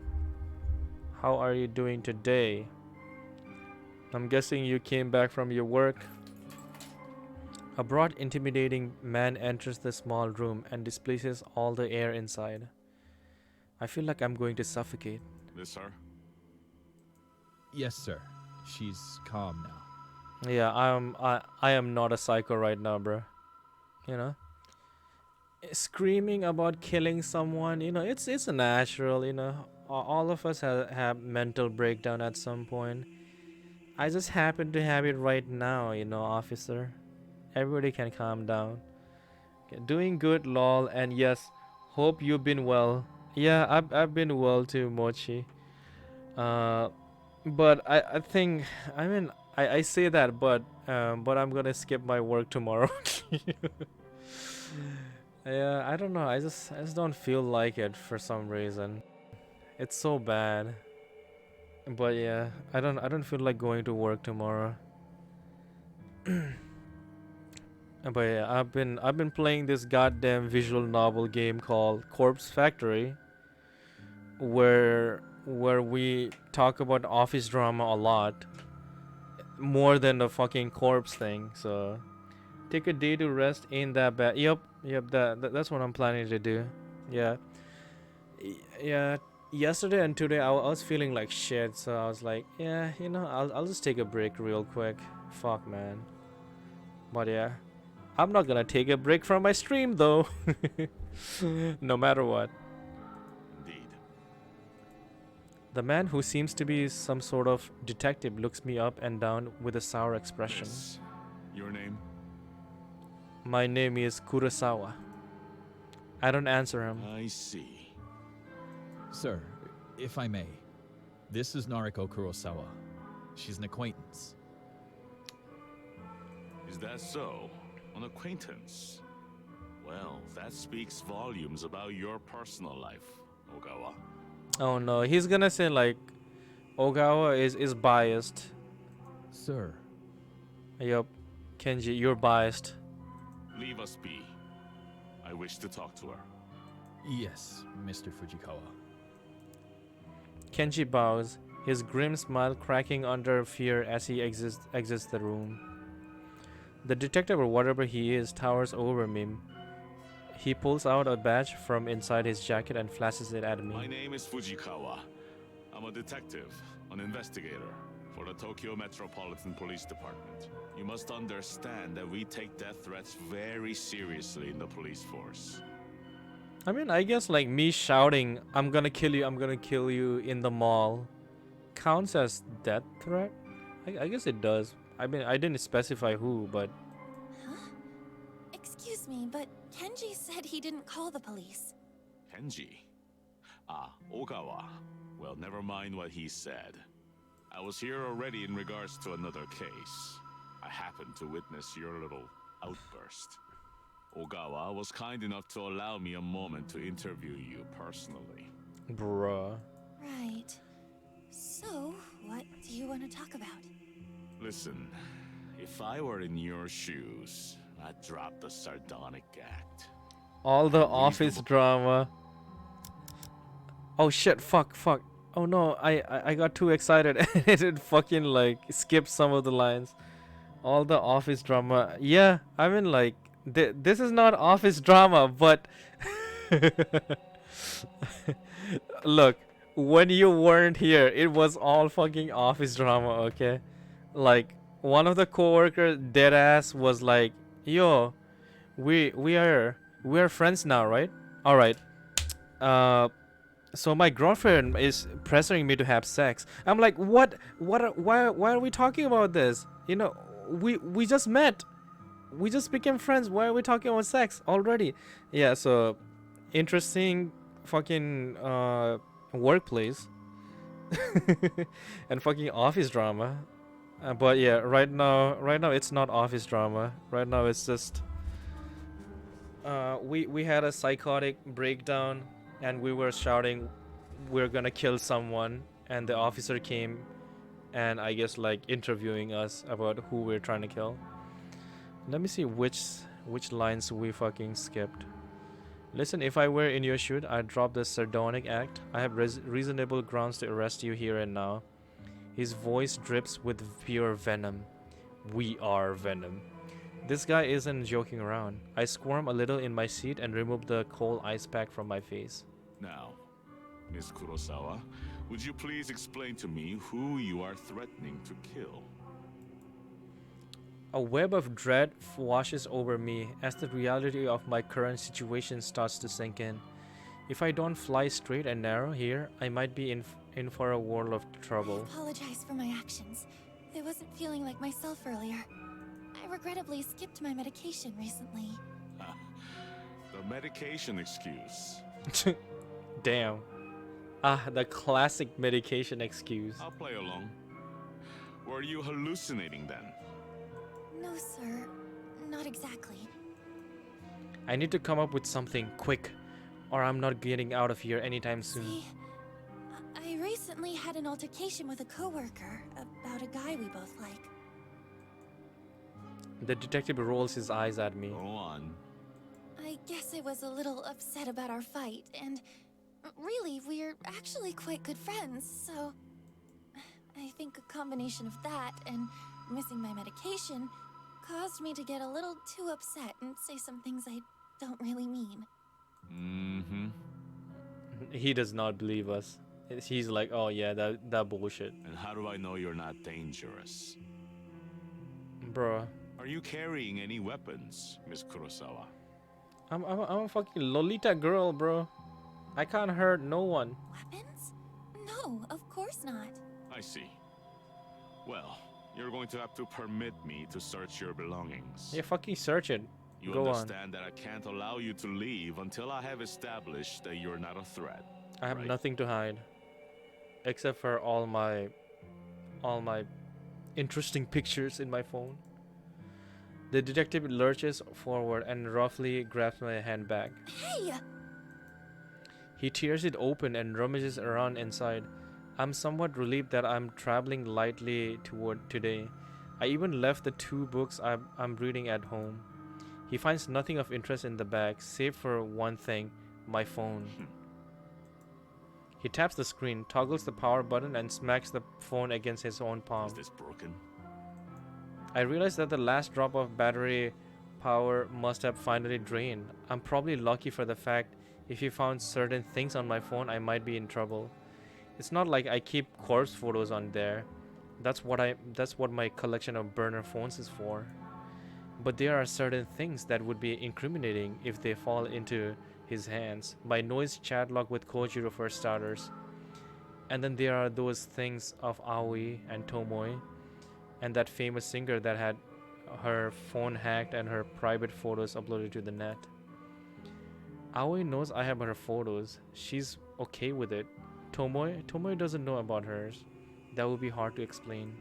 How are you doing today? I'm guessing you came back from your work. A broad, intimidating man enters the small room and displaces all the air inside. I feel like I'm going to suffocate. This her? Yes, sir. She's calm now. Yeah, I am not a psycho right now, bro. You know, screaming about killing someone, it's natural. All of us have mental breakdown at some point. I just happen to have it right now, officer. Everybody can calm down. Okay, doing good, lol, and yes, hope you've been well. Yeah, I've been well too, Mochi. But I think, I say that, but I'm gonna skip my work tomorrow. Yeah, I don't know. I just don't feel like it for some reason. It's so bad. But yeah, I don't feel like going to work tomorrow. But yeah, I've been playing this goddamn visual novel game called Corpse Factory, where we talk about office drama a lot, more than the fucking corpse thing. So take a day to rest ain't that bad. Yep, that's what I'm planning to do. Yeah. Yeah, yesterday and today I was feeling like shit, so I was like, yeah, I'll just take a break real quick. Fuck, man. But yeah, I'm not gonna take a break from my stream though. No matter what. Indeed. The man, who seems to be some sort of detective, looks me up and down with a sour expression. This. Your name? My name is Kurosawa. I don't answer him. I see. Sir, if I may, this is Nariko Kurosawa. She's an acquaintance. Is that so? An acquaintance? Well, that speaks volumes about your personal life, Ogawa. Oh no, he's gonna say like Ogawa is biased. Sir. Yup. Kenji, you're biased. Leave us be. I wish to talk to her. Yes, Mr. Fujikawa. Kenji bows, his grim smile cracking under fear as he exits the room. The detective, or whatever he is, towers over me. He pulls out a badge from inside his jacket and flashes it at me. My name is Fujikawa. I'm a detective, an investigator for the Tokyo Metropolitan Police Department. You must understand that we take death threats very seriously in the police force. I guess like me shouting, I'm gonna kill you in the mall counts as death threat? I guess it does. I didn't specify who, but... Huh? Excuse me, but Kenji said he didn't call the police. Kenji? Ah, Ogawa. Well, never mind what he said. I was here already in regards to another case. I happened to witness your little outburst. Ogawa was kind enough to allow me a moment to interview you personally. Bruh. Right. So, what do you want to talk about? Listen, if I were in your shoes, I'd drop the sardonic act. All the office drama. Oh shit, fuck. Oh no, I got too excited and it fucking like skipped some of the lines. All the office drama. Yeah, I mean like this is not office drama, but look, when you weren't here, it was all fucking office drama, okay? Like one of the coworkers dead ass was like, "Yo, we are friends now, right? All right. Uh so my girlfriend is pressuring me to have sex." I'm like, why are we talking about this? You know, we just met. We just became friends. Why are we talking about sex already? Yeah, so interesting fucking workplace and fucking office drama. But yeah, right now it's not office drama. Right now it's just we had a psychotic breakdown and we were shouting we're gonna kill someone, and the officer came and I guess like interviewing us about who we're trying to kill. Let me see which lines we fucking skipped. Listen, if I were in your shoe, I'd drop the sardonic act. I have reasonable grounds to arrest you here and now. His voice drips with pure venom. We are venom. This guy isn't joking around. I squirm a little in my seat and remove the cold ice pack from my face. Now, Miss Kurosawa, would you please explain to me who you are threatening to kill? A web of dread washes over me as the reality of my current situation starts to sink in. If I don't fly straight and narrow here, I might be in for a world of I trouble. apologize for my actions. I wasn't feeling like myself earlier. I regrettably skipped my medication recently. The medication excuse. Damn. Ah, the classic medication excuse. I'll play along. Were you hallucinating then? No, sir. Not exactly. I need to come up with something quick, or I'm not getting out of here anytime soon. See, I recently had an altercation with a coworker about a guy we both like. The detective rolls his eyes at me. Go on. I guess I was a little upset about our fight, and really, we're actually quite good friends, so I think a combination of that and missing my medication caused me to get a little too upset and say some things I don't really mean. Mm-hmm. He does not believe us. He's like, oh yeah, that bullshit. And how do I know you're not dangerous? Bruh. Are you carrying any weapons, Miss Kurosawa? I'm a fucking Lolita girl, bro. I can't hurt no one. Weapons? No, of course not. I see. Well, you're going to have to permit me to search your belongings. Yeah, fucking search it. You Go on. understand that I can't allow you to leave until I have established that you're not a threat. I have right? nothing to hide. Except for all my interesting pictures in my phone. The detective lurches forward and roughly grabs my handbag. Hey! He tears it open and rummages around inside. I'm somewhat relieved that I'm traveling lightly toward today. I even left the 2 books I'm reading at home. He finds nothing of interest in the bag, save for one thing, my phone. He taps the screen, toggles the power button, and smacks the phone against his own palm. Is this broken? I realize that the last drop of battery power must have finally drained. I'm probably lucky for the fact if he found certain things on my phone, I might be in trouble. It's not like I keep corpse photos on there. That's what my collection of burner phones is for. But there are certain things that would be incriminating if they fall into his hands. My noise chat log with Kojiro for starters. And then there are those things of Aoi and Tomoe, and that famous singer that had her phone hacked and her private photos uploaded to the net. Aoi knows I have her photos. She's okay with it. Tomoe doesn't know about hers. That would be hard to explain.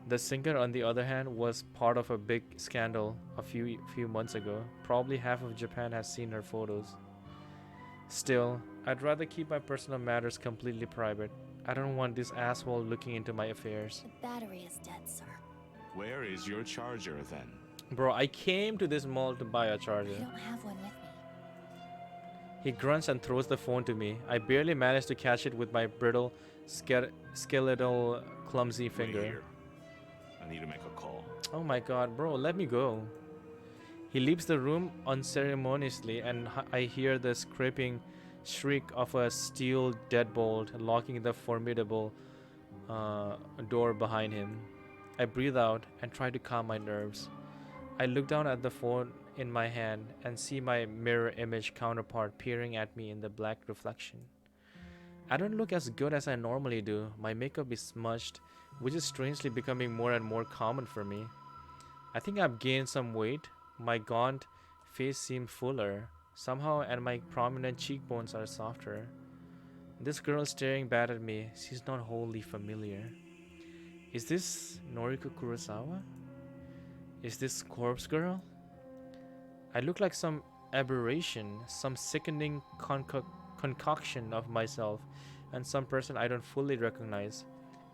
The singer, on the other hand, was part of a big scandal a few months ago. Probably half of Japan has seen her photos. Still, I'd rather keep my personal matters completely private. I don't want this asshole looking into my affairs. The battery is dead, sir. Where is your charger then? Bro, I came to this mall to buy a charger. I don't have one with me. He grunts and throws the phone to me. I barely manage to catch it with my brittle, skeletal, clumsy Wait finger. here. I need to make a call. Oh my god, bro, let me go. He leaves the room unceremoniously, and I hear the scraping shriek of a steel deadbolt locking the formidable door behind him. I breathe out and try to calm my nerves. I look down at the phone in my hand and see my mirror image counterpart peering at me in the black reflection. I don't look as good as I normally do. My makeup is smudged, which is strangely becoming more and more common for me. I think I've gained some weight. My gaunt face seems fuller somehow, and my prominent cheekbones are softer. This girl staring back at me, she's not wholly familiar. Is this Noriko Kurosawa? Is this Corpse Girl? I look like some aberration, some sickening concoction of myself and some person I don't fully recognize.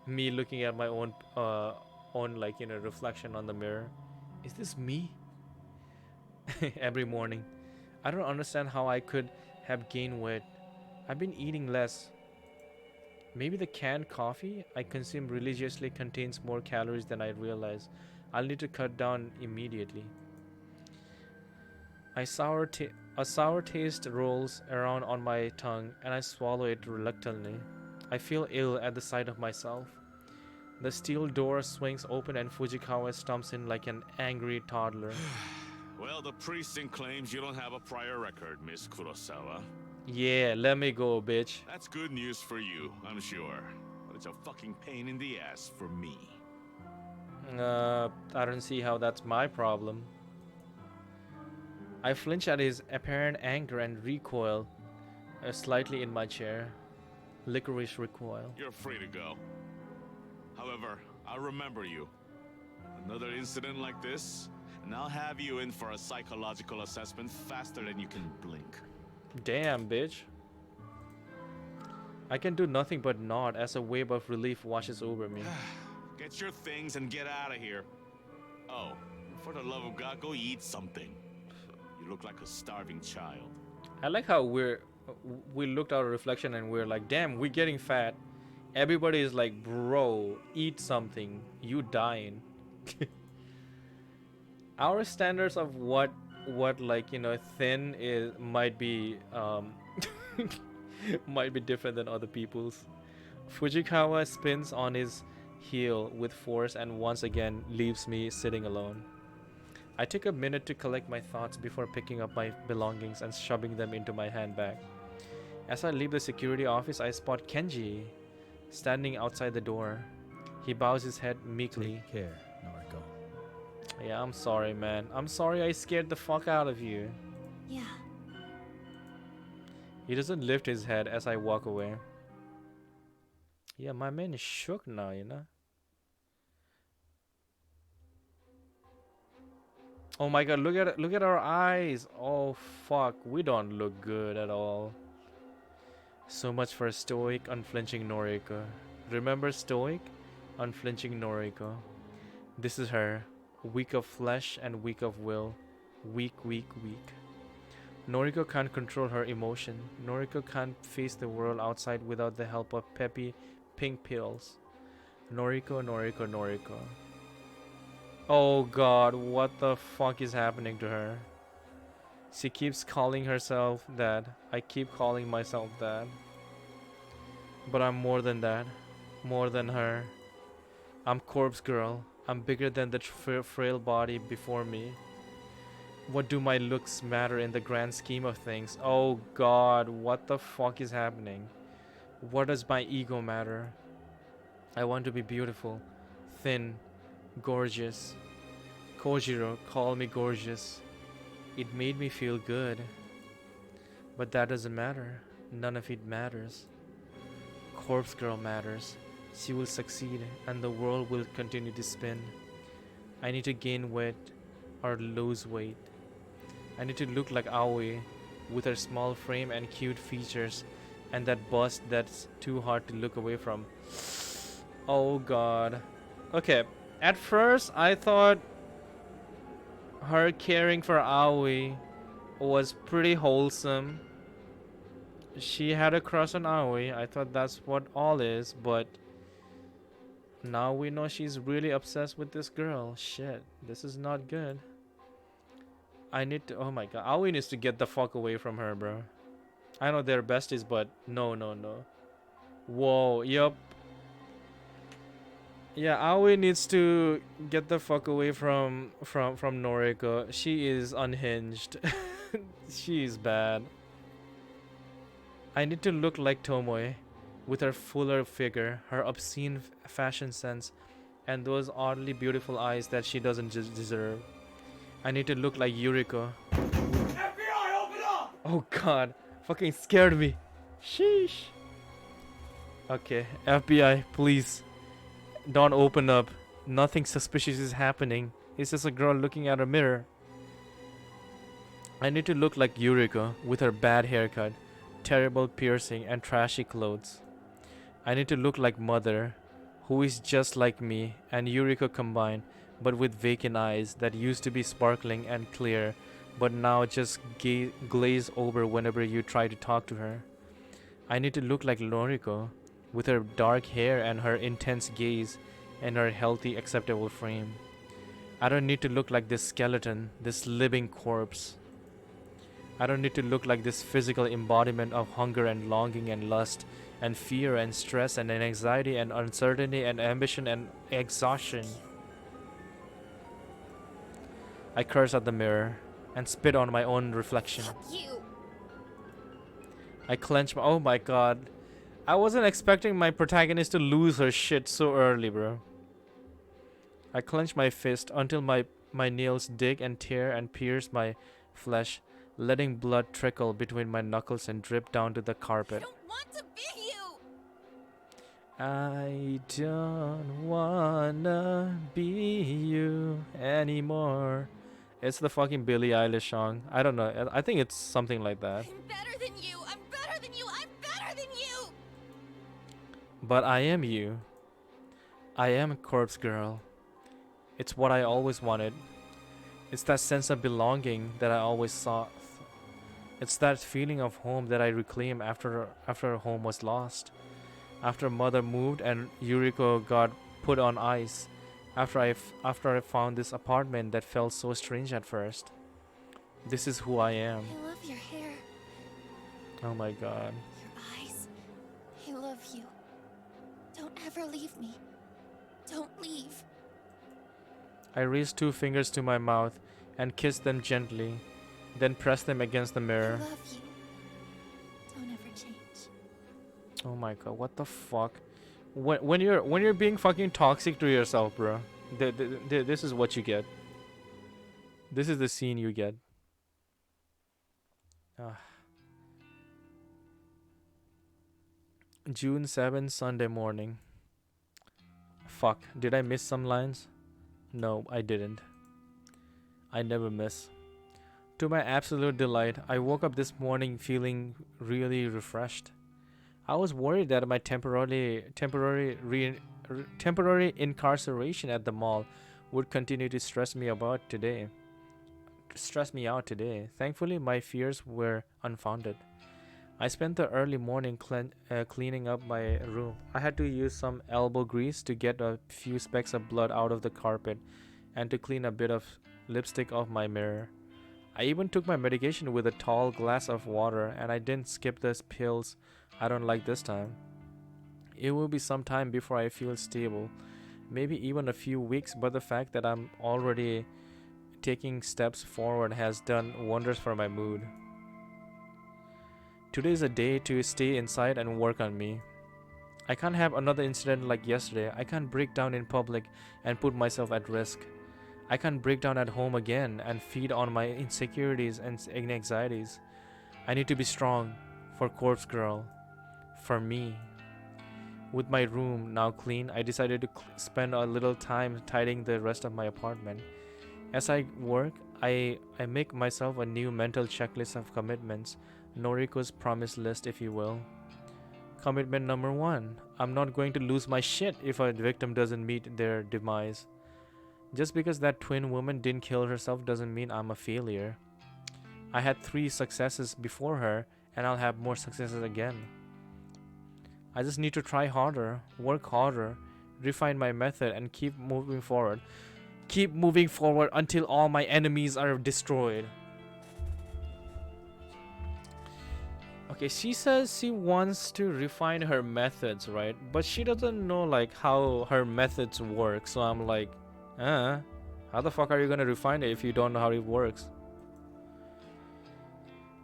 Me looking at my own reflection on the mirror. Is this me? Every morning. I don't understand how I could have gained weight. I've been eating less. Maybe the canned coffee I consume religiously contains more calories than I realize. I'll need to cut down immediately. A sour taste rolls around on my tongue and I swallow it reluctantly. I feel ill at the sight of myself. The steel door swings open and Fujikawa stomps in like an angry toddler. Well, the precinct claims you don't have a prior record, Miss Kurosawa. Yeah, let me go, bitch. That's good news for you, I'm sure. But it's a fucking pain in the ass for me. I don't see how that's my problem. I flinch at his apparent anger and recoil slightly in my chair. Licorice recoil. You're free to go. However, I'll remember you. Another incident like this, and I'll have you in for a psychological assessment faster than you can blink. Damn, bitch. I can do nothing but nod as a wave of relief washes over me. Get your things and get out of here. Oh, for the love of God, go eat something. You look like a starving child. I like how we looked at our reflection and we're like, damn, we're getting fat. Everybody is like, bro, eat something. You dying. Our standards of what thin is might be might be different than other people's. Fujikawa spins on his heel with force and once again leaves me sitting alone. I take a minute to collect my thoughts before picking up my belongings and shoving them into my handbag. As I leave the security office, I spot Kenji standing outside the door. He bows his head meekly. Take care, Noriko. Yeah, I'm sorry, man. I'm sorry I scared the fuck out of you. Yeah. He doesn't lift his head as I walk away. Yeah, my man is shook now, you know? Oh my god, look at our eyes. Oh fuck, we don't look good at all. So much for stoic, unflinching Noriko. Remember stoic, unflinching Noriko? This is her. Weak of flesh and weak of will. Weak. Noriko can't control her emotion. Noriko can't face the world outside without the help of peppy pink pills. Noriko. Oh god, what the fuck is happening to her? She keeps calling herself that. I keep calling myself that. But I'm more than that. More than her. I'm Corpse Girl. I'm bigger than the frail body before me. What do my looks matter in the grand scheme of things? Oh god, what the fuck is happening? What does my ego matter? I want to be beautiful, thin, gorgeous. Kojiro called me gorgeous. It made me feel good. But that doesn't matter. None of it matters. Corpse Girl matters. She will succeed and the world will continue to spin. I need to gain weight or lose weight. I need to look like Aoi with her small frame and cute features and that bust that's too hard to look away from. Oh god. Okay, at first I thought her caring for Aoi was pretty wholesome. She had a crush on Aoi. I thought that's what all is, but now we know she's really obsessed with this girl. Shit, this is not good. I need to. Oh my god, Aoi needs to get the fuck away from her, bro. I know they're besties, but no, no, no. Whoa, yup. Yeah, Aoi needs to get the fuck away from Noriko. She is unhinged. She is bad. I need to look like Tomoe, with her fuller figure, her obscene fashion sense, and those oddly beautiful eyes that she doesn't deserve. I need to look like Yuriko. FBI, open up! Oh god, fucking scared me. Sheesh. Okay, FBI, please. Don't open up. Nothing suspicious is happening. It's just a girl looking at a mirror. I need to look like Yuriko with her bad haircut, terrible piercing, and trashy clothes. I need to look like Mother, who is just like me, and Yuriko combined, but with vacant eyes that used to be sparkling and clear, but now just glaze over whenever you try to talk to her. I need to look like Noriko, with her dark hair and her intense gaze, and her healthy, acceptable frame. I don't need to look like this skeleton, this living corpse. I don't need to look like this physical embodiment of hunger and longing and lust and fear and stress and anxiety and uncertainty and ambition and exhaustion. I curse at the mirror and spit on my own reflection. Fuck you! I clench my. Oh my god. I wasn't expecting my protagonist to lose her shit so early, bro. I clench my fist until my nails dig and tear and pierce my flesh, letting blood trickle between my knuckles and drip down to the I carpet. don't want to be you! I don't wanna be you anymore. It's the fucking Billie Eilish song. I don't know. I think it's something like that. I'm better than you! I'm better than you! I'm better than you! But I am you. I am a corpse girl. It's what I always wanted. It's that sense of belonging that I always sought. It's that feeling of home that I reclaim after home was lost. After Mother moved and Yuriko got put on ice. After I found this apartment that felt so strange at first. This is who I am. I love your hair, Oh my god. your eyes. I love you. Don't ever leave me. Don't leave. I raised 2 fingers to my mouth and kissed them gently, then pressed them against the I mirror. love you. Don't ever change. Oh my god, what the fuck? When you're being fucking toxic to yourself, bro. This is what you get. This is the scene you get. Ah. June 7th, Sunday morning. Fuck, did I miss some lines? No, I didn't. I never miss. To my absolute delight, I woke up this morning feeling really refreshed. I was worried that my temporary incarceration at the mall would continue to stress me out today. Thankfully, my fears were unfounded. I spent the early morning cleaning up my room. I had to use some elbow grease to get a few specks of blood out of the carpet and to clean a bit of lipstick off my mirror. I even took my medication with a tall glass of water, and I didn't skip the pills I don't like this time. It will be some time before I feel stable, maybe even a few weeks, but the fact that I'm already taking steps forward has done wonders for my mood. Today is a day to stay inside and work on me. I can't have another incident like yesterday. I can't break down in public and put myself at risk. I can't break down at home again and feed on my insecurities and anxieties. I need to be strong for Corpse Girl, for me. With my room now clean, I decided to spend a little time tidying the rest of my apartment. As I work, I make myself a new mental checklist of commitments, Noriko's promise list, if you will. Commitment number 1, I'm not going to lose my shit if a victim doesn't meet their demise. Just because that twin woman didn't kill herself doesn't mean I'm a failure. I had 3 successes before her, and I'll have more successes again. I just need to try harder, work harder, refine my method, and keep moving forward. Keep moving forward until all my enemies are destroyed. Okay, she says she wants to refine her methods, right? But she doesn't know like how her methods work. So I'm like, how the fuck are you gonna refine it if you don't know how it works?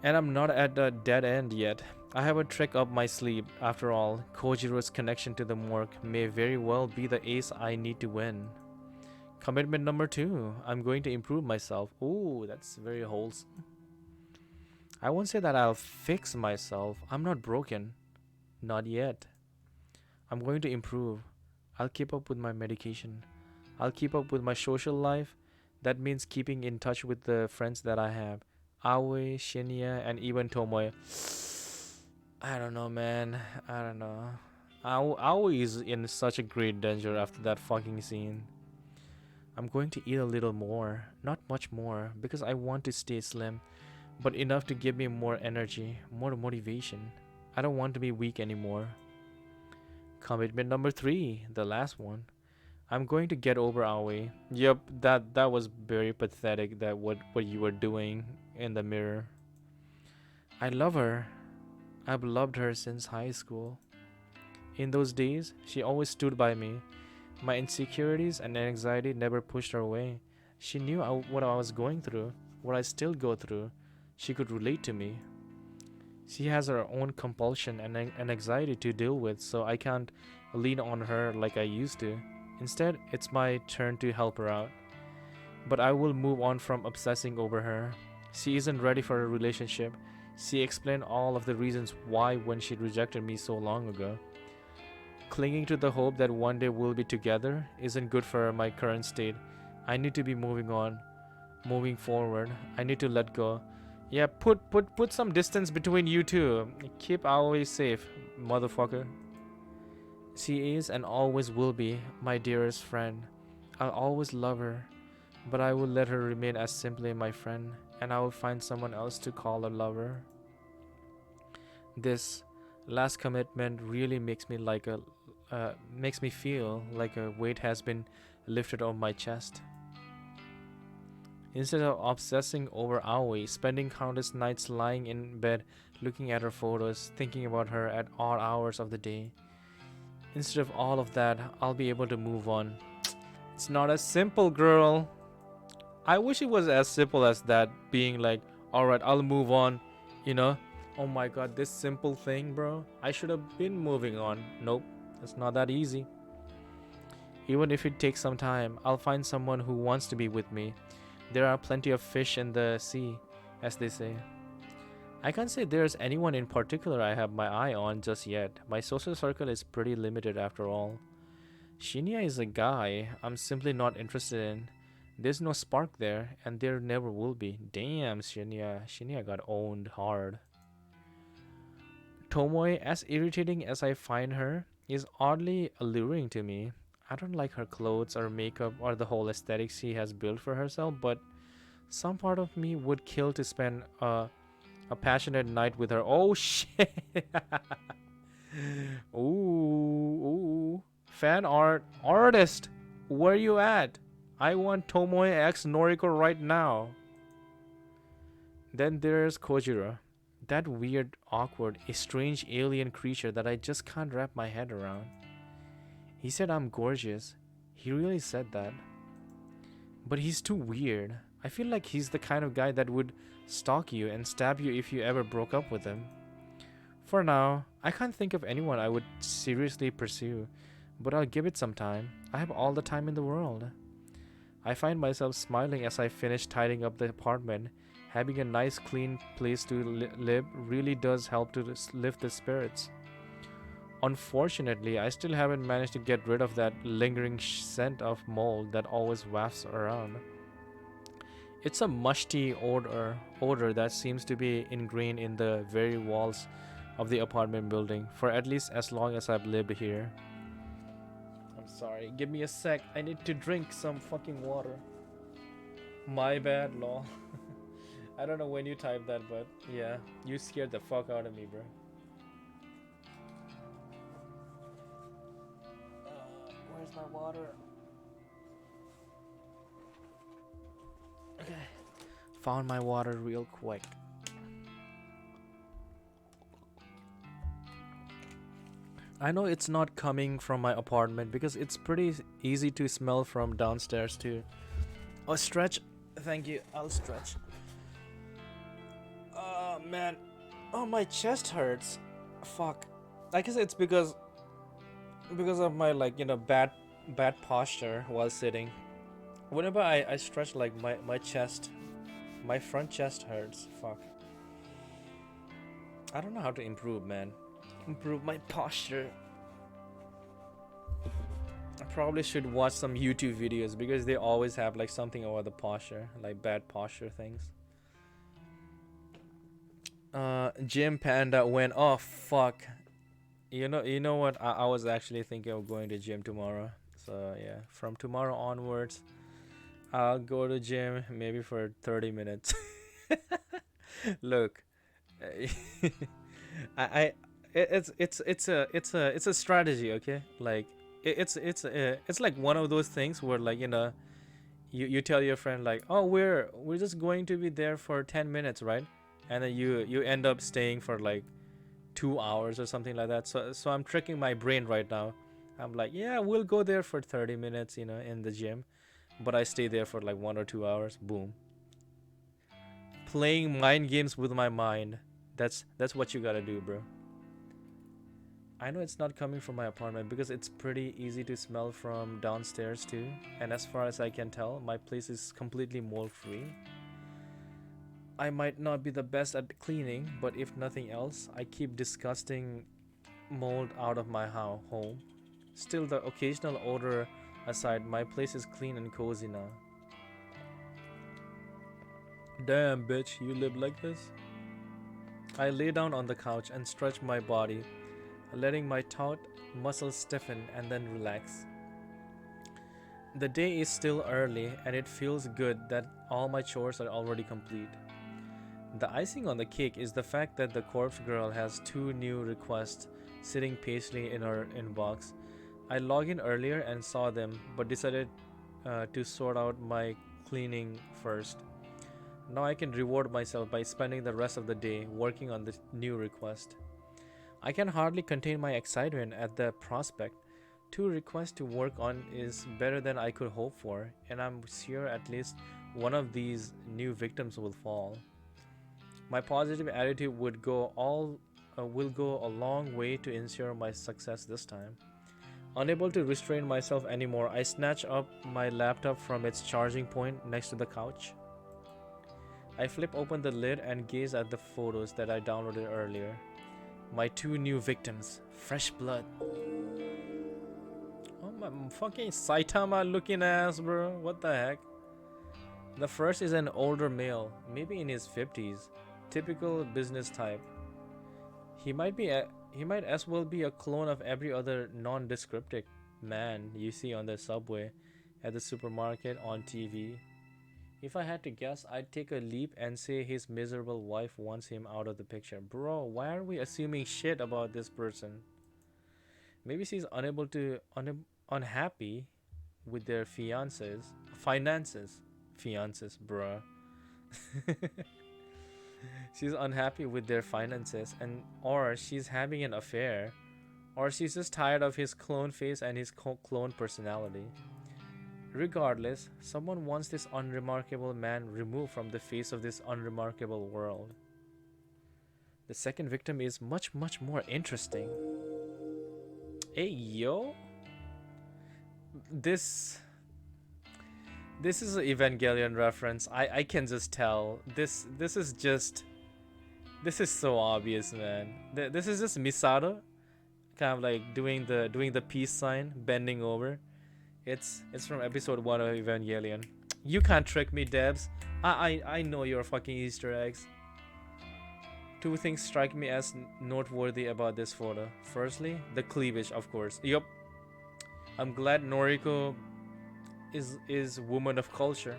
And I'm not at the dead end yet. I have a trick up my sleeve. After all, Kojiro's connection to the morgue may very well be the ace I need to win. Commitment number 2. I'm going to improve myself. Ooh, that's very wholesome. I won't say that I'll fix myself. I'm not broken. Not yet. I'm going to improve. I'll keep up with my medication. I'll keep up with my social life. That means keeping in touch with the friends that I have. Aoi, Shinya, and even Tomoe. I don't know, man. I don't know. Aoi is in such a great danger after that fucking scene. I'm going to eat a little more. Not much more, because I want to stay slim. But enough to give me more energy, more motivation. I don't want to be weak anymore. Commitment number 3, the last one. I'm going to get over Aoi. Yep, that was very pathetic, that what you were doing in the mirror. I love her. I've loved her since high school. In those days, she always stood by me. My insecurities and anxiety never pushed her away. She knew what I was going through, what I still go through. She could relate to me. She has her own compulsion and anxiety to deal with, so I can't lean on her like I used to. Instead, it's my turn to help her out. But I will move on from obsessing over her. She isn't ready for a relationship. She explained all of the reasons why when she rejected me so long ago. Clinging to the hope that one day we'll be together isn't good for my current state. I need to be moving on, moving forward. I need to let go. Yeah, put some distance between you two. Keep Aoi safe, motherfucker. She is and always will be my dearest friend. I'll always love her, but I will let her remain as simply my friend, and I will find someone else to call a lover. This last commitment really makes me feel like a weight has been lifted off my chest. Instead of obsessing over Aoi, spending countless nights lying in bed looking at her photos, thinking about her at all hours of the day. Instead of all of that, I'll be able to move on. It's not as simple, girl. I wish it was as simple as that, being like, alright, I'll move on, you know? Oh my god, this simple thing, bro. I should have been moving on. Nope, it's not that easy. Even if it takes some time, I'll find someone who wants to be with me. There are plenty of fish in the sea, as they say. I can't say there's anyone in particular I have my eye on just yet. My social circle is pretty limited after all. Shinya is a guy I'm simply not interested in. There's no spark there, and there never will be. Damn, Shinya. Shinya got owned hard. Tomoe, as irritating as I find her, is oddly alluring to me. I don't like her clothes or makeup or the whole aesthetic she has built for herself, but some part of me would kill to spend a passionate night with her. Oh shit! Ooh. Fan art. Artist! Where you at? I want Tomoe X Noriko right now. Then there's Kojiro. That weird, awkward, strange alien creature that I just can't wrap my head around. He said I'm gorgeous. He really said that. But he's too weird. I feel like he's the kind of guy that would stalk you and stab you if you ever broke up with him. For now, I can't think of anyone I would seriously pursue, but I'll give it some time. I have all the time in the world. I find myself smiling as I finish tidying up the apartment. Having a nice, clean place to live really does help to lift the spirits. Unfortunately, I still haven't managed to get rid of that lingering scent of mold that always wafts around. It's a musty odor that seems to be ingrained in the very walls of the apartment building for at least as long as I've lived here. I'm sorry, give me a sec. I need to drink some fucking water. My bad, lol. I don't know when you typed that, but yeah, you scared the fuck out of me, bro. Where's my water? Okay, found my water real quick. I know it's not coming from my apartment because it's pretty easy to smell from downstairs too. Oh, stretch. Thank you. I'll stretch. Oh man. Oh, my chest hurts. Fuck. I guess it's because of my, like, bad posture while sitting. Whenever I stretch, like, my chest, my front chest hurts. Fuck. I don't know how to improve, man. Improve my posture. I probably should watch some YouTube videos because they always have like something about the posture, like bad posture things. Gym Panda went, oh fuck. You know what? I was actually thinking of going to gym tomorrow. So yeah, from tomorrow onwards, I'll go to gym maybe for 30 minutes. Look, I it's a strategy, okay? Like it's like one of those things where, like, you tell your friend like, oh, we're just going to be there for 10 minutes, right? And then you end up staying for like 2 hours or something like that. So I'm tricking my brain right now. I'm like, yeah, we'll go there for 30 minutes, in the gym, but I stay there for like 1 or 2 hours. Boom. Playing mind games with my mind. That's what you gotta do, bro. I know it's not coming from my apartment because it's pretty easy to smell from downstairs too. And as far as I can tell, my place is completely mold free. I might not be the best at cleaning, but if nothing else, I keep disgusting mold out of my home. Still, the occasional odor aside, my place is clean and cozy now. Damn, bitch, you live like this? I lay down on the couch and stretch my body, letting my taut muscles stiffen and then relax. The day is still early and it feels good that all my chores are already complete. The icing on the cake is the fact that the corpse girl has 2 new requests sitting patiently in her inbox. I logged in earlier and saw them, but decided to sort out my cleaning first. Now I can reward myself by spending the rest of the day working on the new request. I can hardly contain my excitement at the prospect. 2 requests to work on is better than I could hope for, and I'm sure at least one of these new victims will fall. My positive attitude will go a long way to ensure my success this time. Unable to restrain myself anymore, I snatch up my laptop from its charging point next to the couch. I flip open the lid and gaze at the photos that I downloaded earlier. My 2 new victims, fresh blood. Oh, my fucking Saitama looking ass, bro. What the heck? The first is an older male, maybe in his 50s, typical business type. He might as well be a clone of every other nondescript man you see on the subway, at the supermarket, on TV. If I had to guess, I'd take a leap and say his miserable wife wants him out of the picture. Bro, why are we assuming shit about this person? Maybe she's unhappy with their finances, bruh. She's unhappy with their finances, or she's having an affair, or she's just tired of his clone face and his clone personality. Regardless, someone wants this unremarkable man removed from the face of this unremarkable world. The second victim is much more interesting. Hey yo, this is an Evangelion reference. I can just tell. This is so obvious, man. This is just Misato, kind of like doing the peace sign, bending over. It's from episode 1 of Evangelion. You can't trick me, Debs. I know your fucking Easter eggs. 2 things strike me as noteworthy about this photo. Firstly, the cleavage, of course. Yup. I'm glad Noriko is woman of culture.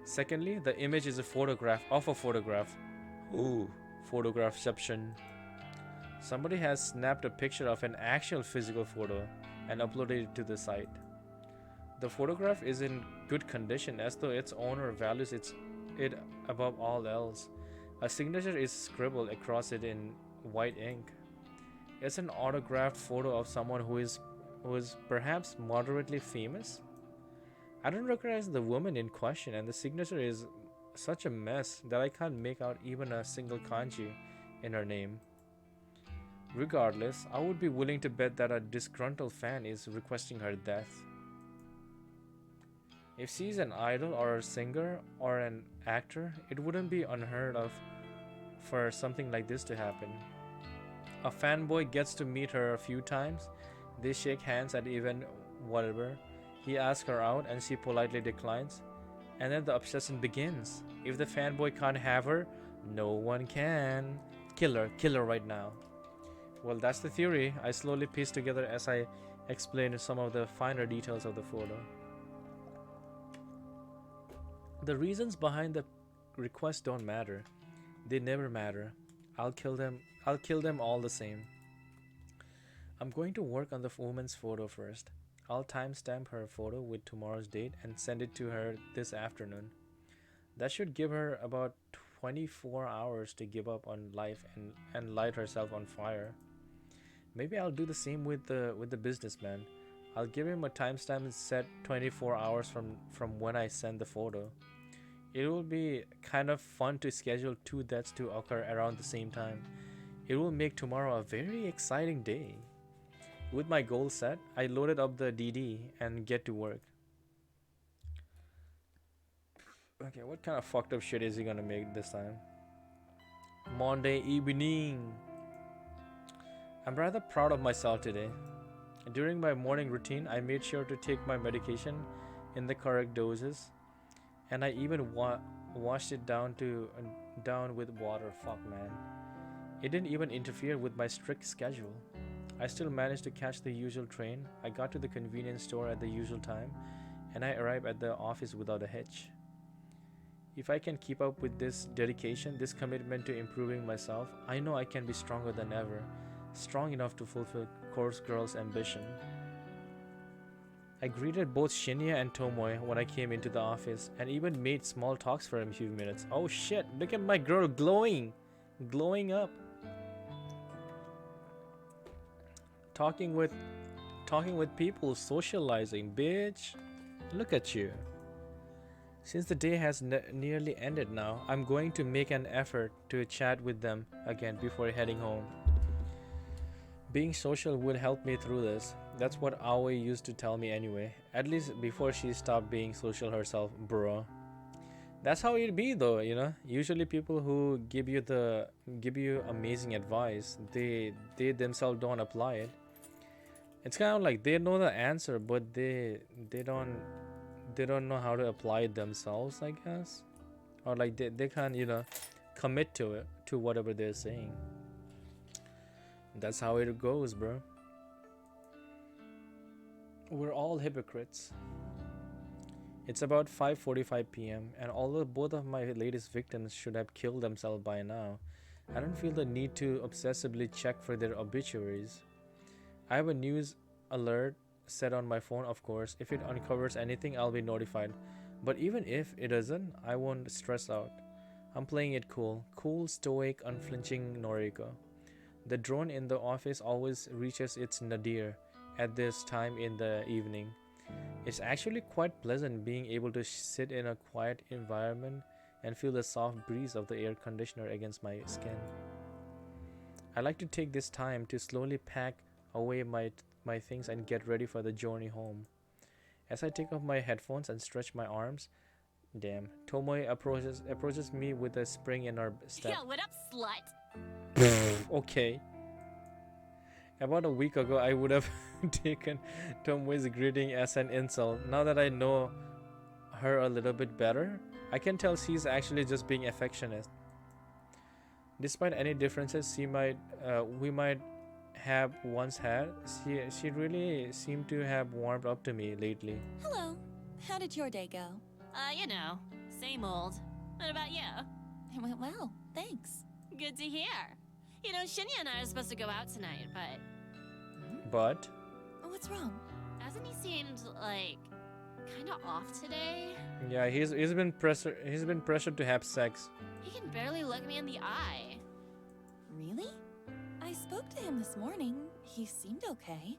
Secondly, the image is a photograph of a photograph. Ooh, photographception. Somebody has snapped a picture of an actual physical photo and uploaded it to the site. The photograph is in good condition as though its owner values it above all else. A signature is scribbled across it in white ink. It's an autographed photo of someone who is perhaps moderately famous. I don't recognize the woman in question, and the signature is such a mess that I can't make out even a single kanji in her name. Regardless, I would be willing to bet that a disgruntled fan is requesting her death. If she's an idol or a singer or an actor, it wouldn't be unheard of for something like this to happen. A fanboy gets to meet her a few times. They shake hands at event whatever. He asks her out and she politely declines. And then the obsession begins. If the fanboy can't have her, no one can. Kill her right now. Well, that's the theory I slowly pieced together as I explained some of the finer details of the photo. The reasons behind the request don't matter. They never matter. I'll kill them all the same. I'm going to work on the woman's photo first. I'll timestamp her photo with tomorrow's date and send it to her this afternoon. That should give her about 24 hours to give up on life and light herself on fire. Maybe I'll do the same with the businessman. I'll give him a timestamp set 24 hours from when I send the photo. It will be kind of fun to schedule two deaths to occur around the same time. It will make tomorrow a very exciting day. With my goal set, I loaded up the DD and get to work. Okay, what kind of fucked up shit is he gonna make this time? Monday evening. I'm rather proud of myself today. During my morning routine, I made sure to take my medication in the correct doses, and I even washed it down with water. Fuck, man. It didn't even interfere with my strict schedule. I still managed to catch the usual train. I got to the convenience store at the usual time, and I arrived at the office without a hitch. If I can keep up with this dedication, this commitment to improving myself, I know I can be stronger than ever, strong enough to fulfill Course Girl's ambition. I greeted both Shinya and Tomoe when I came into the office, and even made small talks for a few minutes. Oh shit, look at my girl glowing up. Talking with people, socializing, bitch. Look at you. Since the day has nearly ended now, I'm going to make an effort to chat with them again before heading home. Being social would help me through this. That's what Aoi used to tell me anyway. At least before she stopped being social herself, bro. That's how it be though, you know. Usually people who give you amazing advice, they themselves don't apply it. It's kind of like they know the answer, but they don't know how to apply it themselves, I guess. Or like they can't, you know, commit to it, to whatever they're saying. That's how it goes, bro. We're all hypocrites. It's about 5:45 p.m. and although both of my latest victims should have killed themselves by now, I don't feel the need to obsessively check for their obituaries. I have a news alert set on my phone, of course. If it uncovers anything, I'll be notified. But even if it doesn't, I won't stress out. I'm playing it cool. Cool, stoic, unflinching Noriko. The drone in the office always reaches its nadir at this time in the evening. It's actually quite pleasant being able to sit in a quiet environment and feel the soft breeze of the air conditioner against my skin. I like to take this time to slowly pack away my things and get ready for the journey home. As I take off my headphones and stretch my arms, damn, Tomoe approaches me with a spring in her step. Yo, what up, slut? Okay. About a week ago, I would have taken Tomoe's greeting as an insult. Now that I know her a little bit better, I can tell she's actually just being affectionate. Despite any differences we might have once had, she really seemed to have warmed up to me lately. Hello. How did your day go? You know, same old. What about you? It went well, thanks. Good to hear. You know, Shinya and I are supposed to go out tonight, but But What's wrong? hasn't he seemed like kind of off today? yeah, he's been pressured to have sex. He can barely look me in the eye. Really? I spoke to him this morning. He seemed okay.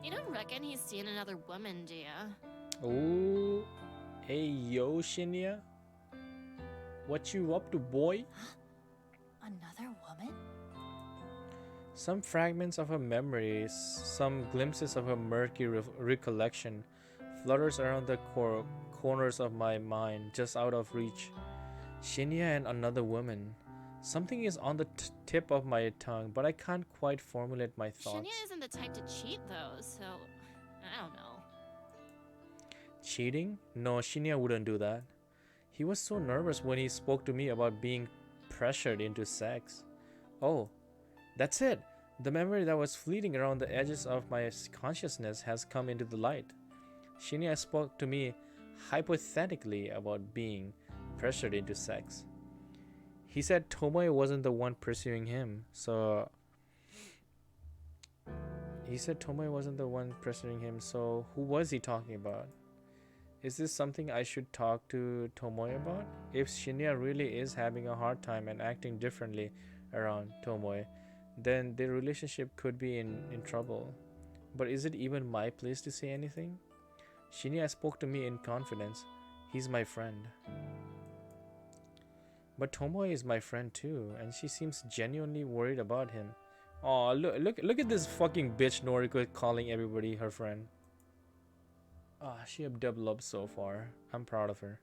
You don't reckon he's seen another woman, do ya? Ooh, hey yo, Shinya, what you up to, boy? Another woman? Some fragments of her memories, some glimpses of her murky recollection, flutters around the corners of my mind, just out of reach. Shinya and another woman. Something is on the tip of my tongue, but I can't quite formulate my thoughts. Shinya isn't the type to cheat, though, so I don't know. Cheating? No, Shinya wouldn't do that. He was so nervous when he spoke to me about being pressured into sex. Oh, that's it. The memory that was fleeting around the edges of my consciousness has come into the light. Shinya spoke to me hypothetically about being pressured into sex. He said Tomoe wasn't the one pursuing him, so... who was he talking about? Is this something I should talk to Tomoe about? If Shinya really is having a hard time and acting differently around Tomoe, then their relationship could be in trouble. But is it even my place to say anything? Shinya spoke to me in confidence. He's my friend. But Tomoe is my friend too, and she seems genuinely worried about him. Oh, look at this fucking bitch Noriko calling everybody her friend. Ah, she have developed so far. I'm proud of her.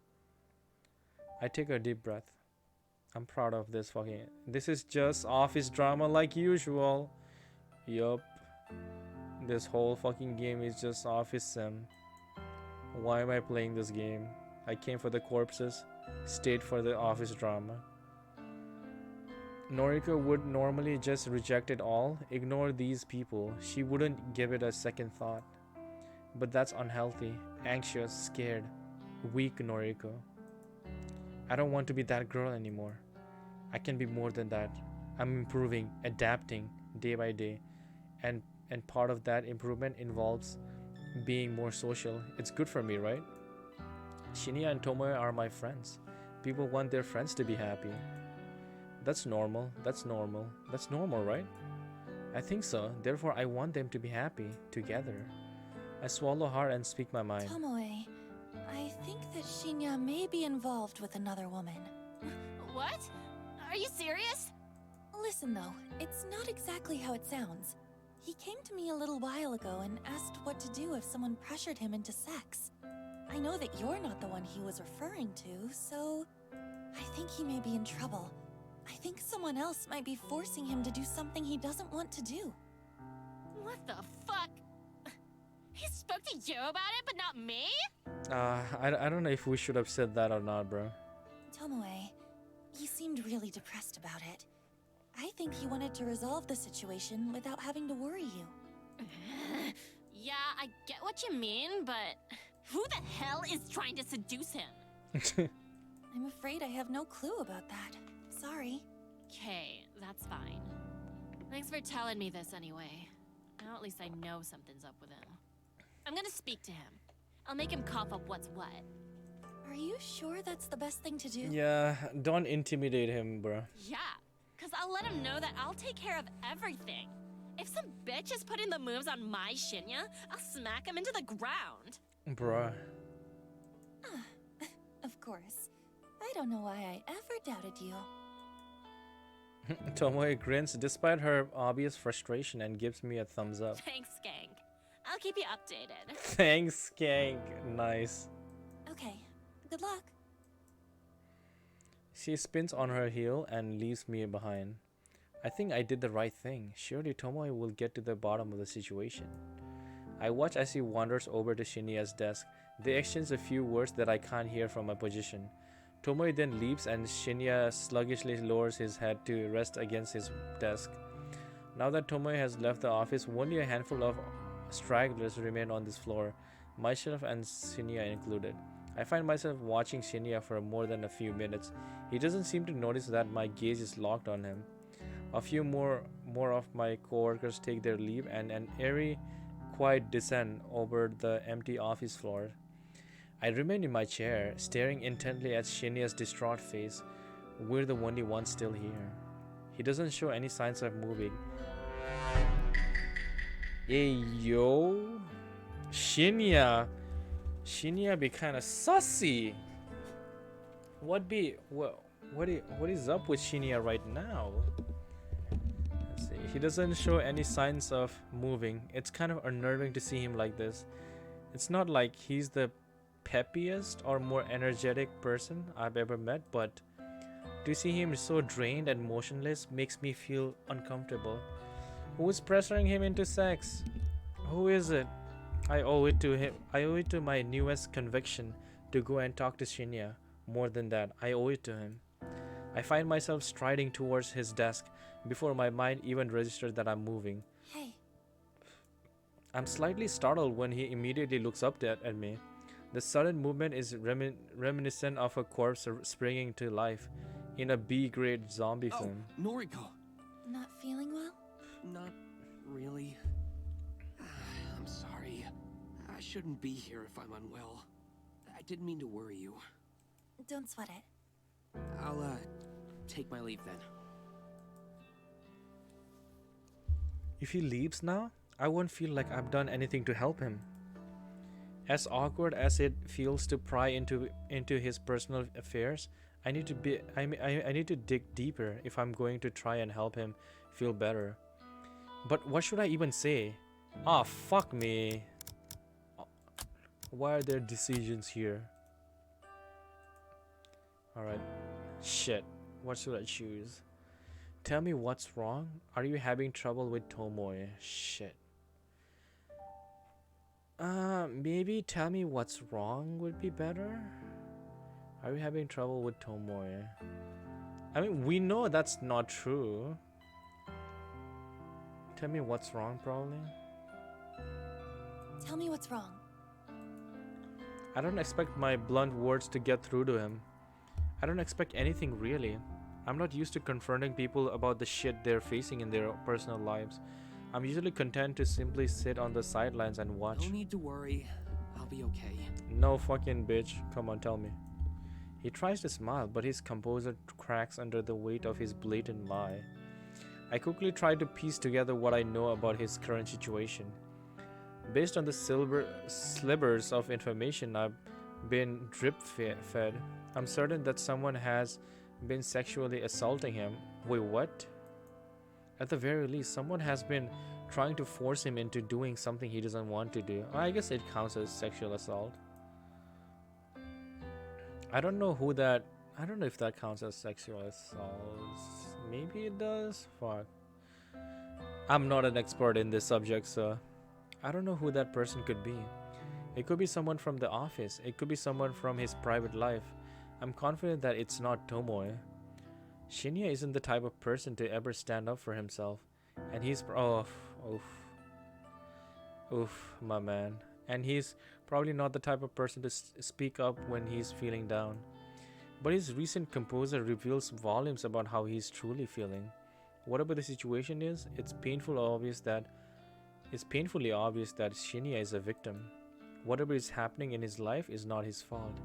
I take a deep breath. I'm proud of this fucking... This is just office drama like usual. Yup. This whole fucking game is just office sim. Why am I playing this game? I came for the corpses, stayed for the office drama. Noriko would normally just reject it all, ignore these people. She wouldn't give it a second thought. But that's unhealthy, anxious, scared, weak Noriko. I don't want to be that girl anymore. I can be more than that. I'm improving, adapting day by day. And part of that improvement involves being more social. It's good for me, right? Shinya and Tomoe are my friends. People want their friends to be happy. That's normal. That's normal. That's normal, right? I think so. Therefore, I want them to be happy together. I swallow hard and speak my mind. Tomoe, I think that Shinya may be involved with another woman. What? Are you serious? Listen though, it's not exactly how it sounds. He came to me a little while ago and asked what to do if someone pressured him into sex. I know that you're not the one he was referring to, so I think he may be in trouble. I think someone else might be forcing him to do something he doesn't want to do. What the fuck? He spoke to you about it, but not me? I don't know if we should have said that or not, bro. Tomoe, he seemed really depressed about it. I think he wanted to resolve the situation without having to worry you. Yeah, I get what you mean, but who the hell is trying to seduce him? I'm afraid I have no clue about that. Sorry. Okay, that's fine. Thanks for telling me this anyway. Now at least I know something's up with him. I'm gonna speak to him. I'll make him cough up what's what. Are you sure that's the best thing to do? Yeah, don't intimidate him, bro. Yeah, because I'll let him know that I'll take care of everything. If some bitch is putting the moves on my Shinya, I'll smack him into the ground. Bruh. Of course. I don't know why I ever doubted you. Tomoe grins despite her obvious frustration and gives me a thumbs up. Thanks, Skank. I'll keep you updated. Thanks, Skank. Nice. Okay, good luck. She spins on her heel and leaves me behind. I think I did the right thing. Surely Tomoe will get to the bottom of the situation. I watch as he wanders over to Shinya's desk. They exchange a few words that I can't hear from my position. Tomoe then leaps and Shinya sluggishly lowers his head to rest against his desk. Now that Tomoe has left the office, only a handful of stragglers remain on this floor, myself and Shinya included. I find myself watching Shinya for more than a few minutes. He doesn't seem to notice that my gaze is locked on him. A few more of my coworkers take their leave, and an eerie quiet descend over the empty office floor. I remain in my chair, staring intently at Shinya's distraught face. We're the only ones still here. He doesn't show any signs of moving. Hey yo, Shinya. Shinya be kind of sussy. What is up with Shinya right now? Let's see. He doesn't show any signs of moving. It's kind of unnerving to see him like this. It's not like he's the peppiest or more energetic person I've ever met, but to see him so drained and motionless makes me feel uncomfortable. Who's pressuring him into sex? Who is it? I owe it to him. I owe it to my newest conviction to go and talk to Shinya. More than that, I owe it to him. I find myself striding towards his desk before my mind even registers that I'm moving. Hey, I'm slightly startled when he immediately looks up at me. The sudden movement is reminiscent of a corpse springing to life in a B-grade zombie film. Noriko. not feeling well? Not really. I'm sorry. I shouldn't be here if I'm unwell. I didn't mean to worry you. Don't sweat it. I'll, take my leave then. If he leaves now, I won't feel like I've done anything to help him. As awkward as it feels to pry into his personal affairs, I need to dig deeper if I'm going to try and help him feel better. But what should I even say? Ah, fuck me. Why are there decisions here? Alright. Shit. What should I choose? Tell me what's wrong. Are you having trouble with Tomoe? Shit. Maybe tell me what's wrong would be better. Are you having trouble with Tomoe? I mean, we know that's not true. Tell me what's wrong, probably. Tell me what's wrong. I don't expect my blunt words to get through to him. I don't expect anything really. I'm not used to confronting people about the shit they're facing in their personal lives. I'm usually content to simply sit on the sidelines and watch. No need to worry. I'll be okay. No fucking bitch. Come on, tell me. He tries to smile, but his composure cracks under the weight of his blatant lie. I quickly try to piece together what I know about his current situation. Based on the slivers of information I've been drip-fed, I'm certain that someone has been sexually assaulting him. Wait, what? At the very least, someone has been trying to force him into doing something he doesn't want to do. I guess it counts as sexual assault. I don't know if that counts as sexual assault. Maybe it does? Fuck. I'm not an expert in this subject, so I don't know who that person could be. It could be someone from the office. It could be someone from his private life. I'm confident that it's not Tomoe. Shinya isn't the type of person to ever stand up for himself. And he's... Oof, my man. And he's probably not the type of person to speak up when he's feeling down. But his recent composure reveals volumes about how he's truly feeling. Whatever the situation is, it's painfully obvious that Shinya is a victim. Whatever is happening in his life is not his fault,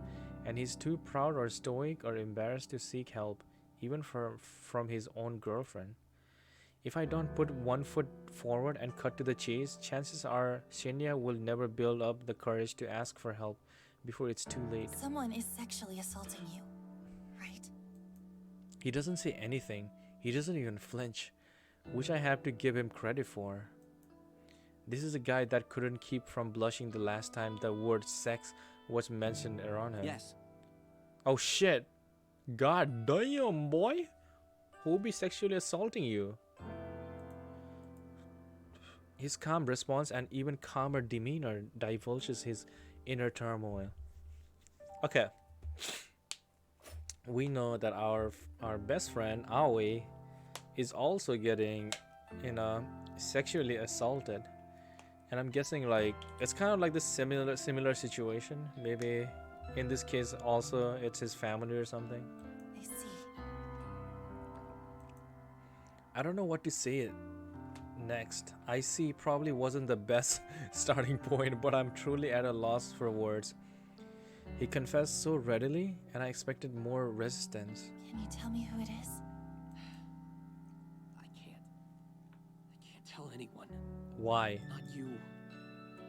and he's too proud or stoic or embarrassed to seek help, even from his own girlfriend. If I don't put one foot forward and cut to the chase, chances are Shinya will never build up the courage to ask for help before it's too late. Someone is sexually assaulting you, right? He doesn't say anything. He doesn't even flinch, which I have to give him credit for. This is a guy that couldn't keep from blushing the last time the word sex was mentioned around him. Yes. Oh shit. God damn, boy. Who be sexually assaulting you? His calm response and even calmer demeanor divulges his inner turmoil. Okay. We know that our best friend Aoi is also getting, sexually assaulted. And I'm guessing like it's kind of like this similar situation. Maybe In this case, also, it's his family or something. I see. I don't know what to say next. I see probably wasn't the best starting point, but I'm truly at a loss for words. He confessed so readily, and I expected more resistance. Can you tell me who it is? I can't. I can't tell anyone. Why? Not you.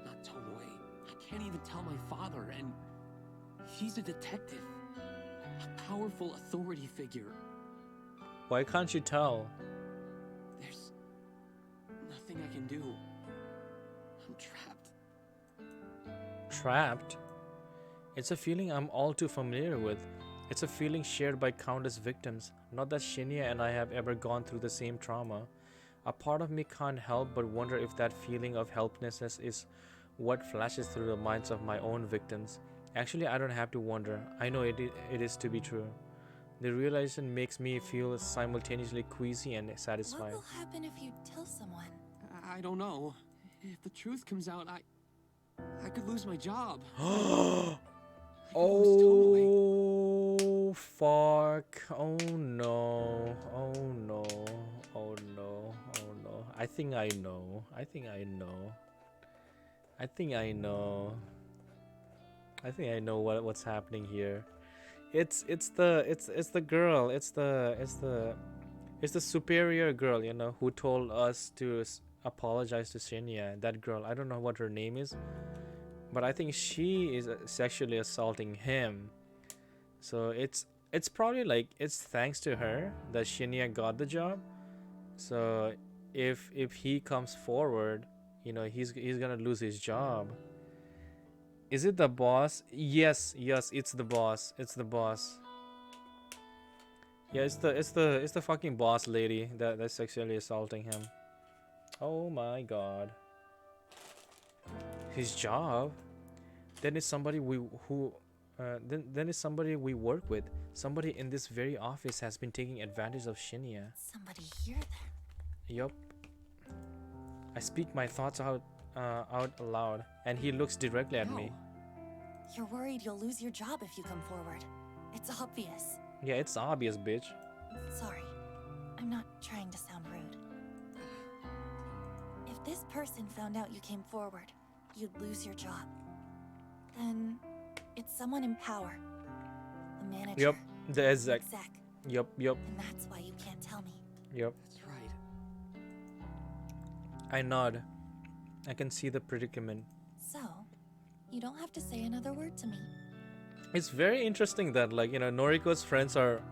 Not Tomoe. I can't even tell my father, and he's a detective. A powerful authority figure. Why can't you tell? There's nothing I can do. I'm trapped. Trapped? It's a feeling I'm all too familiar with. It's a feeling shared by countless victims. Not that Shinya and I have ever gone through the same trauma. A part of me can't help but wonder if that feeling of helplessness is what flashes through the minds of my own victims. Actually, I don't have to wonder. I know it is to be true. The realization makes me feel simultaneously queasy and satisfied. What will happen if you tell someone? I don't know. If the truth comes out, I could lose my job. Oh fuck. Oh no. Oh no. Oh no. Oh no. I think I know. I think I know. I think I know. I think I know what's happening here. It's the girl. It's the superior girl, you know, who told us to apologize to Shinya. That girl. I don't know what her name is. But I think she is sexually assaulting him. So it's probably like it's thanks to her that Shinya got the job. So if he comes forward, you know, he's gonna lose his job. Is it the boss? Yes, it's the boss. It's the boss. Yeah, it's the fucking boss lady that's sexually assaulting him. Oh my god. His job? Then it's somebody then it's somebody we work with. Somebody in this very office has been taking advantage of Shinya. Somebody here then. Yup. I speak my thoughts out aloud, and he looks directly at me. You're worried you'll lose your job if you come forward. It's obvious. Yeah, it's obvious, bitch. Sorry. I'm not trying to sound rude. If this person found out you came forward, you'd lose your job. Then it's someone in power. A manager. Yup, the exec. Yup. And that's why you can't tell me. Yup. That's right. I nod. I can see the predicament. So, you don't have to say another word to me. It's very interesting that, like, you know, Noriko's friends are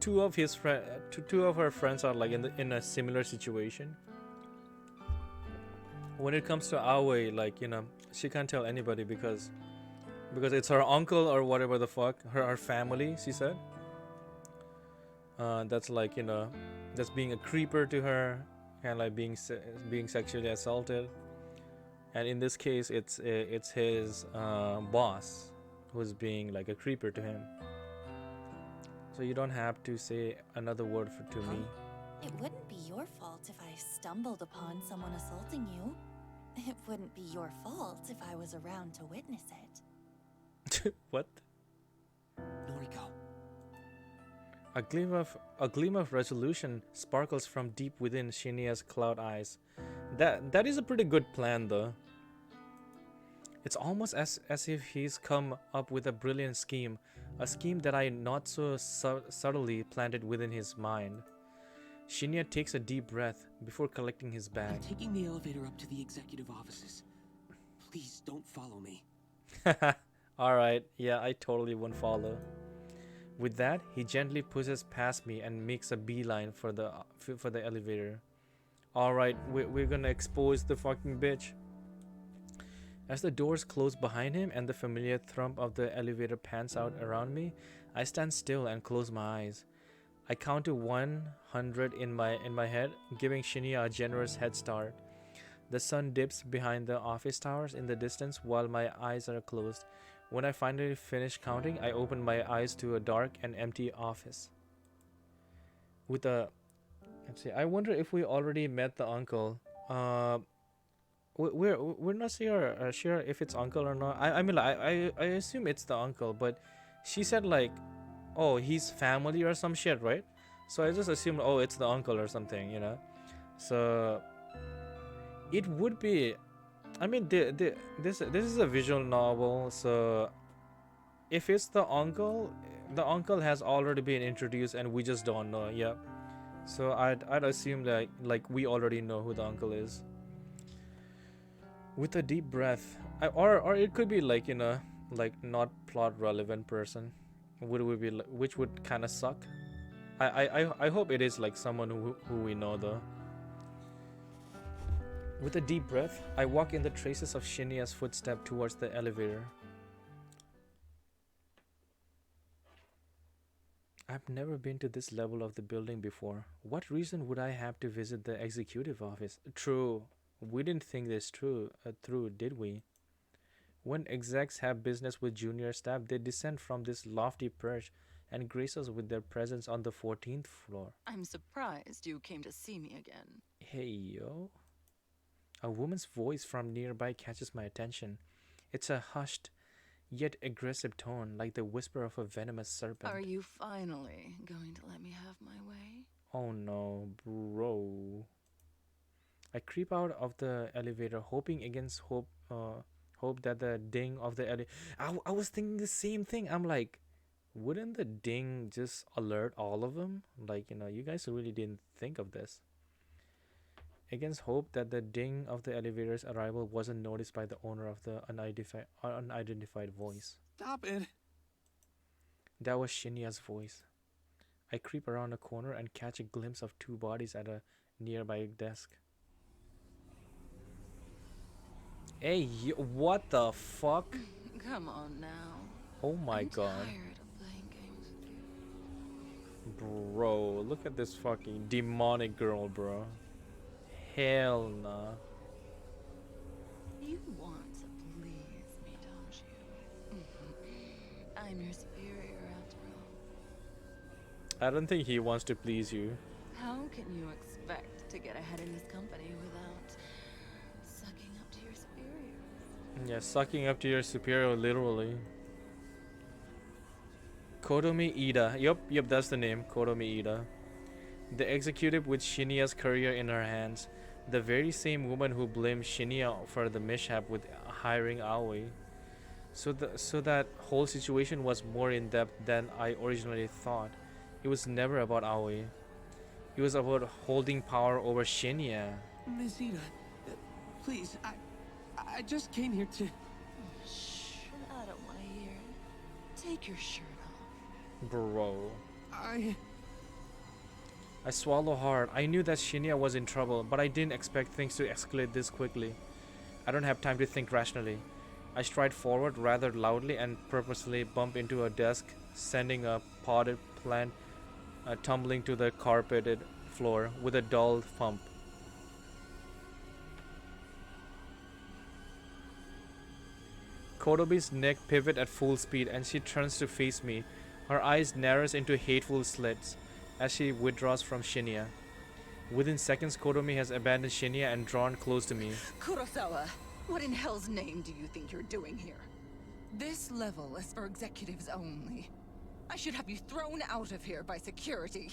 two of her friends are like in a similar situation. When it comes to Aoi, like, you know, she can't tell anybody because it's her uncle or whatever the fuck, her family, she said. That's like, you know, that's being a creeper to her and like being sexually assaulted. And in this case, it's his boss who's being like a creeper to him. So you don't have to say another word to me. It wouldn't be your fault if I stumbled upon someone assaulting you. It wouldn't be your fault if I was around to witness it. What? Noriko. A gleam of resolution sparkles from deep within Shinya's cloud eyes. That is a pretty good plan, though. It's almost as if he's come up with a brilliant scheme, a scheme that I not so subtly planted within his mind. Shinya takes a deep breath before collecting his I'm bag. taking the elevator up to the executive offices. Please don't follow me. Alright, yeah, I totally won't follow. With that, he gently pushes past me and makes a beeline for the elevator. Alright, we're gonna expose the fucking bitch. As the doors close behind him and the familiar thump of the elevator pans out around me, I stand still and close my eyes. I count to 100 in my head, giving Shinya a generous head start. The sun dips behind the office towers in the distance while my eyes are closed. When I finally finish counting, I open my eyes to a dark and empty office. Let's see, I wonder if we already met the uncle. we're not sure if it's uncle or not. I mean like, I assume it's the uncle, but she said like, oh, he's family or some shit, right? So I just assumed, oh, it's the uncle or something, you know. So it would be. I mean, this is a visual novel, so if it's the uncle has already been introduced and we just don't know. Yeah. So I'd assume that like we already know who the uncle is. With a deep breath, or it could be like, you know, like not plot relevant person. Would we be which would kind of suck. I hope it is like someone who we know though. With a deep breath, I walk in the traces of Shinya's footstep towards the elevator. I've never been to this level of the building before. What reason would I have to visit the executive office? True. We didn't think this through, did we? When execs have business with junior staff, they descend from this lofty perch and grace us with their presence on the 14th floor. I'm surprised you came to see me again. Hey, yo. A woman's voice from nearby catches my attention. It's a hushed, yet aggressive tone, like the whisper of a venomous serpent. Are you finally going to let me have my way? Oh no, bro. I creep out of the elevator, hoping against hope, hope that the ding of the elevator. I was thinking the same thing. I'm like, wouldn't the ding just alert all of them? Like, you know, you guys really didn't think of this. Against hope that the ding of the elevator's arrival wasn't noticed by the owner of the unidentified voice. Stop it. That was Shinya's voice. I creep around a corner and catch a glimpse of two bodies at a nearby desk. Hey, what the fuck? Come on now. Oh my I'm god. tired of playing games with you. Bro, look at this fucking demonic girl, bro. Hell nah. You want to please me, don't you? I'm your superior after all. I don't think he wants to please you. How can you expect to get ahead in this company without sucking up to your superiors? Yeah, sucking up to your superior, literally. Kotomi Ida. Yep, that's the name. Kotomi Ida. The executive with Shinya's career in her hands. The very same woman who blamed Shinya for the mishap with hiring Aoi. So that whole situation was more in depth than I originally thought. It was never about Aoi. It was about holding power over Shinya. Miss Ida, please, I just came here to... Shh, out of my ear. Take your shirt off. Bro. I swallow hard. I knew that Shinya was in trouble, but I didn't expect things to escalate this quickly. I don't have time to think rationally. I stride forward rather loudly and purposefully bump into a desk, sending a potted plant tumbling to the carpeted floor with a dull thump. Kotobi's neck pivot at full speed and she turns to face me. Her eyes narrows into hateful slits as she withdraws from Shinya. Within seconds, Kotomi has abandoned Shinya and drawn close to me. Kurosawa, what in hell's name do you think you're doing here? This level is for executives only. I should have you thrown out of here by security.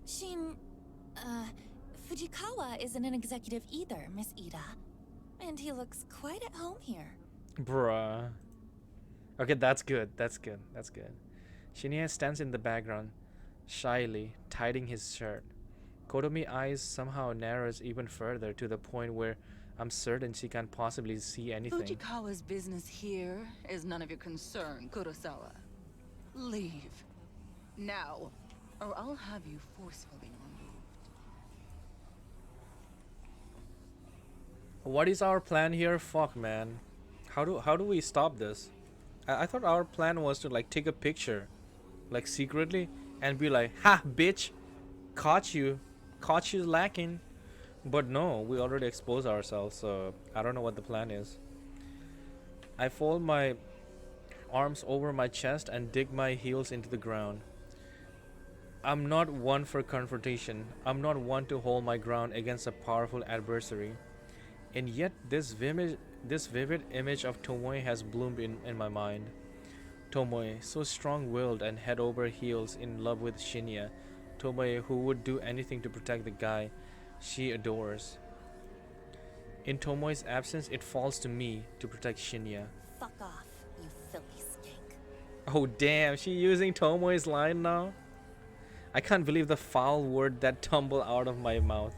Fujikawa isn't an executive either, Miss Ida. And he looks quite at home here. Bruh. Okay, that's good. Shinya stands in the background, shyly tidying his shirt. Kotomi's eyes somehow narrows even further to the point where I'm certain she can't possibly see anything. Fujikawa's business here is none of your concern, Kurosawa. Leave. Now, or I'll have you forcefully removed. What is our plan here? Fuck, man. How do we stop this? I thought our plan was to like take a picture, like secretly, and be like, "Ha, bitch, caught you lacking." But no, we already exposed ourselves, so I don't know what the plan is. I fold my arms over my chest and dig my heels into the ground. I'm not one for confrontation. I'm not one to hold my ground against a powerful adversary. And yet this vivid image of Tomoe has bloomed in my mind. Tomoe, so strong-willed and head over heels in love with Shinya. Tomoe, who would do anything to protect the guy she adores. In Tomoe's absence, it falls to me to protect Shinya. Fuck off, you filthy skank. Oh damn, she using Tomoe's line now? I can't believe the foul word that tumbled out of my mouth.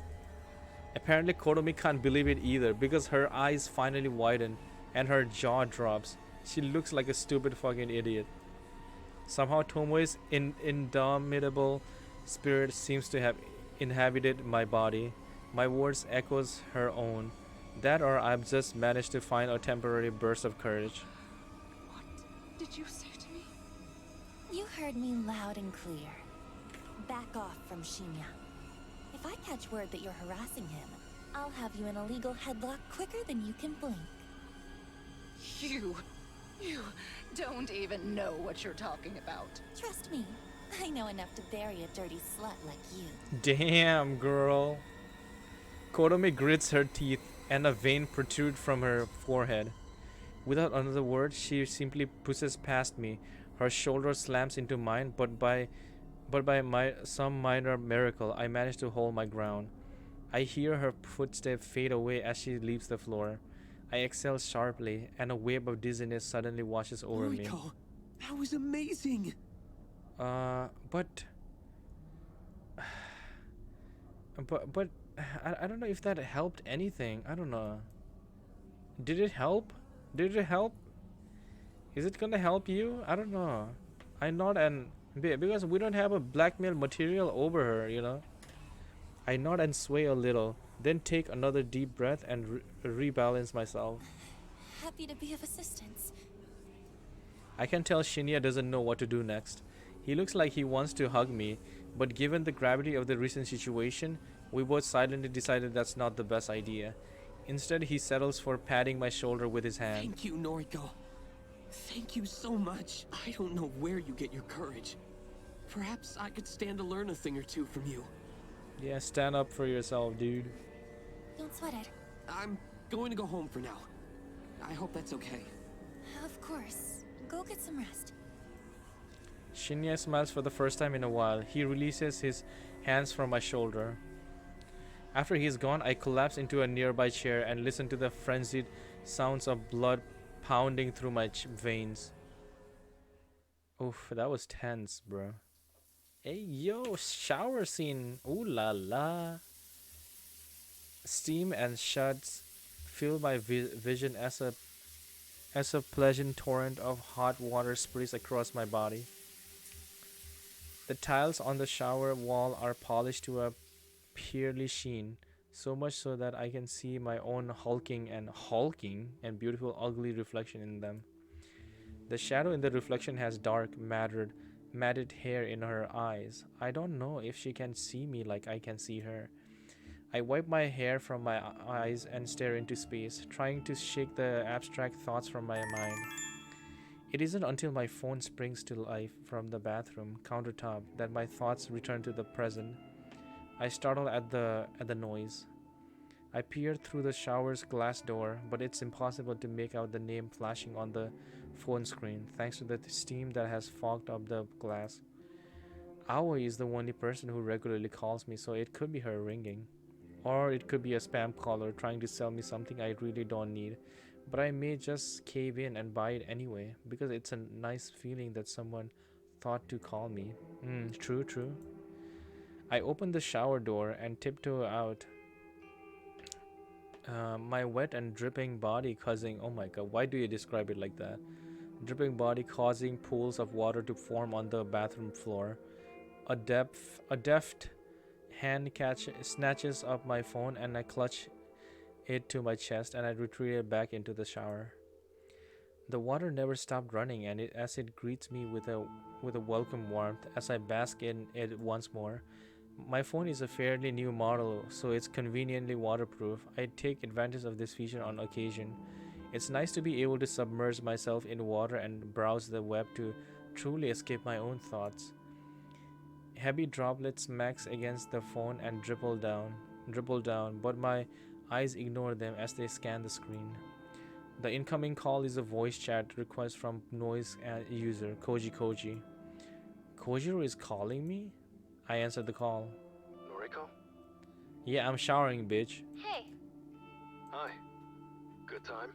Apparently Kotomi can't believe it either because her eyes finally widen and her jaw drops. She looks like a stupid fucking idiot. Somehow Tomoe's indomitable spirit seems to have inhabited my body. My words echoes her own. That or I've just managed to find a temporary burst of courage. What did you say to me? You heard me loud and clear. Back off from Shinya. If I catch word that you're harassing him, I'll have you in a legal headlock quicker than you can blink. You don't even know what you're talking about. Trust me, I know enough to bury a dirty slut like you. Damn, girl. Kotomi grits her teeth and a vein protrudes from her forehead. Without another word, she simply pushes past me. Her shoulder slams into mine, but by some minor miracle, I manage to hold my ground. I hear her footsteps fade away as she leaves the floor. I exhale sharply, and a wave of dizziness suddenly washes over me. Noriko, that was amazing. But I don't know if that helped anything. I don't know. Did it help? Did it help? Is it gonna help you? I don't know. I nod and because we don't have a blackmail material over her, you know. I nod and sway a little, then take another deep breath and rebalance myself. Happy to be of assistance. I can tell Shinya doesn't know what to do next. He looks like he wants to hug me, but given the gravity of the recent situation, we both silently decided that's not the best idea. Instead, he settles for patting my shoulder with his hand. Thank you, Noriko. Thank you so much. I don't know where you get your courage. Perhaps I could stand to learn a thing or two from you. Yeah, stand up for yourself, dude. Don't sweat it. I'm going to go home for now. I hope that's okay. Of course. Go get some rest. Shinya smiles for the first time in a while. He releases his hands from my shoulder. After he's gone, I collapse into a nearby chair and listen to the frenzied sounds of blood pounding through my veins. Oof, that was tense, bro. Hey, yo, shower scene. Ooh la la. Steam and suds fill my vision as a pleasant torrent of hot water sprays across my body. The tiles on the shower wall are polished to a pearly sheen, so much so that I can see my own hulking and beautiful ugly reflection in them. The shadow in the reflection has dark, matted hair in her eyes. I don't know if she can see me like I can see her. I wipe my hair from my eyes and stare into space, trying to shake the abstract thoughts from my mind. It isn't until my phone springs to life from the bathroom countertop that my thoughts return to the present. I startle at the noise. I peer through the shower's glass door, but it's impossible to make out the name flashing on the phone screen thanks to the steam that has fogged up the glass. Aoi is the only person who regularly calls me, so it could be her ringing. Or it could be a spam caller trying to sell me something I really don't need. But I may just cave in and buy it anyway, because it's a nice feeling that someone thought to call me. True. I open the shower door and tiptoe out. My wet and dripping body causing... Oh my god, why do you describe it like that? Dripping body causing pools of water to form on the bathroom floor. A deft hand snatches up my phone and I clutch it to my chest and I retreated back into the shower. The water never stopped running and as it greets me with a welcome warmth as I bask in it once more. My phone is a fairly new model, so it's conveniently waterproof. I take advantage of this feature on occasion. It's nice to be able to submerge myself in water and browse the web to truly escape my own thoughts. Heavy droplets smack against the phone and dribble down, but my Eyes ignore them as they scan the screen. The incoming call is a voice chat request from noise user Koji Koji. Kojiro is calling me? I answered the call. Noriko? Yeah, I'm showering, bitch. Hey, Hi. Good time?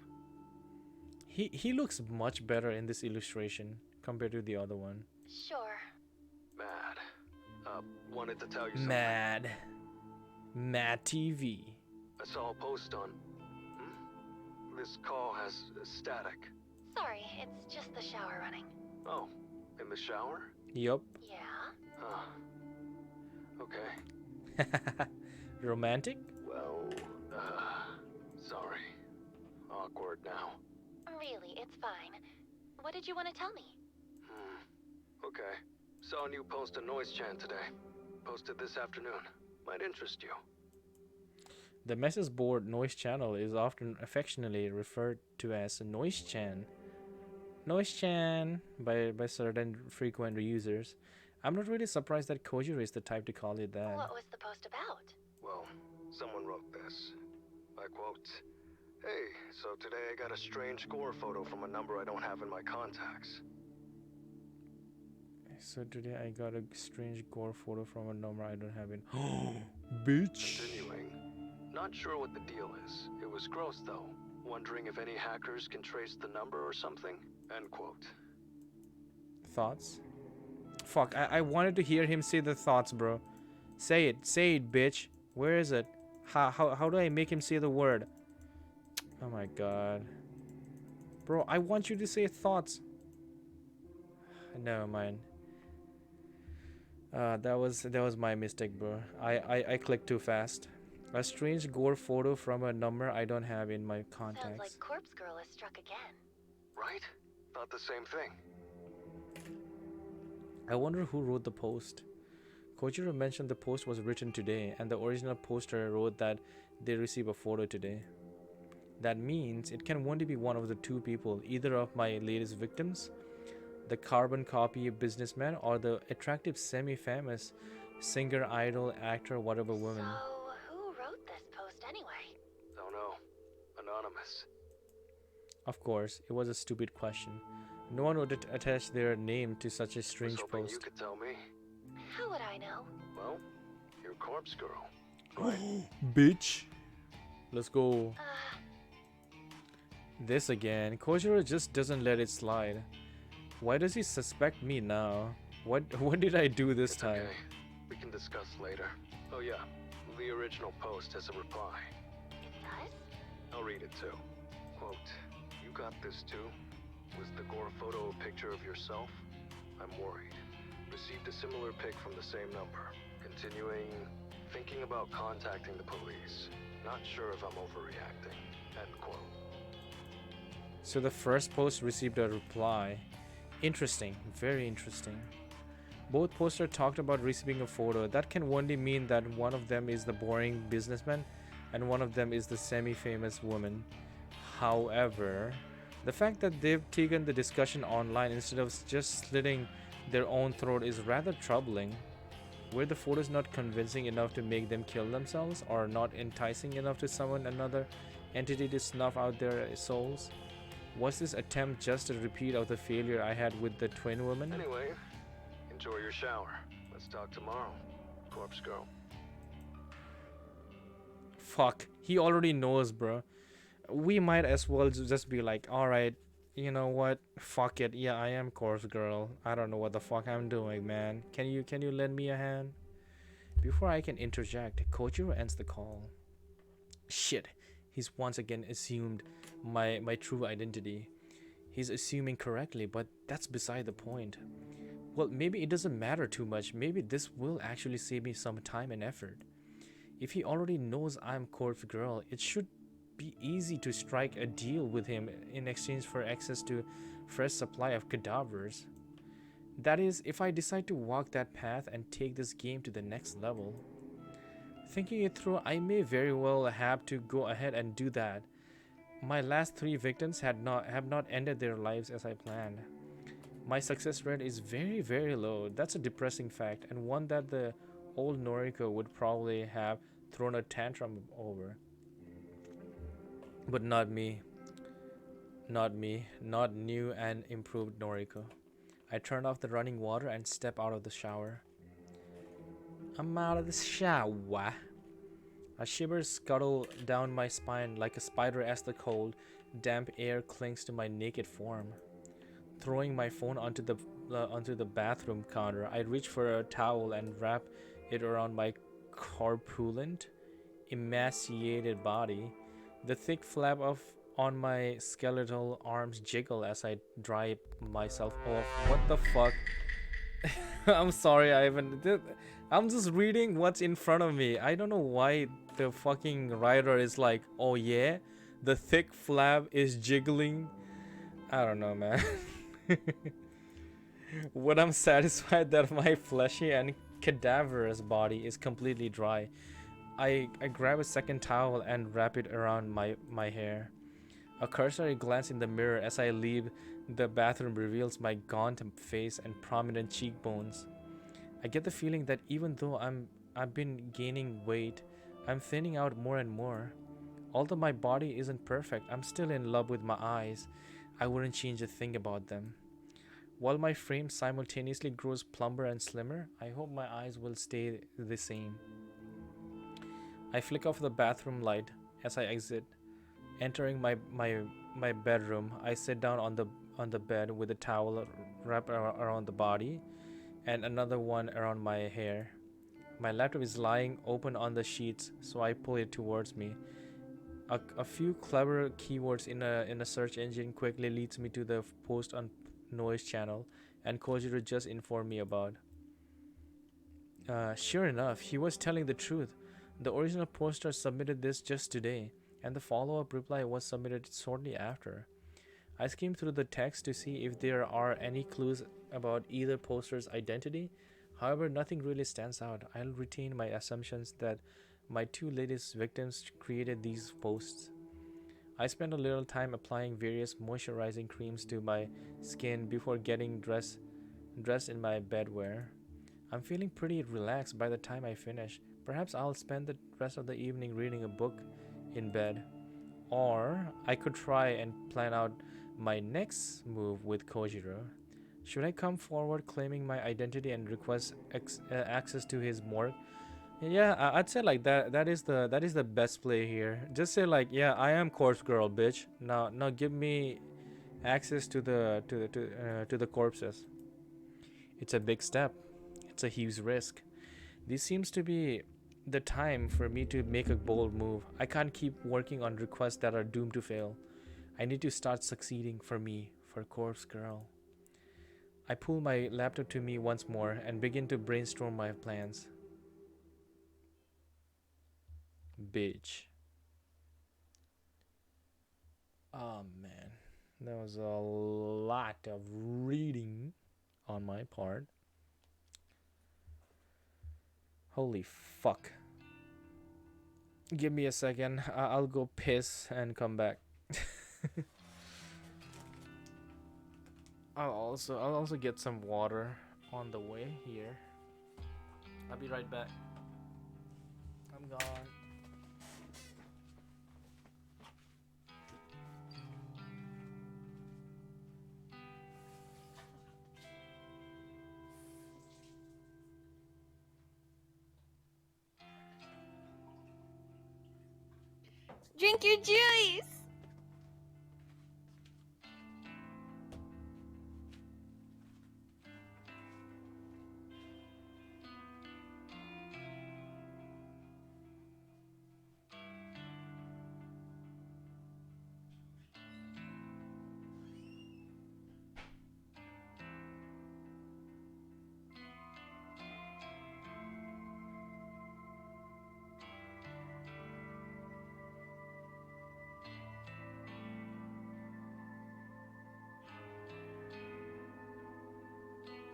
He looks much better in this illustration compared to the other one. sure. Mad. Wanted to tell you something. Mad TV. I saw a post on... This call has static. Sorry, it's just the shower running. Oh, in the shower? Yup. Yeah? Huh. Okay. Romantic? Well, sorry. Awkward now. Really, it's fine. What did you want to tell me? Okay. Saw a new post on Noise Chan today. Posted this afternoon. Might interest you. The message board Noise Channel is often affectionately referred to as Noise Chan. Noise Chan by certain frequent users. I'm not really surprised that Kojiro is the type to call it that. What was the post about? Well, someone wrote this. I quote, "Hey, so today I got a strange gore photo from a number I don't have in my contacts." So today I got a strange gore photo from a number I don't have in. Bitch. Continuing. Not sure what the deal is. It was gross though. Wondering if any hackers can trace the number or something? End quote. Thoughts? Fuck, I wanted to hear him say the thoughts, bro. Say it, bitch. Where is it? How do I make him say the word? Oh my god. Bro, I want you to say thoughts. Never mind. That was my mistake, bro. I clicked too fast. A strange gore photo from a number I don't have in my Sounds contacts. like Corpse Girl has struck again. Right? Thought the same thing. I wonder who wrote the post. Kojiro mentioned the post was written today, and the original poster wrote that they receive a photo today. That means it can only be one of the two people, either of my latest victims, the carbon copy businessman, or the attractive semi-famous singer, idol, actor, whatever woman. So, who wrote this post anyway? Don't know. Anonymous. Of course, it was a stupid question. No one would attach their name to such a strange Was hoping post. you could tell me. How would I know? Well, you're Corpse Girl. Bitch. Let's go. Uh, This again. Kojiro just doesn't let it slide. Why does he suspect me now? What did I do this It's time? okay. We can discuss later. Oh yeah, the original post has a reply. it does? I'll read it too. Quote, "You got this too? Was the gore photo a picture of yourself? I'm worried. Received a similar pic from the same number. Continuing, thinking about contacting the police. Not sure if I'm overreacting." End quote. So the first post received a reply. Interesting, very interesting. Both posters talked about receiving a photo. That can only mean that one of them is the boring businessman and one of them is the semi-famous woman. However, the fact that they've taken the discussion online instead of just slitting their own throat is rather troubling. Were the photos not convincing enough to make them kill themselves, or not enticing enough to summon another entity to snuff out their souls? Was this attempt just a repeat of the failure I had with the twin woman? Anyway, enjoy your shower. Let's talk tomorrow, Corpse Girl. Fuck, he already knows, bro. We might as well just be like, alright, you know what? Fuck it. Yeah, I am Corpse Girl. I don't know what the fuck I'm doing, man. Can you lend me a hand? Before I can interject, Kojiro ends the call. Shit, he's once again assumed my true identity. He's assuming correctly, but that's beside the point. Well, maybe it doesn't matter too much. Maybe this will actually save me some time and effort. If he already knows I'm Corpse Girl, it should be easy to strike a deal with him in exchange for access to fresh supply of cadavers. That is, if I decide to walk that path and take this game to the next level. Thinking it through, I may very well have to go ahead and do that. My last 3 victims have not ended their lives as I planned. My success rate is very, very low. That's a depressing fact, and one that the old Noriko would probably have thrown a tantrum over. But not me. Not me. Not new and improved Noriko. I turned off the running water and stepped out of the shower. I'm out of the shower. A shiver scuttled down my spine like a spider as the cold, damp air clings to my naked form. Throwing my phone onto the bathroom counter, I reach for a towel and wrap it around my corpulent, emaciated body. The thick flap of on my skeletal arms jiggle as I dry myself off. What the fuck? I'm sorry, I haven't. I'm just reading what's in front of me. I don't know why the fucking writer is like, oh yeah, the thick flap is jiggling. I don't know, man. But I'm satisfied that my fleshy and cadaverous body is completely dry. I grab a second towel and wrap it around my hair. A cursory glance in the mirror as I leave the bathroom reveals my gaunt face and prominent cheekbones. I get the feeling that even though I've been gaining weight, I'm thinning out more and more. Although my body isn't perfect, I'm still in love with my eyes. I wouldn't change a thing about them. While my frame simultaneously grows plumper and slimmer, I hope my eyes will stay the same. I flick off the bathroom light as I exit. Entering my bedroom, I sit down on the bed with a towel wrapped around the body and another one around my hair. My laptop is lying open on the sheets, so I pull it towards me. A few clever keywords in a search engine quickly leads me to the post on noise channel, and Kojiro just informed me about. Sure enough, he was telling the truth. The original poster submitted this just today, and the follow-up reply was submitted shortly after. I skimmed through the text to see if there are any clues about either poster's identity. However, nothing really stands out. I'll retain my assumptions that my two latest victims created these posts. I spent a little time applying various moisturizing creams to my skin before getting dressed in my bedwear. I'm feeling pretty relaxed by the time I finish. Perhaps I'll spend the rest of the evening reading a book in bed. Or I could try and plan out my next move with Kojiro. Should I come forward claiming my identity and request access to his morgue? Yeah, I'd say like that. That is the best play here. Just say like, yeah, I am corpse girl, bitch. Now give me access to the corpses. It's a big step. It's a huge risk. This seems to be the time for me to make a bold move. I can't keep working on requests that are doomed to fail. I need to start succeeding for me, for Corpse Girl. I pull my laptop to me once more and begin to brainstorm my plans. Bitch. Oh man, that was a lot of reading on my part. Holy fuck. Give me a second. I'll go piss and come back. I'll also get some water on the way here. I'll be right back. I'm gone. Drink your juice!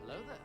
Hello there.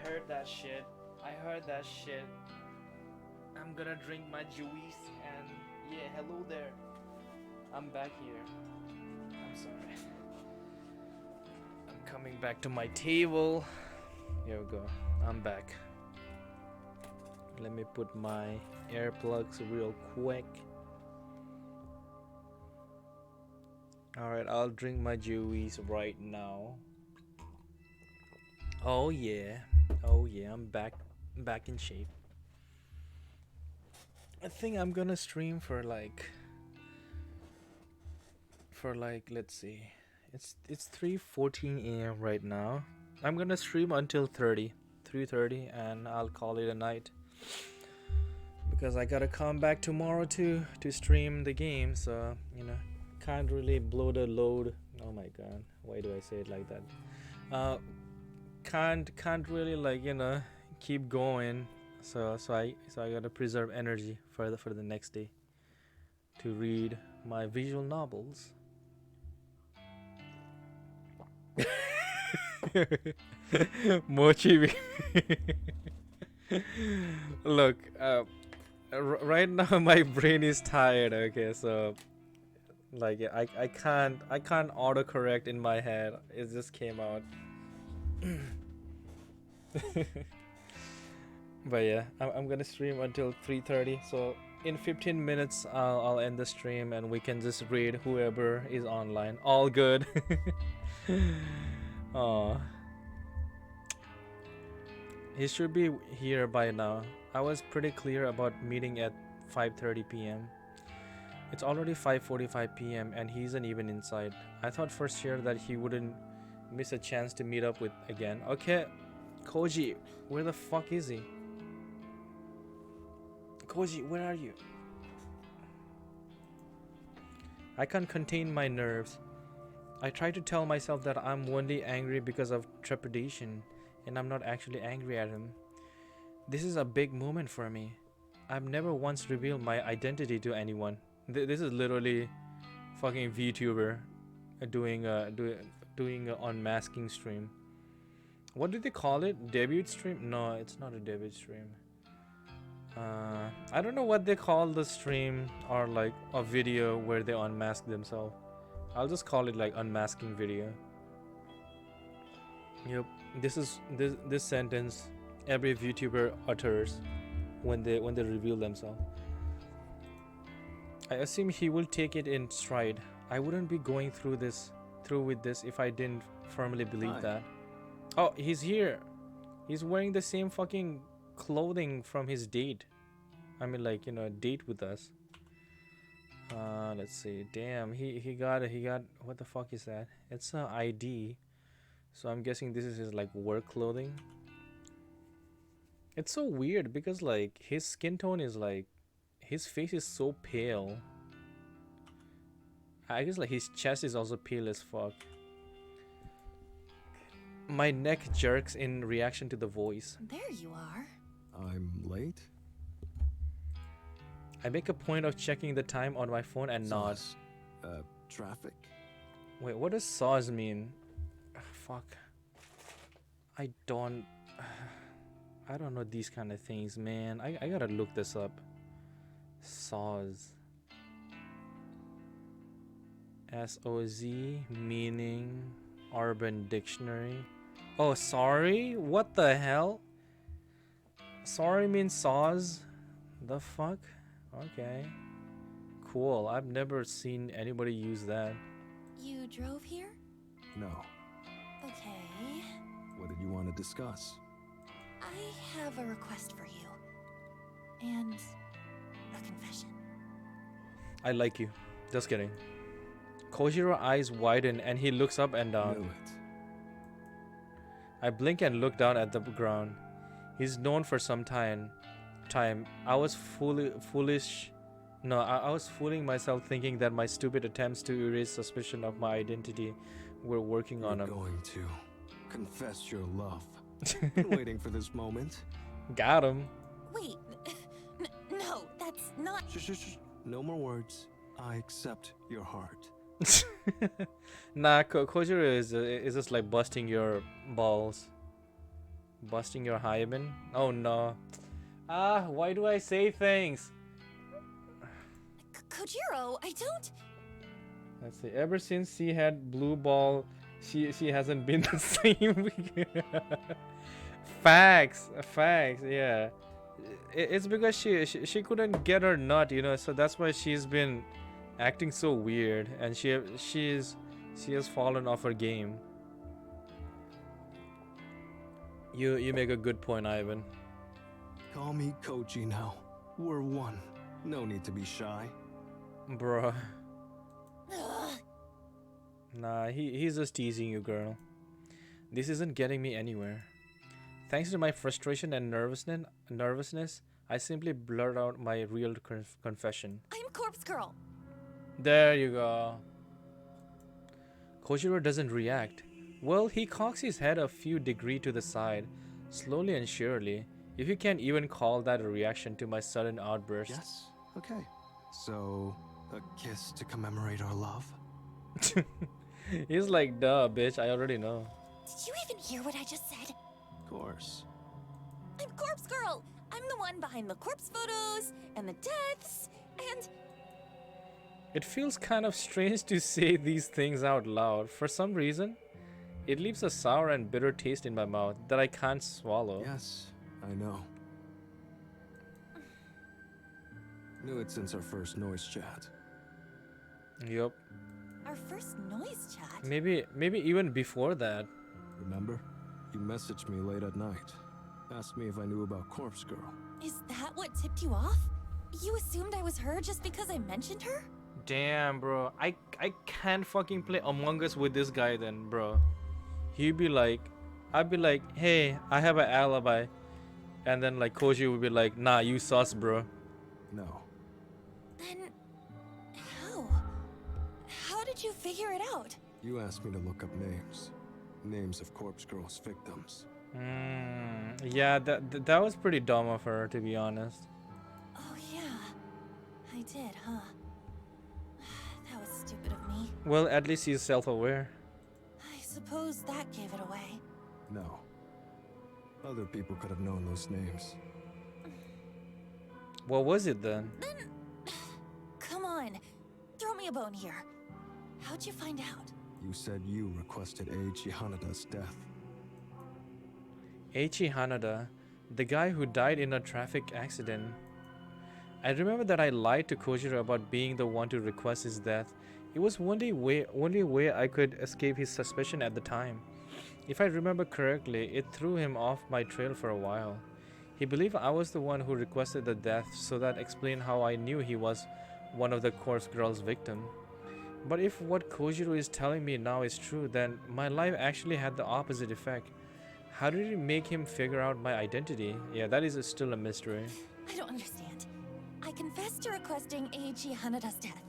heard that shit. I heard that shit. I'm gonna drink my juice and yeah, hello there. I'm back here. I'm sorry. I'm coming back to my table. Here we go. I'm back. Let me put my earplugs real quick. Alright, I'll drink my juice right now. Oh yeah. Oh yeah, I'm back in shape. I think I'm gonna stream for like let's see. It's 3:14 a.m. right now. I'm gonna stream until 3:30 and I'll call it a night. Because I gotta come back tomorrow to stream the game, so you know, can't really blow the load. Oh my god, why do I say it like that? Can't really, like, you know, keep going. So I gotta preserve energy for the next day to read my visual novels. Mochi. Look, right now my brain is tired. Okay, so like I can't autocorrect in my head. It just came out. But yeah, I'm gonna stream until 3:30. So in 15 minutes, I'll end the stream and we can just read whoever is online. All good. Aw. He should be here by now. I was pretty clear about meeting at 5:30 p.m. It's already 5:45 p.m. and he isn't even inside. I thought for sure that he wouldn't miss a chance to meet up with again. Okay, Koji, where the fuck is he? Koji, where are you? I can't contain my nerves. I try to tell myself that I'm only angry because of trepidation, and I'm not actually angry at him. This is a big moment for me. I've never once revealed my identity to anyone. This is literally fucking VTuber doing a unmasking stream. What do they call it? Debut stream? No, it's not a debut stream. I don't know what they call the stream or like a video where they unmask themselves. I'll just call it like unmasking video. Yep, this sentence every VTuber utters when they reveal themselves. I assume he will take it in stride. I wouldn't be going through with this if I didn't firmly believe that. Oh, he's here. He's wearing the same fucking clothing from his date. I mean, like, you know, date with us. Let's see. Damn, he got what the fuck is that? It's an ID. So I'm guessing this is his like work clothing. It's so weird because like his skin tone is like, his face is so pale. I guess like his chest is also pale as fuck. My neck jerks in reaction to the voice. There you are. I'm late? I make a point of checking the time on my phone and nod. Traffic? Wait, what does saws mean? Fuck. I don't know these kind of things, man. I gotta look this up. Saws. S-O-Z, meaning Urban Dictionary. Oh, sorry? What the hell? Sorry means saws? The fuck? Okay. Cool. I've never seen anybody use that. You drove here? No. Okay. What did you want to discuss? I have a request for you. And a confession. I like you. Just kidding. Kojiro's eyes widen and he looks up and down. Knew it. I blink and look down at the ground. He's known for some time. I was foolish. No, I was fooling myself thinking that my stupid attempts to erase suspicion of my identity were working on him. You're going to confess your love. Been waiting for this moment. Got him. Wait. No, that's not. Shh. No more words. I accept your heart. Nah, Kojiro is just like busting your balls. Busting your hymen? Oh no. Ah, why do I say things? Kojiro, I don't. Let's see. Ever since she had blue ball, she hasn't been the same. Facts. Yeah, it's because she couldn't get her nut, you know. So that's why she's been acting so weird, and she has fallen off her game. You make a good point, Ivan. Call me Koji now. We're one. No need to be shy. Bruh. Ugh. Nah, he's just teasing you, girl. This isn't getting me anywhere. Thanks to my frustration and nervousness, I simply blurt out my real confession. I'm Corpse Girl. There you go. Kojiro doesn't react. Well, he cocks his head a few degrees to the side, slowly and surely, if you can even call that a reaction to my sudden outburst. Yes? Okay. So, a kiss to commemorate our love? He's like, duh, bitch, I already know. Did you even hear what I just said? Of course. I'm Corpse Girl. I'm the one behind the corpse photos and the deaths and. It feels kind of strange to say these things out loud. For some reason, it leaves a sour and bitter taste in my mouth that I can't swallow. Yes, I know. Knew it since our first noise chat. Yup. Our first noise chat? Maybe even before that. Remember? You messaged me late at night. Asked me if I knew about Corpse Girl. Is that what tipped you off? You assumed I was her just because I mentioned her? Damn, bro. I can't fucking play Among Us with this guy then, bro. I'd be like, hey, I have an alibi. And then like Koji would be like, nah, you sus, bro. No. Then how? How did you figure it out? You asked me to look up names. Names of Corpse Girl's victims. Yeah, that was pretty dumb of her, to be honest. Oh yeah, I did, huh? That was stupid of me. Well, at least he's self-aware. I suppose that gave it away. No. Other people could have known those names. What was it then? Then, come on, throw me a bone here. How'd you find out? You said you requested Eiichi Hanada's death. Eiichi Hanada, the guy who died in a traffic accident. I remember that I lied to Kojiro about being the one to request his death. It was only way I could escape his suspicion at the time. If I remember correctly, it threw him off my trail for a while. He believed I was the one who requested the death, so that explained how I knew he was one of the Corpse Girl's victim. But if what Kojiro is telling me now is true, then my life actually had the opposite effect. How did it make him figure out my identity? Yeah, that is still a mystery. I don't understand. I confessed to requesting Eiichi Hanada's death.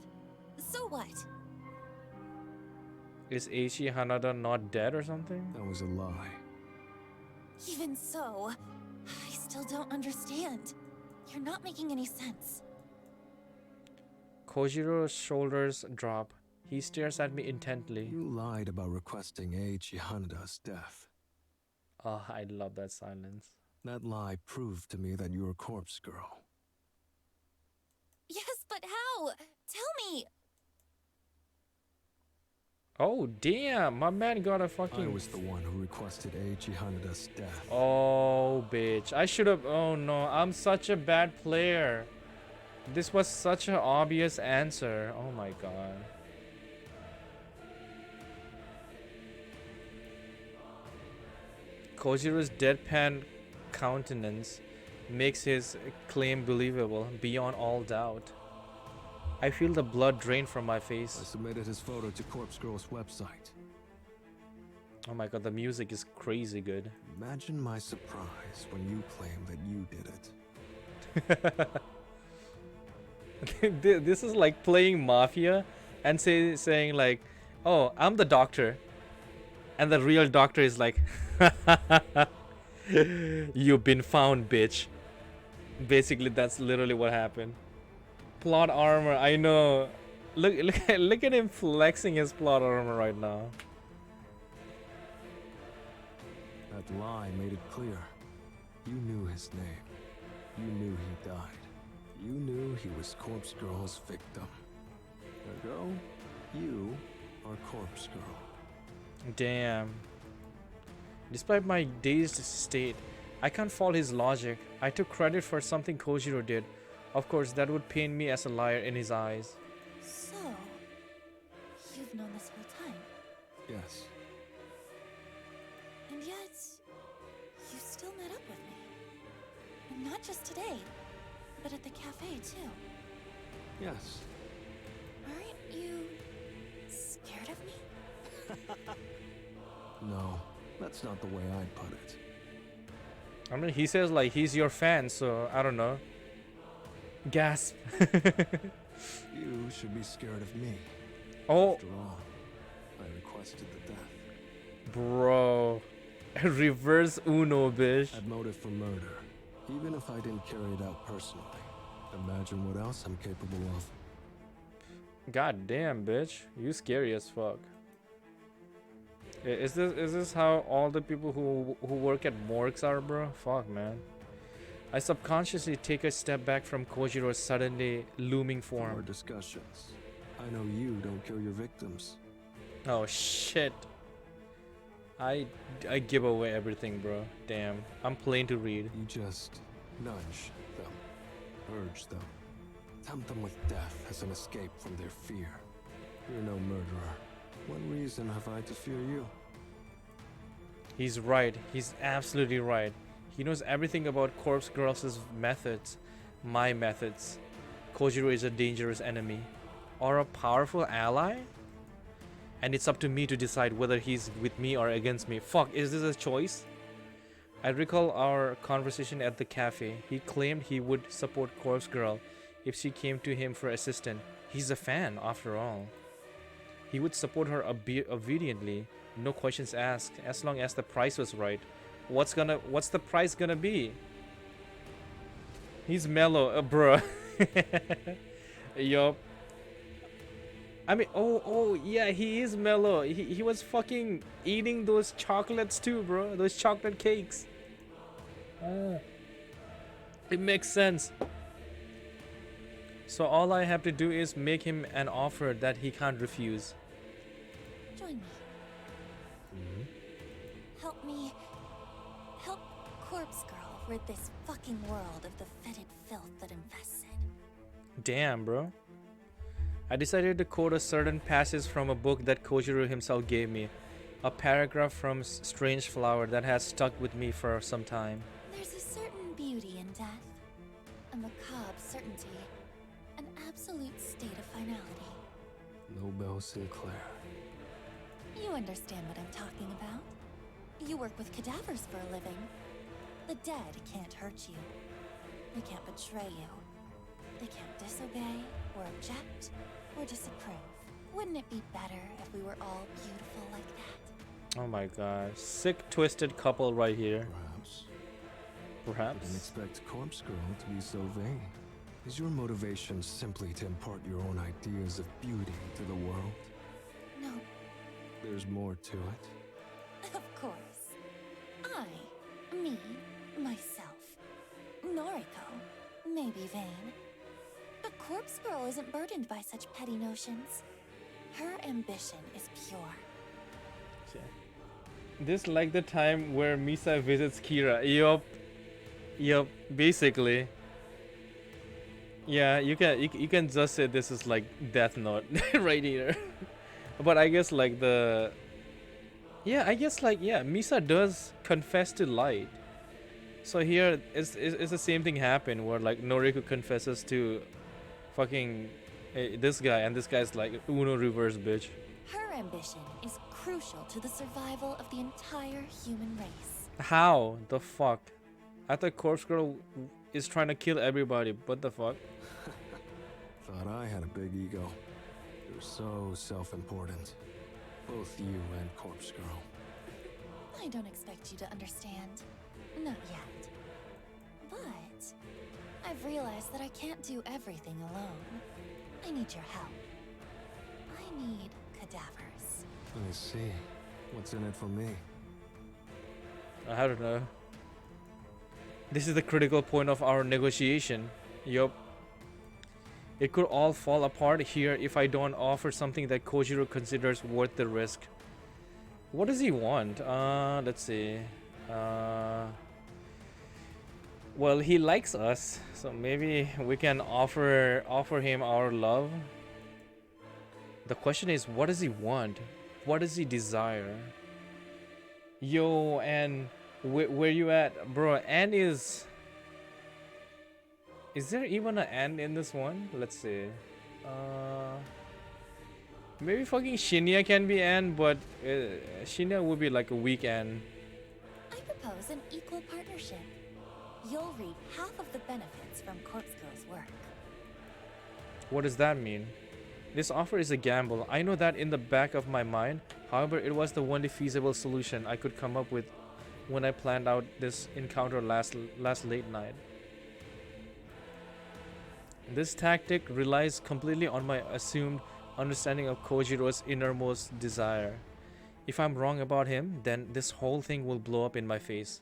So what? Is Eiichi Hanada not dead or something? That was a lie. Even so, I still don't understand. You're not making any sense. Kojiro's shoulders drop. He stares at me intently. You lied about requesting Eiichi Hanada's death. Oh, I love that silence. That lie proved to me that you're Corpse Girl. Yes, but how? Tell me! Oh, damn. My man got a fucking... I was the one who requested Eiichi Hanada's death. Oh, bitch. I should have... Oh, no. I'm such a bad player. This was such an obvious answer. Oh, my God. Kojiro's deadpan countenance makes his claim believable beyond all doubt. I feel the blood drain from my I face. submitted his photo to Corpse Girl's website. Oh my god, the music is crazy good. Imagine my surprise when you claimed that you did it. This is like playing Mafia and saying like, oh, I'm the doctor. And the real doctor is like, you've been found, bitch. Basically, that's literally what happened. Plot armor, I know. Look at him flexing his plot armor right now. That lie made it clear. You knew his name. You knew he died. You knew he was Corpse Girl's victim. Ergo, you are Corpse Girl. Damn. Despite my dazed state, I can't fault his logic. I took credit for something Kojiro did. Of course, that would paint me as a liar in his eyes. So, you've known this whole time, Yes. and yet you still met up with me. And not just today, but at the cafe too. Yes. Aren't you scared of me? No, that's not the way I'd put it. I mean, he says like he's your fan, so I don't know. Gasp. You should be scared of me. Oh, After all, I requested the death. bro. Reverse Uno, bitch. Had motive for murder, even if I didn't carry it out personally. Imagine what else I'm capable of. God damn, bitch. You scary as fuck. Is this how all the people who work at morgues are, bro? Fuck, man. I subconsciously take a step back from Kojiro's suddenly looming For our form. discussions, I know you don't kill your victims. Oh shit. I give away everything, bro. Damn. I'm plain to read. You just nudge them, urge them, tempt them with death as an escape from their fear. You're no murderer. What reason have I to fear you? He's right. He's absolutely right. He knows everything about Corpse Girls' methods. My methods. Kojiro is a dangerous enemy. Or a powerful ally? And it's up to me to decide whether he's with me or against me. Fuck, is this a choice? I recall our conversation at the cafe. He claimed he would support Corpse Girl if she came to him for assistance. He's a fan, after all. He would support her obediently, no questions asked, as long as the price was right. What's the price gonna be? He's mellow, bruh. Yup. I mean, oh, yeah, he is mellow. He was fucking eating those chocolates too, bro. Those chocolate cakes. It makes sense. So all I have to do is make him an offer that he can't refuse. Join me. Help Corpse Girl rid this fucking world of the fetid filth that infests it. Damn, bro. I decided to quote a certain passage from a book that Kojiro himself gave me. A paragraph from Strange Flower that has stuck with me for some time. There's a certain beauty in death, a macabre certainty, an absolute state of finality. Nobel Sinclair. You understand what I'm talking about. You work with cadavers for a living. The dead can't hurt you. They can't betray you. They can't disobey, or object, or disapprove. Wouldn't it be better if we were all beautiful like that? Oh my god. Sick, twisted couple right here. Perhaps. I Perhaps. didn't expect Corpse Girl to be so vain. Is your motivation simply to impart your own ideas of beauty to the world? No, There's more to it. of course. Me, myself, Noriko, may be vain. But Corpse Girl isn't burdened by such petty notions. Her ambition is pure. This like the time where Misa visits Kira. Yup, basically. Yeah, you can just say this is like Death Note right here. But I guess like Misa does confess to light. So here it's the same thing happen where like Noriko confesses to fucking this guy, and this guy's like Uno reverse, bitch. Her ambition is crucial to the survival of the entire human race. How the fuck? I thought Corpse Girl is trying to kill everybody. What the fuck? Thought I had a big ego. You're so self-important. Both you and Corpse Girl. I don't expect you to understand. Not yet. But I've realized that I can't do everything alone. I need your help. I need cadavers. I see. What's in it for me? I don't know. This is the critical point of our negotiation. Yup. It could all fall apart here if I don't offer something that Kojiro considers worth the risk. What does he want? Let's see. Well, he likes us, so maybe we can offer him our love. The question is, what does he want? What does he desire? Yo, and where you at, bro? Anne is. Is there even an Anne in this one? Let's see. Maybe fucking Shinya can be Anne, but Shinya would be like a weak Anne. I propose an equal partnership. You'll reap half of the benefits from Corpse Girl's work. What does that mean? This offer is a gamble. I know that in the back of my mind. However, it was the only feasible solution I could come up with when I planned out this encounter last late night. This tactic relies completely on my assumed understanding of Kojiro's innermost desire. If I'm wrong about him, then this whole thing will blow up in my face.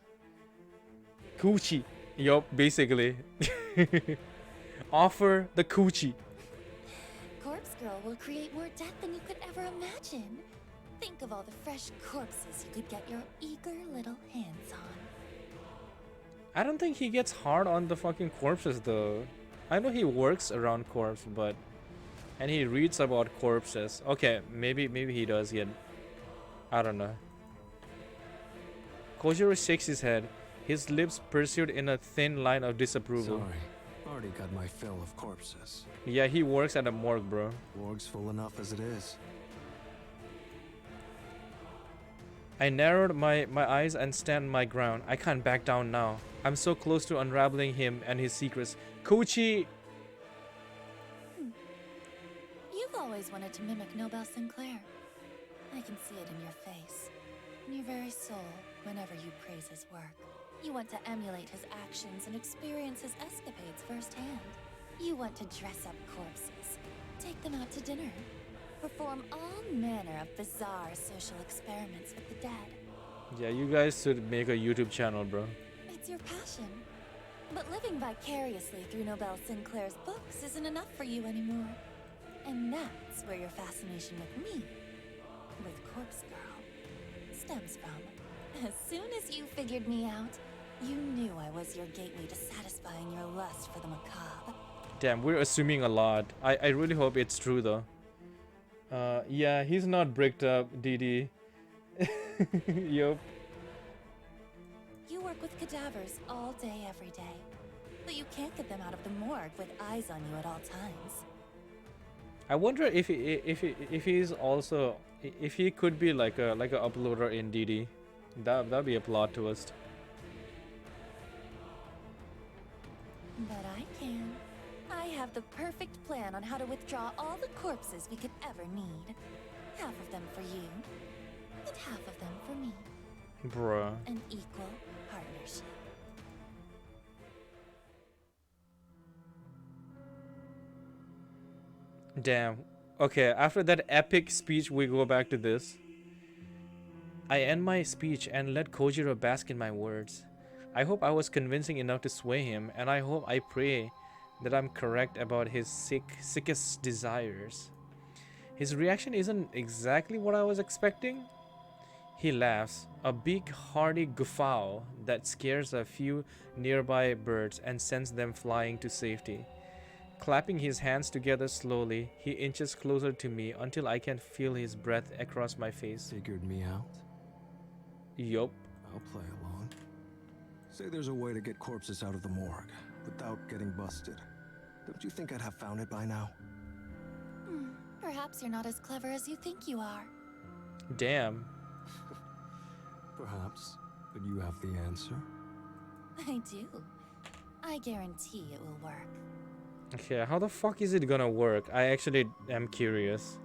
Coochie. Yup, basically. Offer the coochie. Corpse Girl will create more death than you could ever imagine. Think of all the fresh corpses you could get your eager little hands on. I don't think he gets hard on the fucking corpses though. I know he works around corpse, but and he reads about corpses. Okay, maybe he does get. I don't know. Kojiro shakes his head, his lips pursued in a thin line of disapproval. Sorry, already got my fill of corpses. Yeah, he works at a morgue, bro. Morgue's full enough as it is. I narrowed my eyes and stand my ground. I can't back down now. I'm so close to unraveling him and his secrets. Coochie! You've always wanted to mimic Nobel Sinclair. I can see it in your face, in your very soul, whenever you praise his work. You want to emulate his actions and experience his escapades firsthand. You want to dress up corpses, take them out to dinner, perform all manner of bizarre social experiments with the dead. Yeah, you guys should make a YouTube channel, bro. It's your passion. But living vicariously through Nobel Sinclair's books isn't enough for you anymore. And that's where your fascination with me, with Corpse Girl, stems from. As soon as you figured me out, you knew I was your gateway to satisfying your lust for the macabre. Damn, we're assuming a lot. I really hope it's true though. Yeah, he's not bricked up, DD. Yup. You work with cadavers all day, every day. But you can't get them out of the morgue with eyes on you at all times. I wonder if he's also if he could be like a uploader in DD. That'd be a plot twist. But I can. I have the perfect plan on how to withdraw all the corpses we could ever need. Half of them for you, and half of them for me. Bruh. An equal partnership. Damn. Okay, after that epic speech, we go back to this. I end my speech and let Kojiro bask in my words. I hope I was convincing enough to sway him, and I pray that I'm correct about his sickest desires. His reaction isn't exactly what I was expecting. He laughs, a big hearty guffaw that scares a few nearby birds and sends them flying to safety. Clapping his hands together slowly, he inches closer to me until I can feel his breath across my face. Figured me out? Yup. I'll play along. Say there's a way to get corpses out of the morgue without getting busted. Don't you think I'd have found it by now? Perhaps you're not as clever as you think you are. Damn. Perhaps, but you have the answer. I do. I guarantee it will work. Okay, how the fuck is it gonna work? I actually am curious.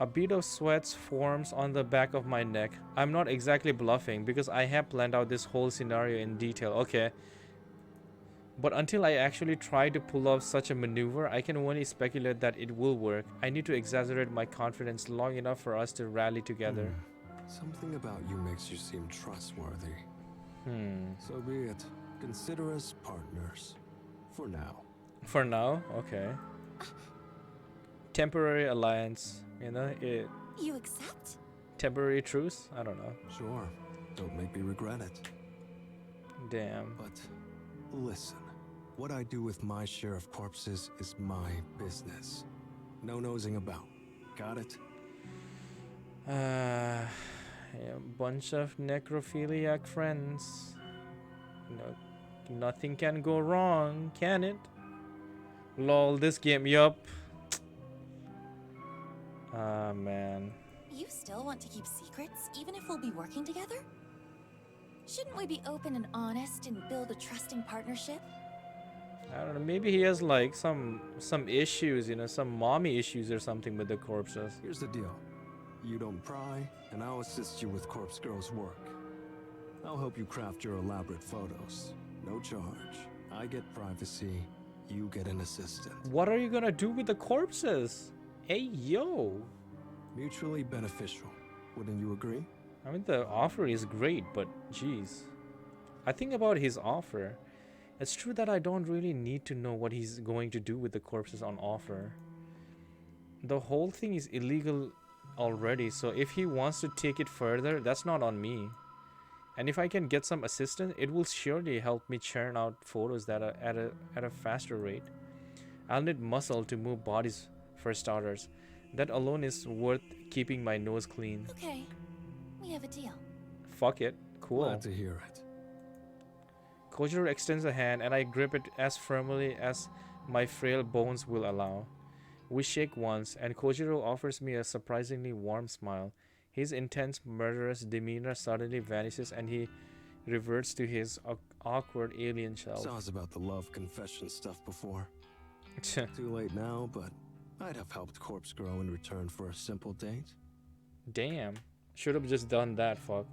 A bead of sweat forms on the back of my neck. I'm not exactly bluffing because I have planned out this whole scenario in detail. Okay. But until I actually try to pull off such a maneuver, I can only speculate that it will work. I need to exaggerate my confidence long enough for us to rally together. Something about you makes you seem trustworthy. Hmm. So be it. Consider us partners. For now. For now, okay. Temporary alliance, you know, You accept? temporary truce. I don't know. Sure. Don't make me regret it. Damn. But listen. What I do with my share of corpses is my business. No nosing about. Got it? A bunch of necrophiliac friends. No, nothing can go wrong, can it? Lol, this game, yup. Ah, man. You still want to keep secrets, even if we'll be working together? Shouldn't we be open and honest and build a trusting partnership? I don't know, maybe he has like some issues, you know, some mommy issues or something with the corpses. Here's the deal. You don't pry, and I'll assist you with Corpse Girl's work. I'll help you craft your elaborate photos. No charge. I get privacy, you get an assistant. What are you gonna do with the corpses? Hey, yo. Mutually beneficial. Wouldn't you agree? I mean, the offer is great, but geez. I think about his offer. It's true that I don't really need to know what he's going to do with the corpses on offer. The whole thing is illegal already, so if he wants to take it further, that's not on me. And if I can get some assistance, it will surely help me churn out photos that are at a faster rate. I'll need muscle to move bodies for starters. That alone is worth keeping my nose clean. Okay, we have a deal. Fuck it. Cool. Glad to hear it. Kojiro extends a hand and I grip it as firmly as my frail bones will allow. We shake once and Kojiro offers me a surprisingly warm smile. His intense, murderous demeanor suddenly vanishes and he reverts to his awkward alien self. Saw us about the love confession stuff before. Too late now, but I'd have helped Corpse Girl in return for a simple date. Damn. Should have just done that, fuck.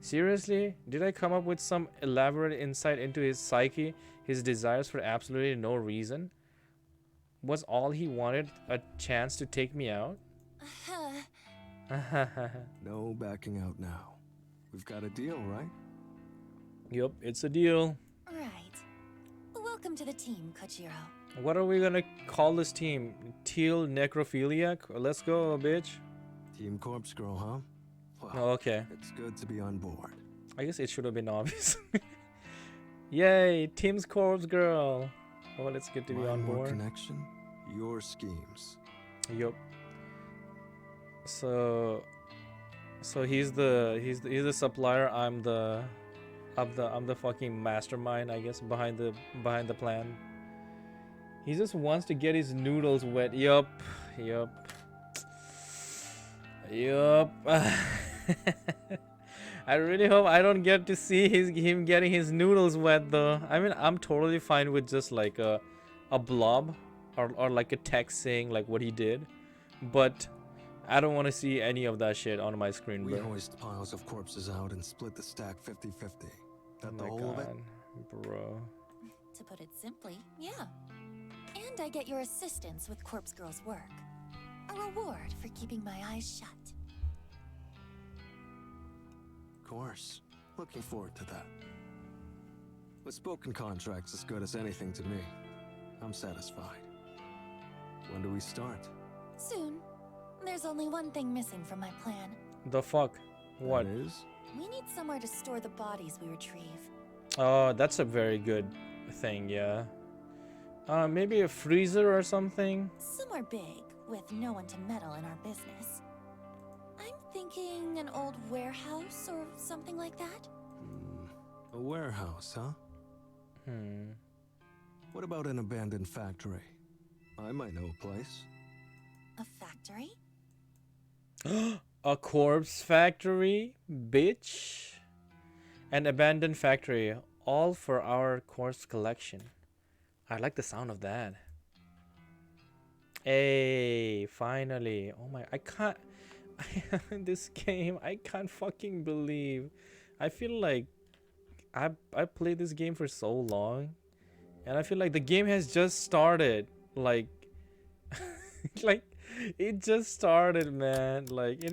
Seriously? Did I come up with some elaborate insight into his psyche, his desires for absolutely no reason? Was all he wanted a chance to take me out? No backing out now. We've got a deal, right? Yup, it's a deal. Right. Welcome to the team, Kojiro. What are we gonna call this team? Teal Necrophiliac? Let's go, bitch. Team Corpse Girl, huh? Well, Oh, okay. it's good to be on board. I guess it should have been obvious. Yay, Team's Corpse Girl. Well, it's good to be My on more board. connection, your schemes. Yup. So he's the supplier. I'm the fucking mastermind, I guess, behind the plan. He just wants to get his noodles wet. Yup. I really hope I don't get to see him getting his noodles wet though. I mean, I'm totally fine with just like a blob or like a text saying like what he did, but I don't want to see any of that shit on my screen, We bro. hoist piles of corpses out and split the stack 50-50. Oh That the my whole of it? god, bro. To put it simply, yeah. And I get your assistance with Corpse Girl's work. A reward for keeping my eyes shut. Of course. Looking forward to that. A spoken contract's as good as anything to me. I'm satisfied. When do we start? Soon. There's only one thing missing from my plan. The fuck? What? That is? We need somewhere to store the bodies we retrieve. Oh, that's a very good thing, yeah. Maybe a freezer or something? Somewhere big, with no one to meddle in our business. I'm thinking an old warehouse or something like that. A warehouse, huh? What about an abandoned factory? I might know a place. A factory? A corpse factory, bitch. An abandoned factory, all for our corpse collection. I like the sound of that. Hey, finally. Oh my, I can't. This game, I can't fucking believe. I feel like I played this game for so long, and I feel like the game has just started. Like, like it just started, man. Like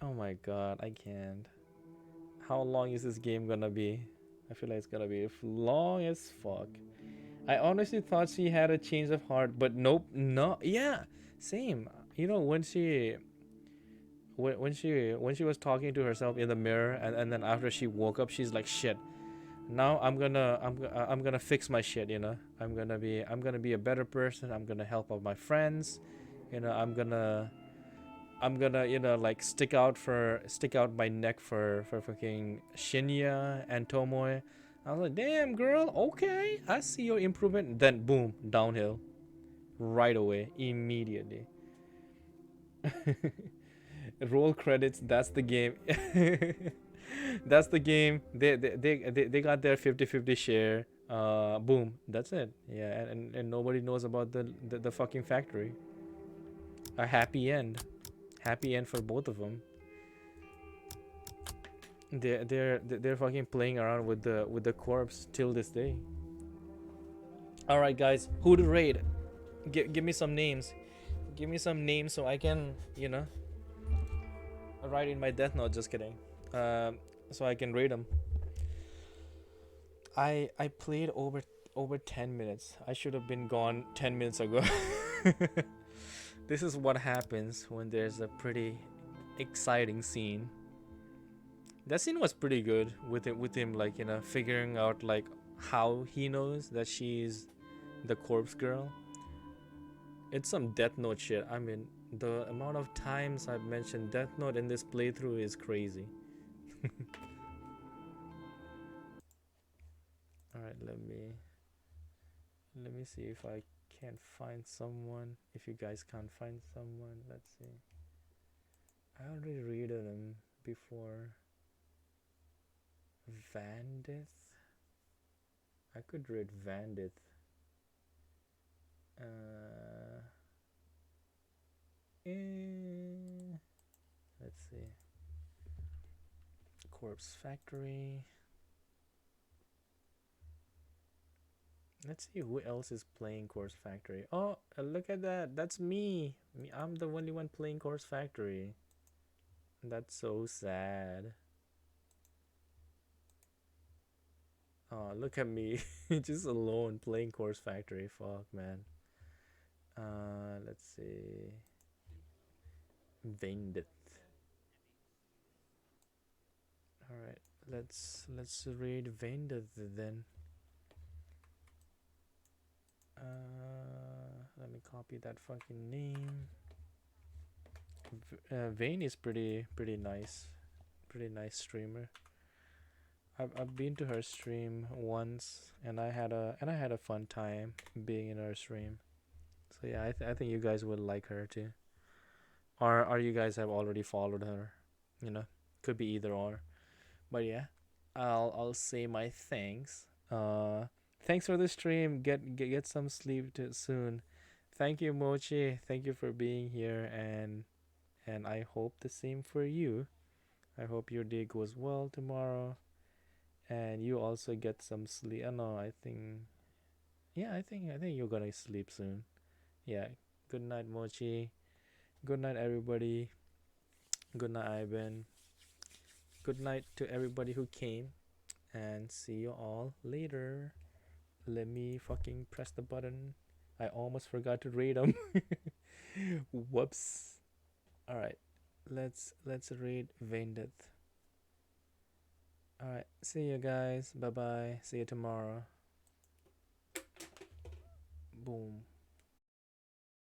Oh my god, I can't. How long is this game gonna be? I feel like it's gonna be long as fuck. I honestly thought she had a change of heart, but nope, no, yeah, same. You know, when she was talking to herself in the mirror, and then after she woke up, she's like, shit. Now I'm gonna fix my shit. You know, I'm gonna be a better person. I'm gonna help out my friends. You know, I'm gonna, you know, like stick out my neck for fucking Shinya and Tomoe. I was like, damn girl, okay, I see your improvement. Then boom, downhill, right away, immediately. Roll credits. That's the game. That's the game. They got their 50-50 share. Boom. That's it. Yeah, and nobody knows about the fucking factory. A happy end. Happy end for both of them. They're fucking playing around with the corpse till this day. All right, guys, who to raid? Give me some names. Give me some names so I can, you know, write in my death note. Just kidding. So I can rate them. I played over 10 minutes. I should have been gone 10 minutes ago. This is what happens when there's a pretty exciting scene. That scene was pretty good with him like, you know, figuring out like how he knows that she's the corpse girl. It's some Death Note shit. I mean, the amount of times I've mentioned Death Note in this playthrough is crazy. All right, let me see if I can find someone. If you guys can't find someone, let's see. I already read them before. Vandith. I could read Vandith. Let's see. Corpse Factory. Let's see who else is playing Corpse Factory. Oh, look at that. That's me. I'm the only one playing Corpse Factory. That's so sad. Oh, look at me. Just alone playing Corpse Factory. Fuck, man. Let's see. Vendit. Alright, let's read Vendit then. Let me copy that fucking name. Vane is pretty nice. Pretty nice streamer. I've been to her stream once, and I had a fun time being in her stream. So yeah, I think you guys would like her too. Or you guys have already followed her, you know, could be either or. But yeah, I'll say my thanks. Thanks for the stream. Get some sleep soon. Thank you, Mochi. Thank you for being here, and I hope the same for you. I hope your day goes well tomorrow, and you also get some sleep. I know. I think. Yeah, I think you're gonna sleep soon. Yeah. Good night, Mochi. Good night, everybody. Good night, Ivan. Good night to everybody who came, and see you all later. Let me fucking press the button. I almost forgot to rate them. Whoops. All right, let's rate Vendith. All right, see you guys. Bye bye. See you tomorrow. Boom.